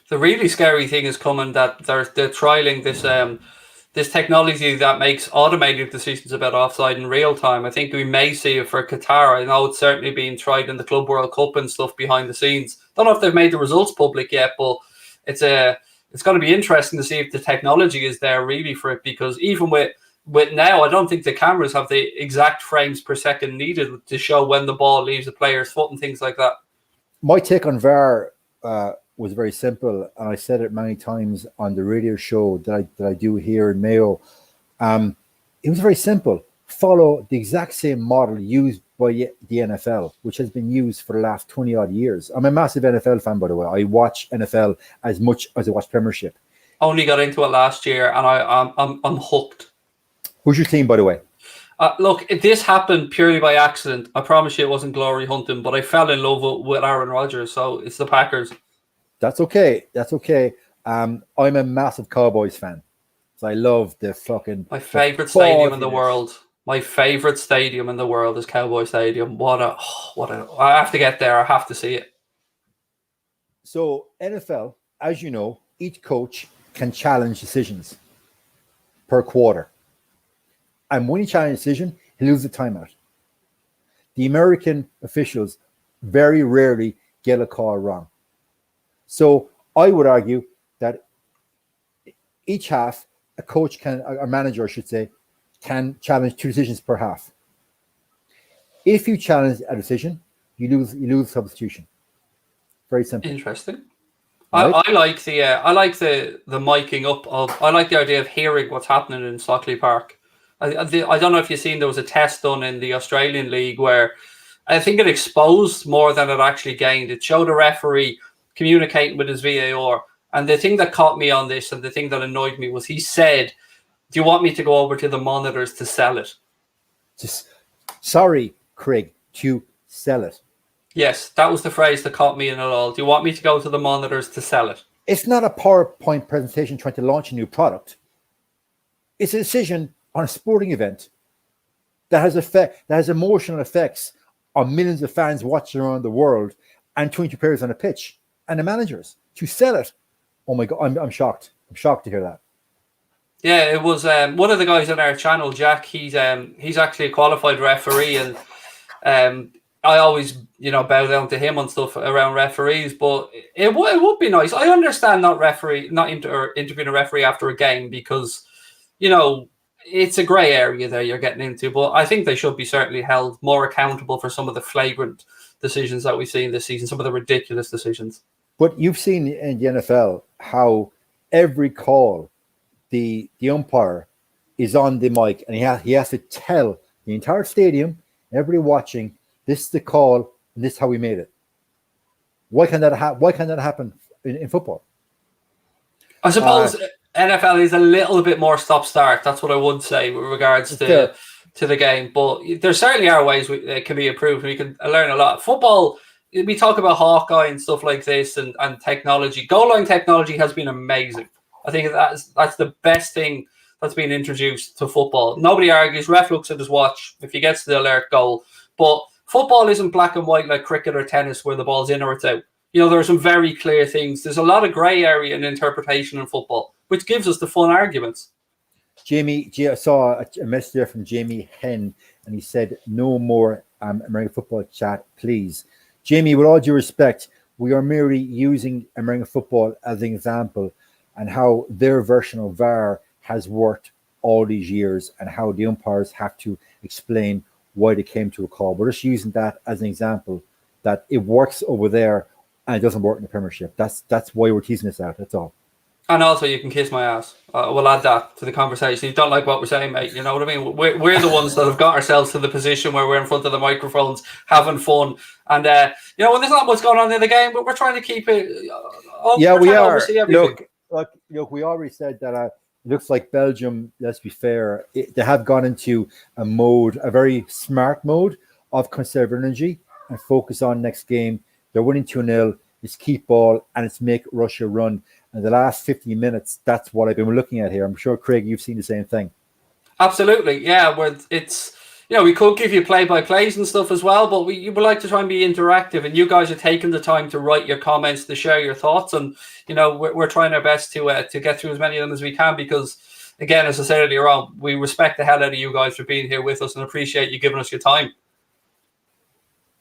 The really scary thing is coming, that they're trialing this technology that makes automated decisions about offside in real time. I think we may see it for Qatar. I know it's certainly being tried in the Club World Cup and stuff behind the scenes. Don't know if they've made the results public yet, but it's going to be interesting to see if the technology is there really for it, because even with now, I don't think the cameras have the exact frames per second needed to show when the ball leaves the player's foot and things like that. My take on VAR was very simple, and I said it many times on the radio show that I do here in Mayo. It was very simple. Follow the exact same model used by the NFL, which has been used for the last 20 odd years. I'm a massive NFL fan, by the way. I watch NFL as much as I watch Premiership. Only got into it last year, and I'm hooked. Who's your team, by the way? Look, this happened purely by accident. I promise you it wasn't glory hunting, but I fell in love with Aaron Rodgers, so it's the Packers. That's okay. That's okay. I'm a massive Cowboys fan. So I love the fucking... My favorite stadium in the world. My favorite stadium in the world is Cowboy Stadium. I have to get there. I have to see it. So NFL, as you know, each coach can challenge decisions per quarter. And when he challenges a decision, he loses a timeout. The American officials very rarely get a call wrong. So I would argue that each half, a coach can, a manager, I should say, can challenge 2 decisions per half. If you challenge a decision, you lose substitution. Very simple. Interesting. Right? I like the miking up of. I like the idea of hearing what's happening in Stockley Park. I don't know if you've seen, there was a test done in the Australian League where I think it exposed more than it actually gained. It showed a referee communicating with his VAR, and the thing that caught me on this and the thing that annoyed me was he said, "Do you want me to go over to the monitors to sell it?" Sorry, Craig, to sell it. Yes, that was the phrase that caught me in it all. Do you want me to go to the monitors to sell it? It's not a PowerPoint presentation trying to launch a new product. It's a decision on a sporting event that has emotional effects on millions of fans watching around the world and 20 players on a pitch and the managers to sell it. Oh my God, I'm shocked. I'm shocked to hear that. Yeah, it was one of the guys on our channel, Jack. He's actually a qualified referee, and I always bow down to him on stuff around referees. But it would be nice. I understand not interviewing a referee after a game because it's a grey area there you're getting into. But I think they should be certainly held more accountable for some of the flagrant decisions that we've seen this season, some of the ridiculous decisions. But you've seen in the NFL how every call, the umpire is on the mic and he has to tell the entire stadium, everybody watching, this is the call and this is how we made it. Why can't that happen in football? I suppose NFL is a little bit more stop-start. That's what I would say with regards to the game. But there certainly are ways that can be improved. We can learn a lot. Football, we talk about Hawkeye and stuff like this and technology. Goal line technology has been amazing. I think that's the best thing that's been introduced to football. Nobody argues. Ref looks at his watch. If he gets the alert, goal. But football isn't black and white like cricket or tennis where the ball's in or it's out. There are some very clear things. There's a lot of grey area in interpretation in football, which gives us the fun arguments. Jamie, I saw a message there from Jamie Henn, and he said, no more American football chat, please. Jamie, with all due respect, we are merely using American football as an example and how their version of VAR has worked all these years and how the umpires have to explain why they came to a call. We're just using that as an example that it works over there and it doesn't work in the Premiership. That's why we're teasing this out. That's all. And also, you can kiss my ass. We'll add that to the conversation. You don't like what we're saying, mate. You know what I mean? We're the ones that have got ourselves to the position where we're in front of the microphones having fun. And, when there's not much going on in the game, but we're trying to keep it. We are. Look, we already said that it looks like Belgium, let's be fair, they have gone into a very smart mode of conserve energy and focus on next game. They're winning 2-0. It's keep ball and it's make Russia run. And the last 50 minutes, that's what I've been looking at here. I'm sure, Craig, you've seen the same thing. Absolutely, yeah. Where it's, we could give you play-by-plays and stuff as well, but we would like to try and be interactive. And you guys are taking the time to write your comments, to share your thoughts, and we're trying our best to get through as many of them as we can. Because, again, as I said earlier on, we respect the hell out of you guys for being here with us and appreciate you giving us your time.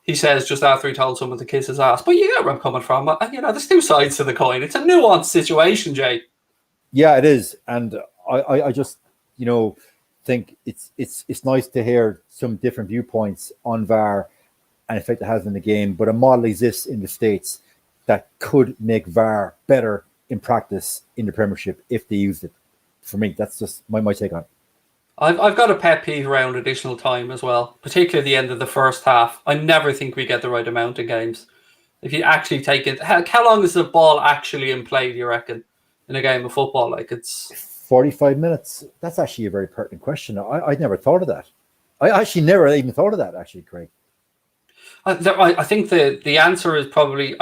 He says just after he told someone to kiss his ass. But you get where I'm coming from. There's 2 sides to the coin. It's a nuanced situation, Jay. Yeah, it is. And I just, think it's nice to hear some different viewpoints on VAR and effect it has in the game. But a model exists in the States that could make VAR better in practice in the Premiership if they used it. For me, that's just my take on it. I've got a pet peeve around additional time as well, particularly the end of the first half. I never think we get the right amount in games. If you actually take it, how long is the ball actually in play, do you reckon, in a game of football? Like, it's 45 minutes. That's actually a very pertinent question. I never thought of that. I actually never even thought of that, actually, Craig. I think the answer is probably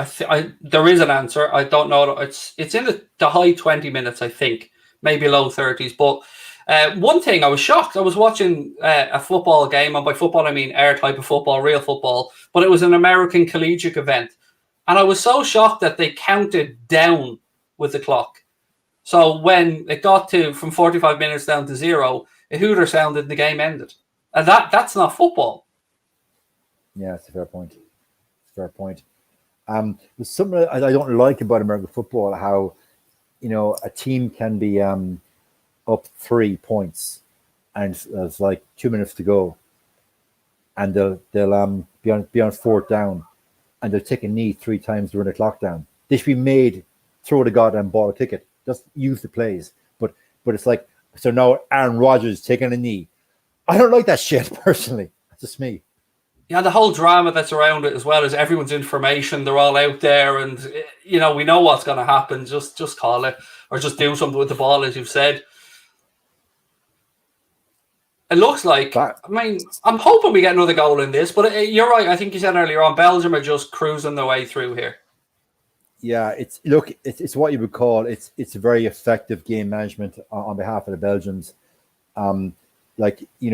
there is an answer. I don't know. It's in the high 20 minutes, I think, maybe low 30s. But one thing, I was shocked. I was watching a football game, and by football I mean our type of football, real football. But it was an American collegiate event, and I was so shocked that they counted down with the clock. So when it got to from 45 minutes down to zero, a hooter sounded, and the game ended, and that's not football. Yeah, it's a fair point. It's a fair point. There's something I don't like about American football, how, a team can be up 3 points and there's like 2 minutes to go, and they'll be on fourth down, and they'll take a knee 3 times during the clock down. They should be made throw the goddamn ball, kick it, just use the plays. But it's like, so now Aaron Rodgers taking a knee. I don't like that shit personally. That's just me. Yeah, the whole drama that's around it, as well as everyone's information. They're all out there, and we know what's going to happen. Just call it, or just do something with the ball, as you've said. It looks like. I mean, I'm hoping we get another goal in this, but you're right. I think you said earlier on, Belgium are just cruising their way through here. Yeah, it's what you would call it's a very effective game management on behalf of the Belgians. You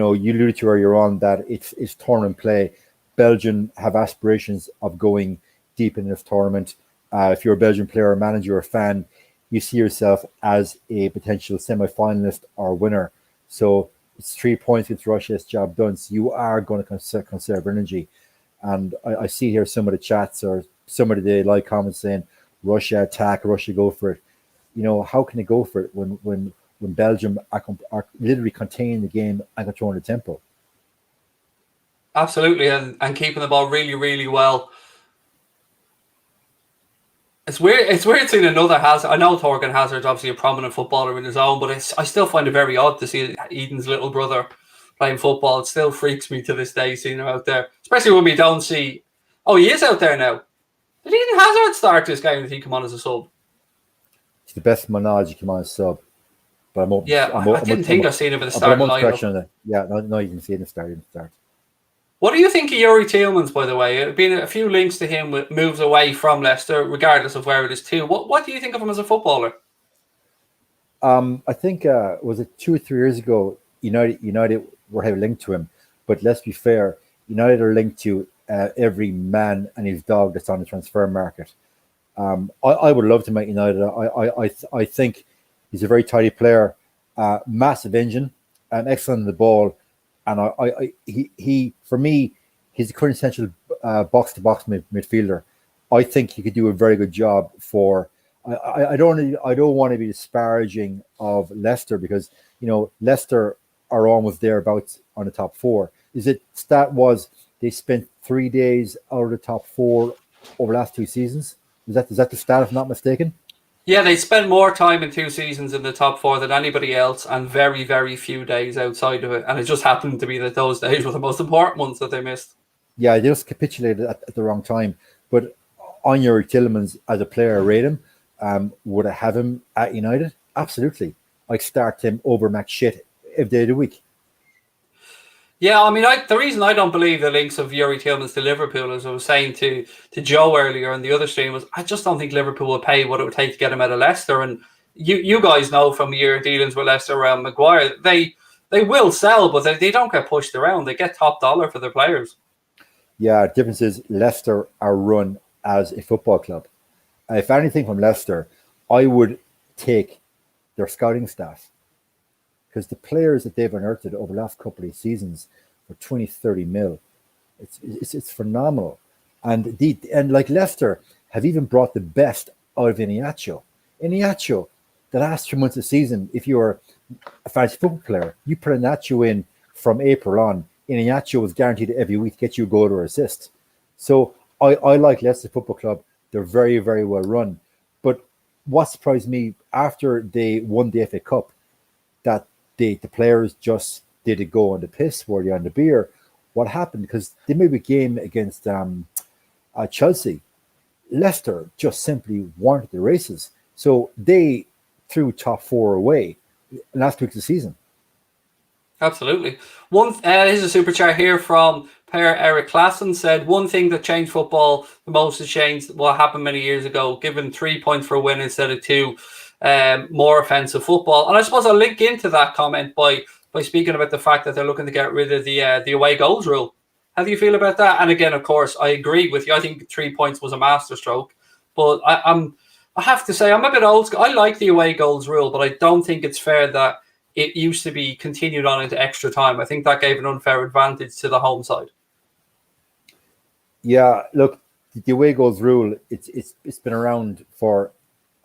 alluded to earlier on that it's tournament play. Belgium have aspirations of going deep in this tournament. If you're a Belgian player, or manager, or fan, you see yourself as a potential semi-finalist or winner. So it's 3 points against Russia. It's job done. So you are going to conserve energy. And I see here some of the chats or some of the like comments saying, Russia attack, Russia go for it. How can they go for it when Belgium are literally containing the game and controlling the tempo? Absolutely, and keeping the ball really, really well. It's weird. It's weird seeing another Hazard. I know Thorgan Hazard's obviously a prominent footballer in his own, but I still find it very odd to see Eden's little brother playing football. It still freaks me to this day seeing him out there, especially when we don't see. Oh, he is out there now. Did Eden Hazard start this game? Did he come on as a sub? It's the best of my knowledge he came on as sub. But I didn't think I've seen him at the start. Yeah, no, you can see it in the start. What do you think of Yuri Tillmans, by the way? There have been a few links to him with moves away from Leicester, regardless of where it is to. What do you think of him as a footballer? I think was it 2 or 3 years ago, United were heavily linked to him. But let's be fair, United are linked to every man and his dog that's on the transfer market. I would love to make United. I think he's a very tidy player, massive engine, excellent in the ball, and he for me, he's a quintessential box to box midfielder. I think he could do a very good job for. I don't want to be disparaging of Leicester, because Leicester are almost thereabouts on the top four. Stat was they spent 3 days out of the top four over the last 2 seasons. Is that the stat, if I'm not mistaken? Yeah, they spent more time in 2 seasons in the top four than anybody else, and very, very few days outside of it. And it just happened to be that those days were the most important ones that they missed. Yeah, they just capitulated at the wrong time. But on your Tillmans as a player, rate him. Would I have him at United? Absolutely. I'd start him over Max Shit every day of the week. Yeah, I mean, the reason I don't believe the links of Yuri Tillmans to Liverpool, as I was saying to Joe earlier on the other stream, was I just don't think Liverpool will pay what it would take to get him out of Leicester. And you guys know from your dealings with Leicester around Maguire, they will sell, but they don't get pushed around. They get top dollar for their players. Yeah, the difference is Leicester are run as a football club. If anything from Leicester, I would take their scouting staff, because the players that they've unearthed over the last couple of seasons for 20, 30 mil, it's phenomenal. And like Leicester have even brought the best out of Iheanacho. Iheanacho, the last 3 months of the season, if you're a fantasy football player, you put Iheanacho in from April on, Iheanacho was guaranteed every week to get you a goal or assist. So I like Leicester Football Club. They're very, very well run. But what surprised me after they won the FA Cup, that the players just did it go on the piss? Were they on the beer? What happened? Because they made a game against Chelsea. Leicester just simply weren't the races. So they threw top four away last week of the season. Absolutely. Here's a super chat here from Per Eric Klassen said, one thing that changed football the most has changed what happened many years ago, given 3 points for a win instead of two, more offensive football. And I suppose I'll link into that comment by speaking about the fact that they're looking to get rid of the away goals rule. How do you feel about that? And again, of course, I agree with you. I think 3 points was a masterstroke. But I have to say, I'm a bit old school. I like the away goals rule, but I don't think it's fair that it used to be continued on into extra time. I think that gave an unfair advantage to the home side. Yeah, look, the away goals rule, it's been around for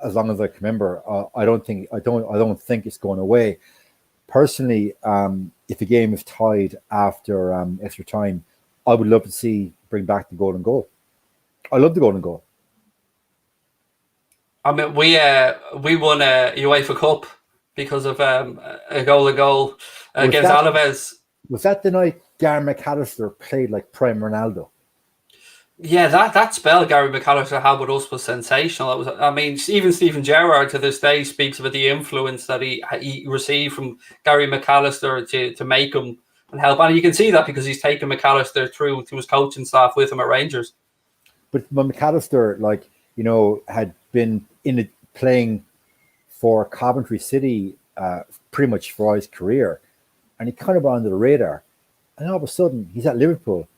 as long as I can remember. I don't think it's going away. Personally, if a game is tied after extra time, I would love to bring back the golden goal. I love the golden goal. I mean, we won a UEFA Cup because of a goal against Alaves. Was that the night Gary McAllister played like prime Ronaldo? Yeah, that spell Gary McAllister had with us was sensational. It was, I mean, even Stephen Gerrard to this day speaks about the influence that he received from Gary McAllister to make him and help. And you can see that because he's taken McAllister through to his coaching staff with him at Rangers. But when McAllister, had been playing for Coventry City pretty much for his career, and he kind of went under the radar, and all of a sudden he's at Liverpool.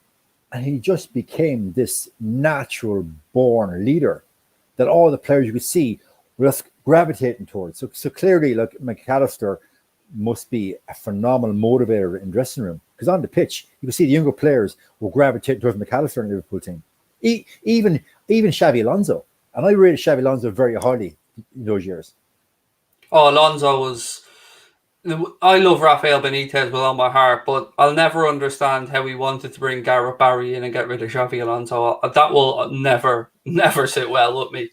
And he just became this natural-born leader that all the players you could see were just gravitating towards. So clearly, McAllister must be a phenomenal motivator in the dressing room. Because on the pitch, you can see the younger players were gravitating towards McAllister in the Liverpool team. Even Xavi Alonso. And I rated Xavi Alonso very highly in those years. Oh, Alonso was... I love Rafael Benitez with all my heart, but I'll never understand how he wanted to bring Gareth Barry in and get rid of Xavi Alonso. That will never sit well with me.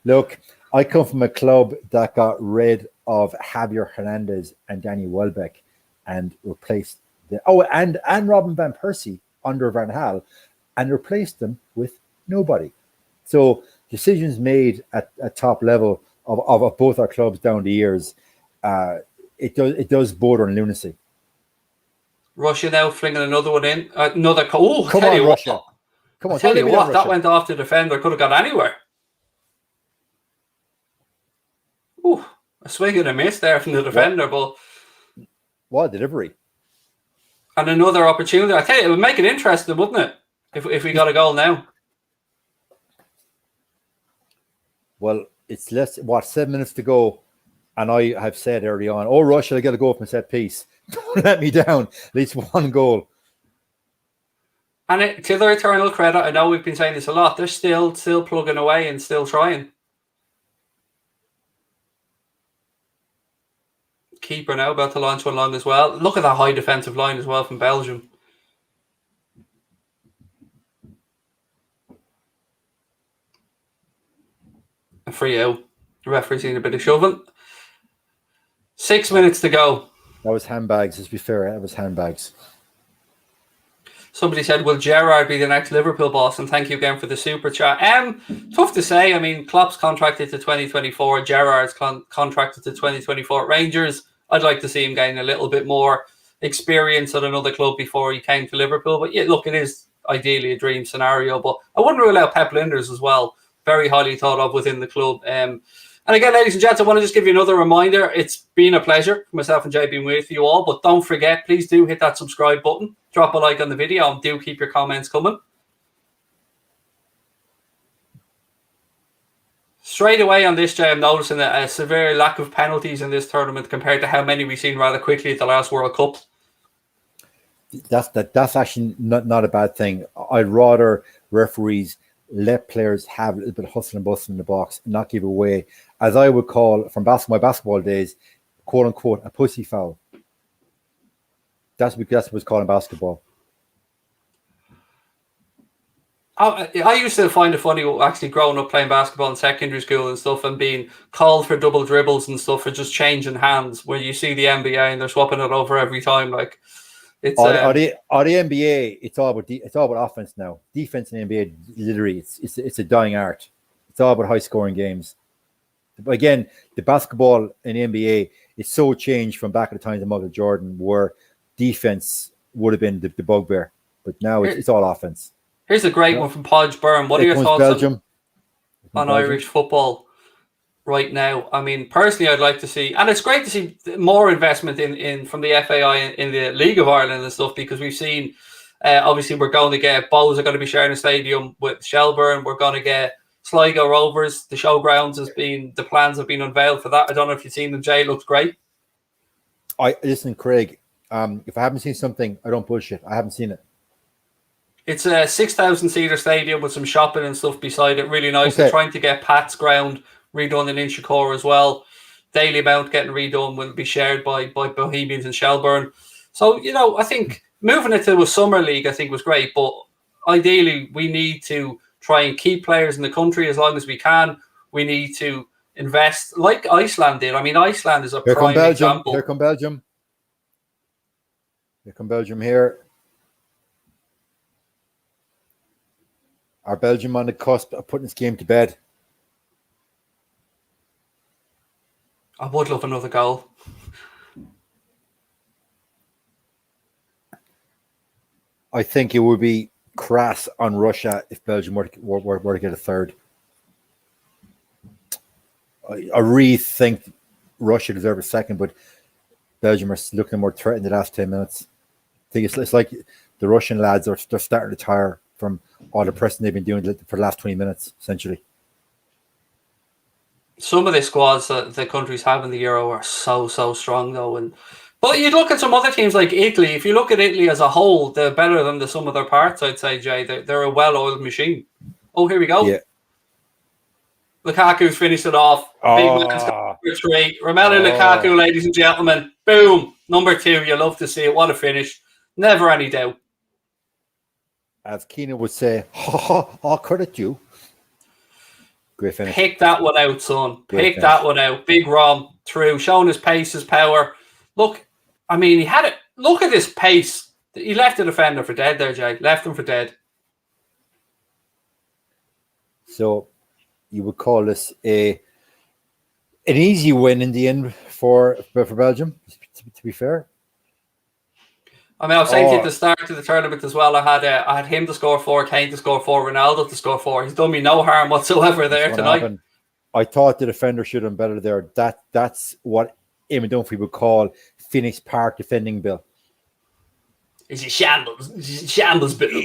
Look, I come from a club that got rid of Javier Hernandez and Danny Welbeck and replaced and Robin Van Persie under Van Gaal and replaced them with nobody. So decisions made at top level of both our clubs down the years, it does border on lunacy. Russia now flinging another one in. Come on, Russia. Come on, tell you what, that went off the defender. Could have got anywhere. Ooh, a swing and a miss there from the defender, but what delivery! And another opportunity. I tell you, it would make it interesting, wouldn't it? If we got a goal now. Well, it's 7 minutes to go, and I have said early on, Russia, I got to go from a set piece. Don't let me down. At least one goal. And to their eternal credit, I know we've been saying this a lot, they're still plugging away and still trying. Keeper now about to launch one long as well. Look at that high defensive line as well from Belgium. A free out. The referee's seen a bit of shoving. 6 minutes to go. That was handbags, let's be fair. That was handbags. Somebody said, will Gerrard be the next Liverpool boss? And thank you again for the super chat. Tough to say. I mean, Klopp's contracted to 2024. Gerrard's contracted to 2024 at Rangers. I'd like to see him gain a little bit more experience at another club before he came to Liverpool. But yeah, look, it is ideally a dream scenario. But I wouldn't rule out Pep Linders as well. Very highly thought of within the club. And again, ladies and gents, I want to just give you another reminder. It's been a pleasure for myself and Jay being with you all. But don't forget, please do hit that subscribe button. Drop a like on the video and do keep your comments coming. Straight away on this, Jay, I'm noticing a severe lack of penalties in this tournament compared to how many we've seen rather quickly at the last World Cup. That's actually not a bad thing. I'd rather referees let players have a little bit of hustle and bustle in the box and not give away, as I would call from my basketball days, quote unquote, a pussy foul. That's what's called in basketball. I used to find it funny actually growing up playing basketball in secondary school and stuff and being called for double dribbles and stuff for just changing hands where you see the NBA and they're swapping it over every time. Like it's the NBA, it's all about offense now. Defense in the NBA, literally, it's a dying art. It's all about high scoring games. But again, the basketball in the NBA is so changed from back at the times of Michael Jordan, where defense would have been the bugbear, but now it's all offense. Here's a great one from Podge Byrne. What are your thoughts Belgium. on Irish football right now? I mean, personally, I'd like to see, and it's great to see more investment in from the FAI in the League of Ireland and stuff, because we've seen, obviously, we're going to get, Bows are going to be sharing a stadium with Shelburne. We're going to get Sligo Rovers. The showgrounds the plans have been unveiled for that. I don't know if you've seen them, Jay. It looks great. Listen, Craig, if I haven't seen something, I don't bullshit. I haven't seen it. It's a 6,000-seater stadium with some shopping and stuff beside it. Really nice. Okay. They're trying to get Pat's Ground redone in Inchicore as well. Daily Mount getting redone will be shared by Bohemians and Shelburne. So, I think moving it to a summer league, I think was great. But ideally, we need to try and keep players in the country as long as we can. We need to invest like Iceland did. I mean, Iceland is a prime example. Here come Belgium. Here come Belgium here. Are Belgium on the cusp of putting this game to bed? I would love another goal. I think it would be crass on Russia if Belgium were to get a third. I really think Russia deserve a second, but Belgium are looking more threatened the last 10 minutes. I think it's like the Russian lads they're starting to tire from all the pressing they've been doing for the last 20 minutes, essentially. Some of the squads that the countries have in the Euro are so strong, though. But you look at some other teams like Italy. If you look at Italy as a whole, they're better than the sum of their parts, I'd say, Jay. They're a well-oiled machine. Oh, here we go. Yeah. Lukaku's finished it off. Big man's got number 3. Romelu Lukaku, ladies and gentlemen. Boom. Number 2. You love to see it. What a finish. Never any doubt. As Keane would say, I'll credit you. Great finish. Pick that one out, son. Pick that one out. Big Rom through, showing his pace, his power. Look, I mean, he had it. Look at this pace. He left the defender for dead there, Jay. Left him for dead. So you would call this an easy win in the end for Belgium, to be fair. I mean, I was saying at the start of the tournament as well, I had him to score 4, Kane to score 4, Ronaldo to score 4. He's done me no harm whatsoever there tonight. Happened. I thought the defender should have been better there. That's what Eamon Dunphy would call Phoenix Park defending, Bill. He's a shambles. He's a shambles, Bill.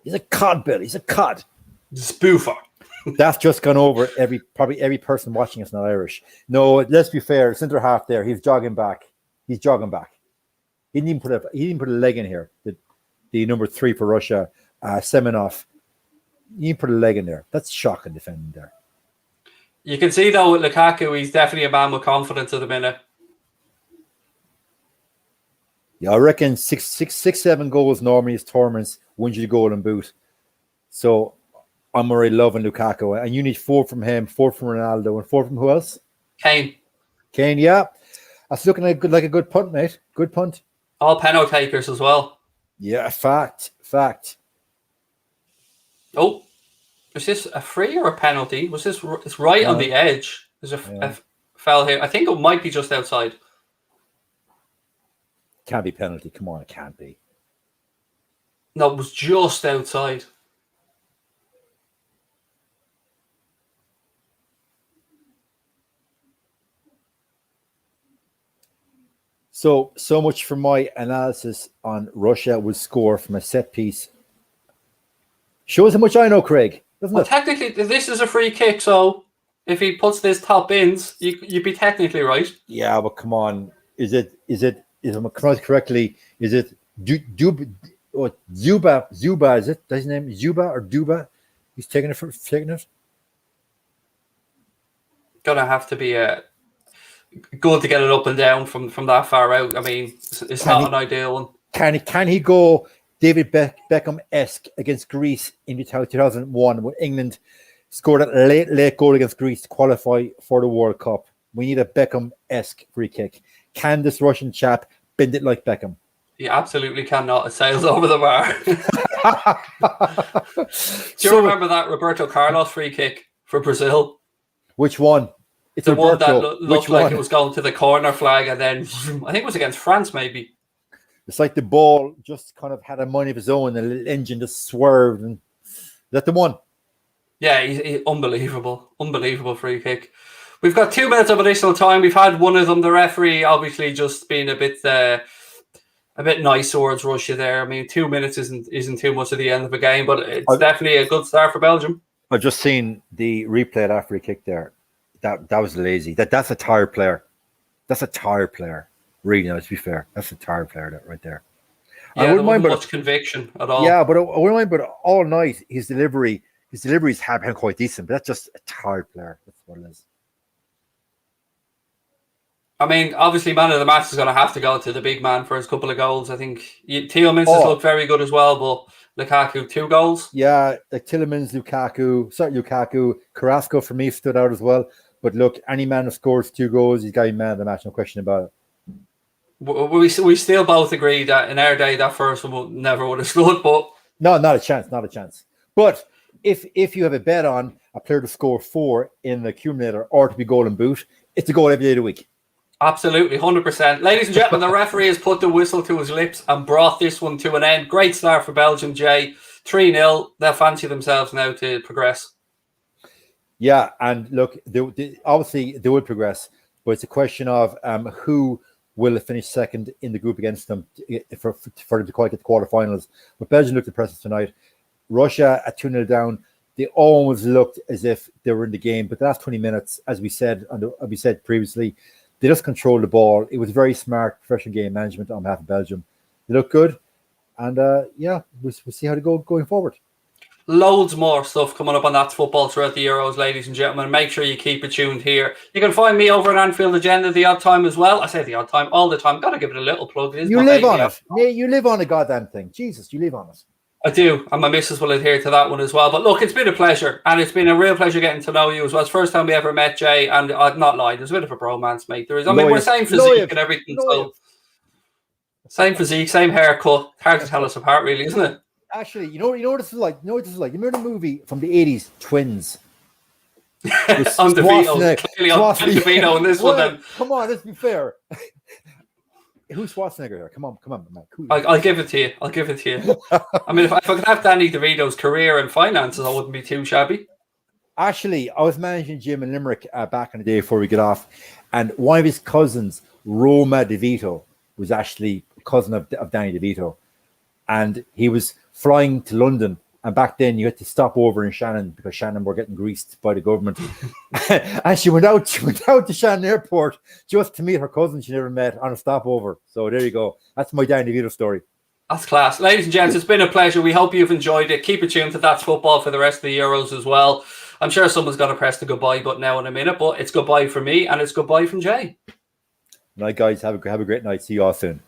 He's a cod, Bill. He's a cod. He's a spoofer. That's just gone over probably every person watching us not Irish. No, let's be fair. Centre half there. He's jogging back. He didn't even put a leg in here. The number 3 for Russia, Semenov. He didn't put a leg in there. That's shocking defending there. You can see though with Lukaku, he's definitely a man with confidence at the minute. Yeah, I reckon 7 goals normally is tournaments wins you the golden boot. So I'm already loving Lukaku, and you need 4 from him, 4 from Ronaldo, and 4 from who else? Kane, yeah. That's looking like a good punt, mate. Good punt. All penalty takers as well. Yeah, fact. Oh, is this a free or a penalty? Was this? It's right on the edge. There's a foul here. I think it might be just outside. Can't be penalty. Come on, it can't be. No, it was just outside. So much for my analysis on Russia would score from a set piece. Shows how much I know, Craig, doesn't it? Technically, this is a free kick, so if he puts this top ins, you'd be technically right. Yeah, but come on. Is it, if I'm pronounced correctly, is it Zuba, is it? That's his name? Zuba or Duba? He's taking it? Gonna have to be good to get it up and down from that far out. I mean, it's not an ideal one. Can he go David Beckham-esque against Greece in 2001 when England scored a late goal against Greece to qualify for the World Cup. We need a Beckham-esque free kick. Can this Russian chap bend it like Beckham? He absolutely cannot. It sails over the bar. Do you remember that Roberto Carlos free kick for Brazil? Which one? It's the Roberto. One that looked like it was going to the corner flag, and then I think it was against France, maybe. It's like the ball just kind of had a mind of his own, and the little engine just swerved. And is that the one? Yeah, he's unbelievable. Unbelievable free kick. We've got 2 minutes of additional time. We've had one of them. The referee obviously just being a bit nice towards Russia there. I mean, 2 minutes isn't too much at the end of a game, but it's definitely a good start for Belgium. I've just seen the replay of that free kick there. That was lazy. That's a tired player. That's a tired player. Really, no, to be fair, that's a tired player right there. Yeah, I wouldn't mind much conviction at all. Yeah, but I wouldn't mind. But all night, his deliveries have been quite decent. But that's just a tired player. That's what it is. I mean, obviously, man of the match is going to have to go to the big man for his couple of goals. I think Tielemans has looked very good as well, but Lukaku, 2 goals. Yeah, like Tielemans, Lukaku, Carrasco for me stood out as well. But look, any man who scores 2 goals, he's got to be man of the match. No question about it. We still both agree that in our day that first one never would have stood, but no, not a chance. But if you have a bet on a player to score 4 in the accumulator or to be golden boot, it's a goal every day of the week. Absolutely, 100%. Ladies and gentlemen, the referee has put the whistle to his lips and brought this one to an end. Great start for Belgium, Jay. 3-0. They'll fancy themselves now to progress. Yeah, and look, obviously they will progress, but it's a question of who will finish second in the group against them for them to quite get the quarterfinals. But Belgium looked impressive tonight. Russia at 2-0 down, they almost looked as if they were in the game. But the last 20 minutes, as we said previously, they just controlled the ball. It was very smart, professional game management on behalf of Belgium. They look good. And we'll see how they go going forward. Loads more stuff coming up on That's Football throughout the Euros, ladies and gentlemen. Make sure you keep it tuned here. You can find me over at Anfield Agenda the odd time as well. I say the odd time, all the time. Got to give it a little plug. You live on it. Yeah, you live on a goddamn thing. Jesus, you live on it. I do, and my missus will adhere to that one as well. But look, it's been a pleasure, and it's been a real pleasure getting to know you as well. It's the first time we ever met, Jay, and I've not lied. There's a bit of a bromance, mate. There is. I mean, we're same physique and everything, so same physique, same haircut. Hard to tell us apart, really, isn't it? Actually, you know what this is like? You know what this is like? You remember the movie from the 80s, Twins? On DeVito. Clearly on DeVito in this one, then. Come on, let's be fair. Who's Schwarzenegger here? Come on, Mike. I'll give it to you. I mean, if I could have Danny DeVito's career and finances, I wouldn't be too shabby. Actually, I was managing gym in Limerick back in the day before we get off, and one of his cousins, Roma DeVito, was actually a cousin of Danny DeVito, and he was flying to London. And back then, you had to stop over in Shannon because Shannon were getting greased by the government. And she went out to Shannon Airport just to meet her cousin she never met on a stopover. So there you go. That's my Danny DeVito story. That's class. Ladies and gents, it's been a pleasure. We hope you've enjoyed it. Keep it tuned to That's Football for the rest of the Euros as well. I'm sure someone's going to press the goodbye button now in a minute, but it's goodbye from me and it's goodbye from Jay. Night, guys. Have a great night. See you all soon.